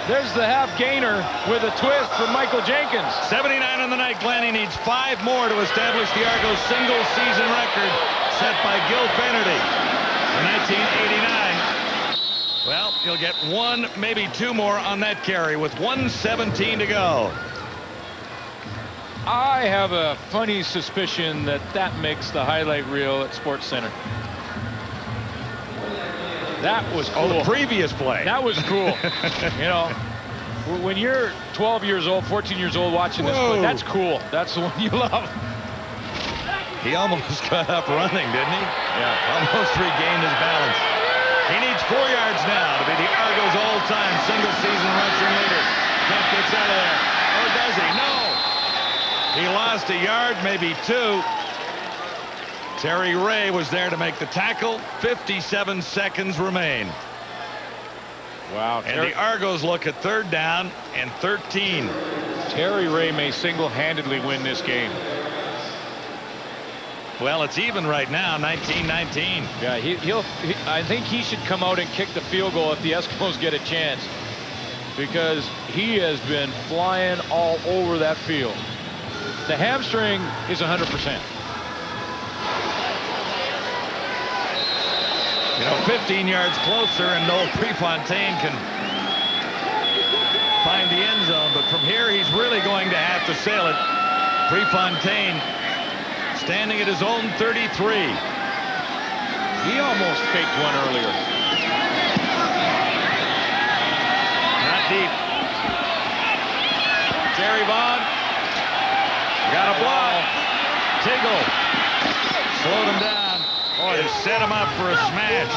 There's the half gainer with a twist from Michael Jenkins. 79 on the night. Glenn, he needs 5 more to establish the Argos single season record set by Gil Fenerty in 1989. Well, he'll get 1, maybe 2 more on that carry with 1:17 to go. I have a funny suspicion that that makes the highlight reel at Sports Center. That was cool. Oh, the previous play. That was cool. You know, when you're 12 years old, 14 years old watching this play, that's cool. That's the one you love. He almost got up running, didn't he? Yeah. Almost regained his balance. He needs 4 yards now to be the Argos all-time single-season rushing leader. Kemp gets out of there. Or does he? No. He lost a yard, maybe 2. Terry Ray was there to make the tackle. 57 seconds remain. Wow. And the Argos look at 3rd down and 13. Terry Ray may single-handedly win this game. Well, it's even right now, 19-19. Yeah, I think he should come out and kick the field goal if the Eskimos get a chance, because he has been flying all over that field. The hamstring is 100%. You know, 15 yards closer, and Noel Prefontaine can find the end zone. But from here, he's really going to have to sail it. Prefontaine standing at his own 33. He almost faked one earlier. Not deep. Terry Vaughn got a block. Tiggle slowed him down. Boy, they set him up for a smash.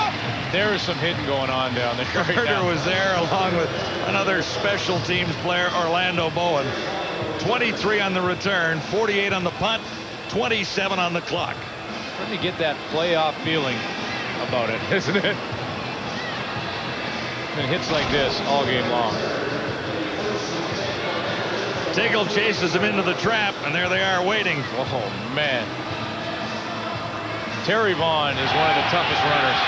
There is some hitting going on down there. Carter was there along with another special teams player, Orlando Bowen. 23 on the return, 48 on the punt, 27 on the clock. Starting to get that playoff feeling about it, isn't it? And hits like this all game long. Tiggle chases him into the trap, and there they are waiting. Oh, man. Terry Vaughn is one of the toughest runners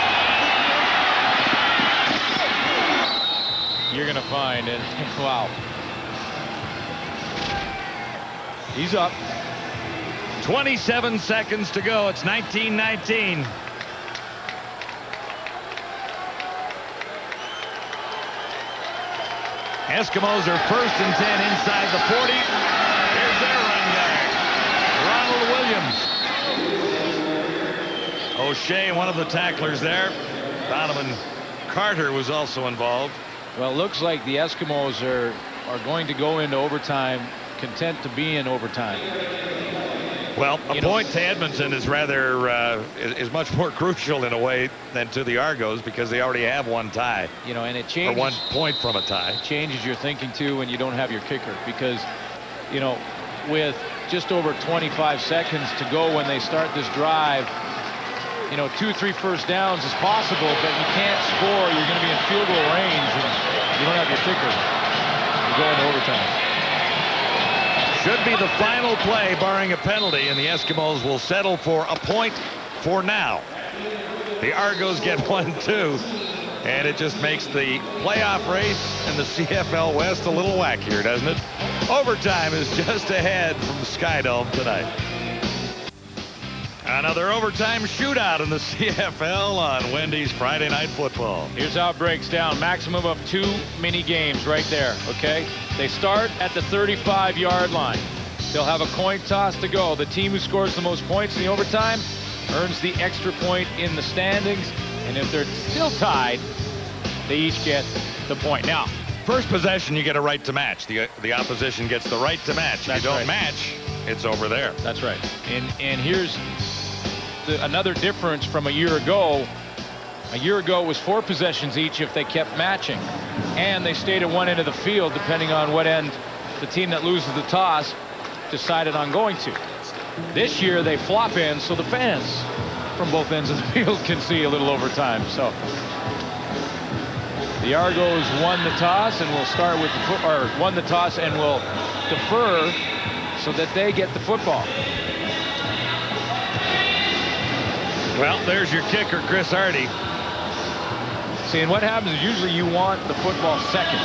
you're going to find. And wow. He's up. 27 seconds to go. It's 19-19. Eskimos are 1st and 10 inside the 40. Here's their run guy, Ronald Williams. O'Shea, one of the tacklers there. Donovan Carter was also involved. Well, it looks like the Eskimos are going to go into overtime, content to be in overtime. Well, a point to Edmonton is rather is much more crucial in a way than to the Argos, because they already have 1 tie. You know, and it changes. Or 1 point from a tie. It changes your thinking too when you don't have your kicker, because, you know, with just over 25 seconds to go when they start this drive, you know, 2 or 3 first downs is possible, but you can't score. You're going to be in field goal range, and you don't have your kicker. You go into overtime. Should be the final play, barring a penalty, and the Eskimos will settle for a point for now. The Argos get 1-2, and it just makes the playoff race in the CFL West a little wackier, doesn't it? Overtime is just ahead from the Skydome tonight. Another overtime shootout in the CFL on Wendy's Friday Night Football. Here's how it breaks down. Maximum of 2 mini games right there, okay? They start at the 35-yard line. They'll have a coin toss to go. The team who scores the most points in the overtime earns the extra point in the standings. And if they're still tied, they each get the point. Now, first possession, you get a right to match. The opposition gets the right to match. If you don't match, it's over there. That's right. And here's another difference from a year ago. A year ago it was 4 possessions each if they kept matching, and they stayed at one end of the field depending on what end the team that loses the toss decided on going to. This year they flop in so the fans from both ends of the field can see a little overtime. So the Argos won the toss, and we'll start with won the toss and will defer so that they get the football. Well, there's your kicker, Chris Hardy. See, and what happens is usually you want the football second.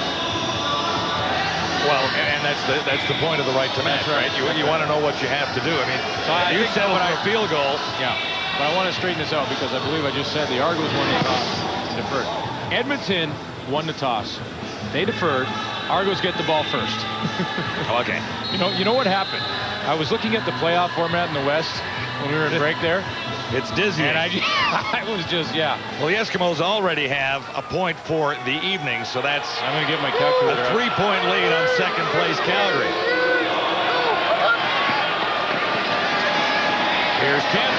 Well, and that's the point of the right to match, right? You want to know what you have to do. I mean, so you settle for a field goal. Yeah, but I want to straighten this out because I believe I just said the Argos won the toss and deferred. Edmonton won the toss. They deferred. Argos get the ball first. Okay. You know what happened? I was looking at the playoff format in the West when we were in break there. It's dizzying. And I was just, yeah. Well, the Eskimos already have a point for the evening, so that's I'm going to get my calculator. A 3-point lead on second place Calgary. Here's Kent.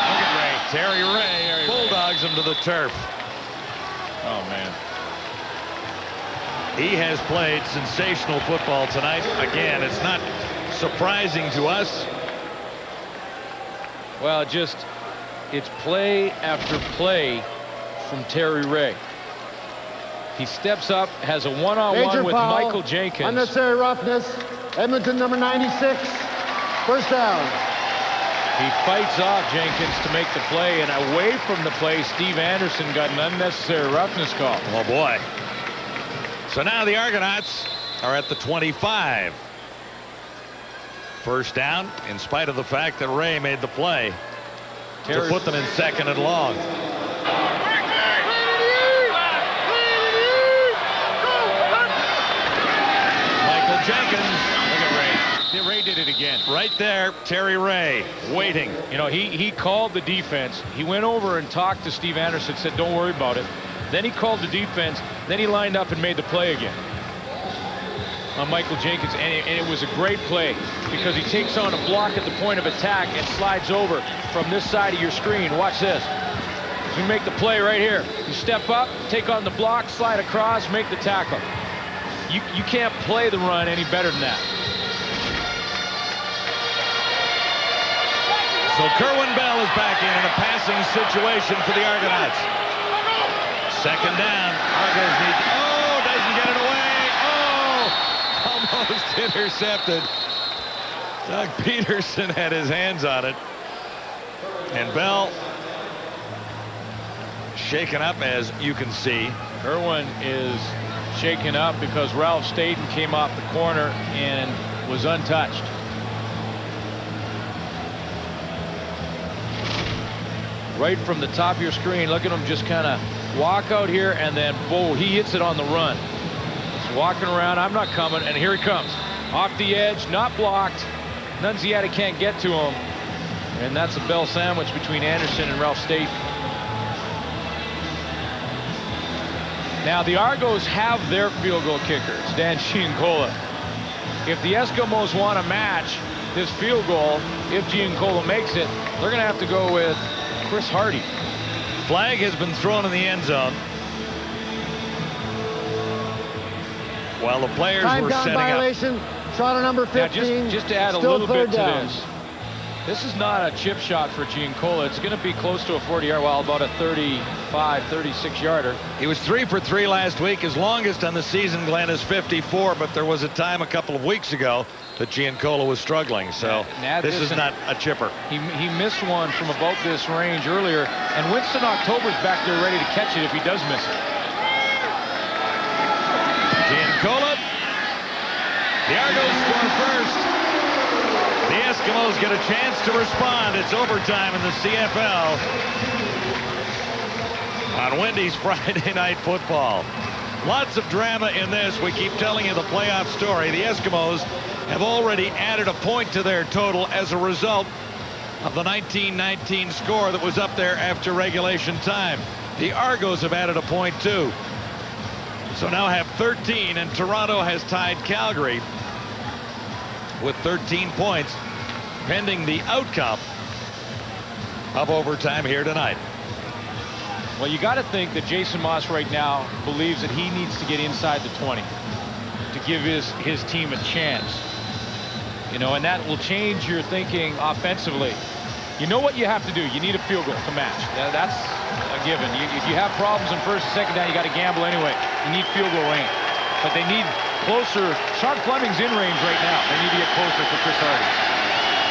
Look at Ray. Terry Ray bulldogs him to the turf. Oh, man. He has played sensational football tonight. Again, it's not surprising to us. Well, it's play after play from Terry Ray. He steps up, has a one-on-one with Michael Jenkins. Unnecessary roughness. Edmonton number 96. First down. He fights off Jenkins to make the play, and away from the play, Steve Anderson got an unnecessary roughness call. Oh, boy. So now the Argonauts are at the 25. First down, in spite of the fact that Ray made the play to put them in second and long. Michael Jenkins. Look at Ray. Ray did it again. Right there, Terry Ray, waiting. You know, he called the defense. He went over and talked to Steve Anderson, said, don't worry about it. Then he called the defense. Then he lined up and made the play again on Michael Jenkins, and it was a great play because he takes on a block at the point of attack and slides over from this side of your screen. Watch this. You make the play right here. You step up, take on the block, slide across, make the tackle. You can't play the run any better than that. So Kerwin Bell is back in a passing situation for the Argonauts. Second down. Argos need. Oh, doesn't get it away. Oh, almost intercepted. Doug Peterson had his hands on it. And Bell shaken up, as you can see. Kerwin is shaken up because Ralph Staten came off the corner and was untouched. Right from the top of your screen, look at him just kind of walk out here, and then, whoa, he hits it on the run. He's walking around, I'm not coming, and here he comes. Off the edge, not blocked. Nunziata can't get to him. And that's a Bell sandwich between Anderson and Ralph Staten. Now, the Argos have their field goal kicker, it's Dan Giancola. If the Eskimos want to match this field goal, if Giancola makes it, they're going to have to go with Chris Hardy. Flag has been thrown in the end zone. While the players were setting violation. Shot on number 15. Now, just to add a little bit to this. This is not a chip shot for Giancola. It's going to be close to a 40-yard, well, about a 35, 36-yarder. He was 3 for 3 last week. His longest on the season, Glenn, is 54, but there was a time a couple of weeks ago that Giancola was struggling, so this is not a chipper. He missed one from about this range earlier, and Winston October's back there ready to catch it if he does miss it. Giancola. The Argos score first. The Eskimos get a chance to respond. It's overtime in the CFL on Wendy's Friday Night Football. Lots of drama in this. We keep telling you the playoff story. The Eskimos have already added a point to their total as a result of the 19-19 score that was up there after regulation time. The Argos have added a point too. So now have 13, and Toronto has tied Calgary with 13 points pending the outcome of overtime here tonight. Well, you got to think that Jason Moss right now believes that he needs to get inside the 20 to give his team a chance. You know, and that will change your thinking offensively. You know what you have to do. You need a field goal to match. That's a given. If you have problems in first and second down, you got to gamble anyway. You need field goal range. But they need closer. Sean Fleming's in range right now. They need to get closer for Chris Hardy.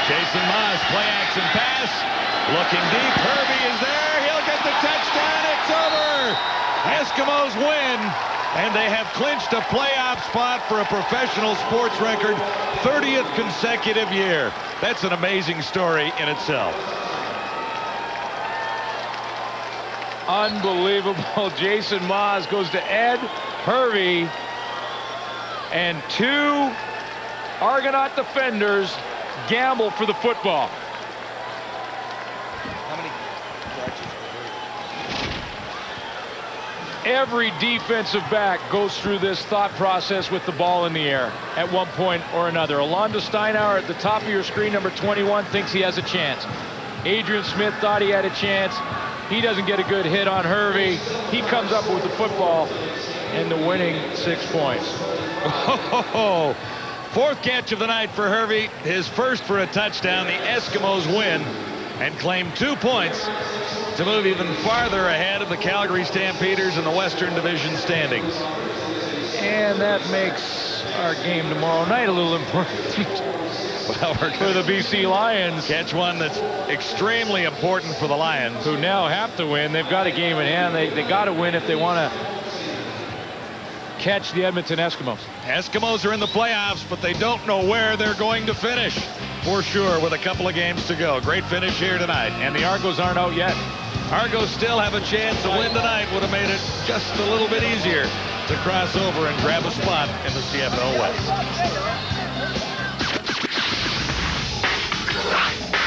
Jason Moss, play action pass. Looking deep. Hervey is there. He'll get the touchdown. It's over. Eskimos win. And they have clinched a playoff spot for a professional sports record, 30th consecutive year. That's an amazing story in itself. Unbelievable. Jason Moss goes to Ed Hervey, and two Argonaut defenders gamble for the football. Every defensive back goes through this thought process with the ball in the air at one point or another. Alonzo Steinauer at the top of your screen, number 21, thinks he has a chance. Adrian Smith thought he had a chance. He doesn't get a good hit on Hervey. He comes up with the football and the winning 6 points. Oh, fourth catch of the night for Hervey, his first for a touchdown. The Eskimos win and claim 2 points to move even farther ahead of the Calgary Stampeders in the Western Division standings. And that makes our game tomorrow night a little important. Well, for the BC Lions. Catch one that's extremely important for the Lions, who now have to win. They've got a game in hand. They got to win if they want to catch the Edmonton Eskimos. Eskimos are in the playoffs, but they don't know where they're going to finish for sure with a couple of games to go. Great finish here tonight. And the Argos aren't out yet. Argos still have a chance to win tonight. Would have made it just a little bit easier to cross over and grab a spot in the CFL West.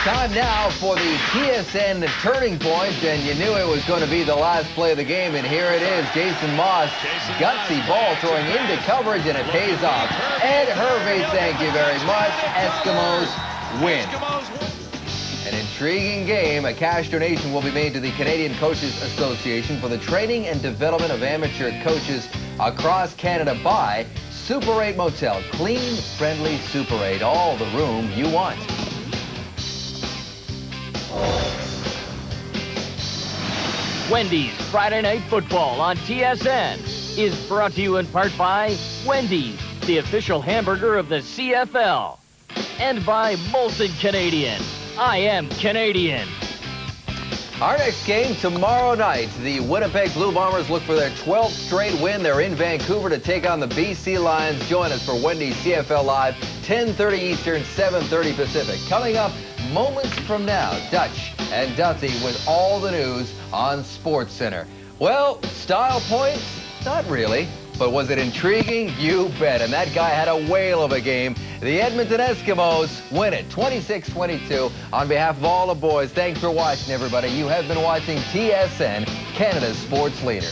Time now for the TSN turning point, and you knew it was going to be the last play of the game, and here it is. Jason Moss, gutsy ball throwing into coverage, and it pays off. Ed Hervey, thank you very much. Eskimos win. An intriguing game. A cash donation will be made to the Canadian Coaches Association for the training and development of amateur coaches across Canada by Super 8 Motel. Clean, friendly Super 8. All the room you want. Wendy's Friday Night Football on TSN is brought to you in part by Wendy's, the official hamburger of the CFL, and by Molson Canadian. I am Canadian. Our next game tomorrow night, the Winnipeg Blue Bombers look for their 12th straight win. They're in Vancouver to take on the BC Lions. Join us for Wendy's CFL Live, 10:30 Eastern, 7:30 Pacific. Coming up moments from now, Dutch and Duthie with all the news on SportsCenter. Well, style points? Not really. But was it intriguing? You bet. And that guy had a whale of a game. The Edmonton Eskimos win it 26-22. On behalf of all the boys, thanks for watching, everybody. You have been watching TSN, Canada's sports leader.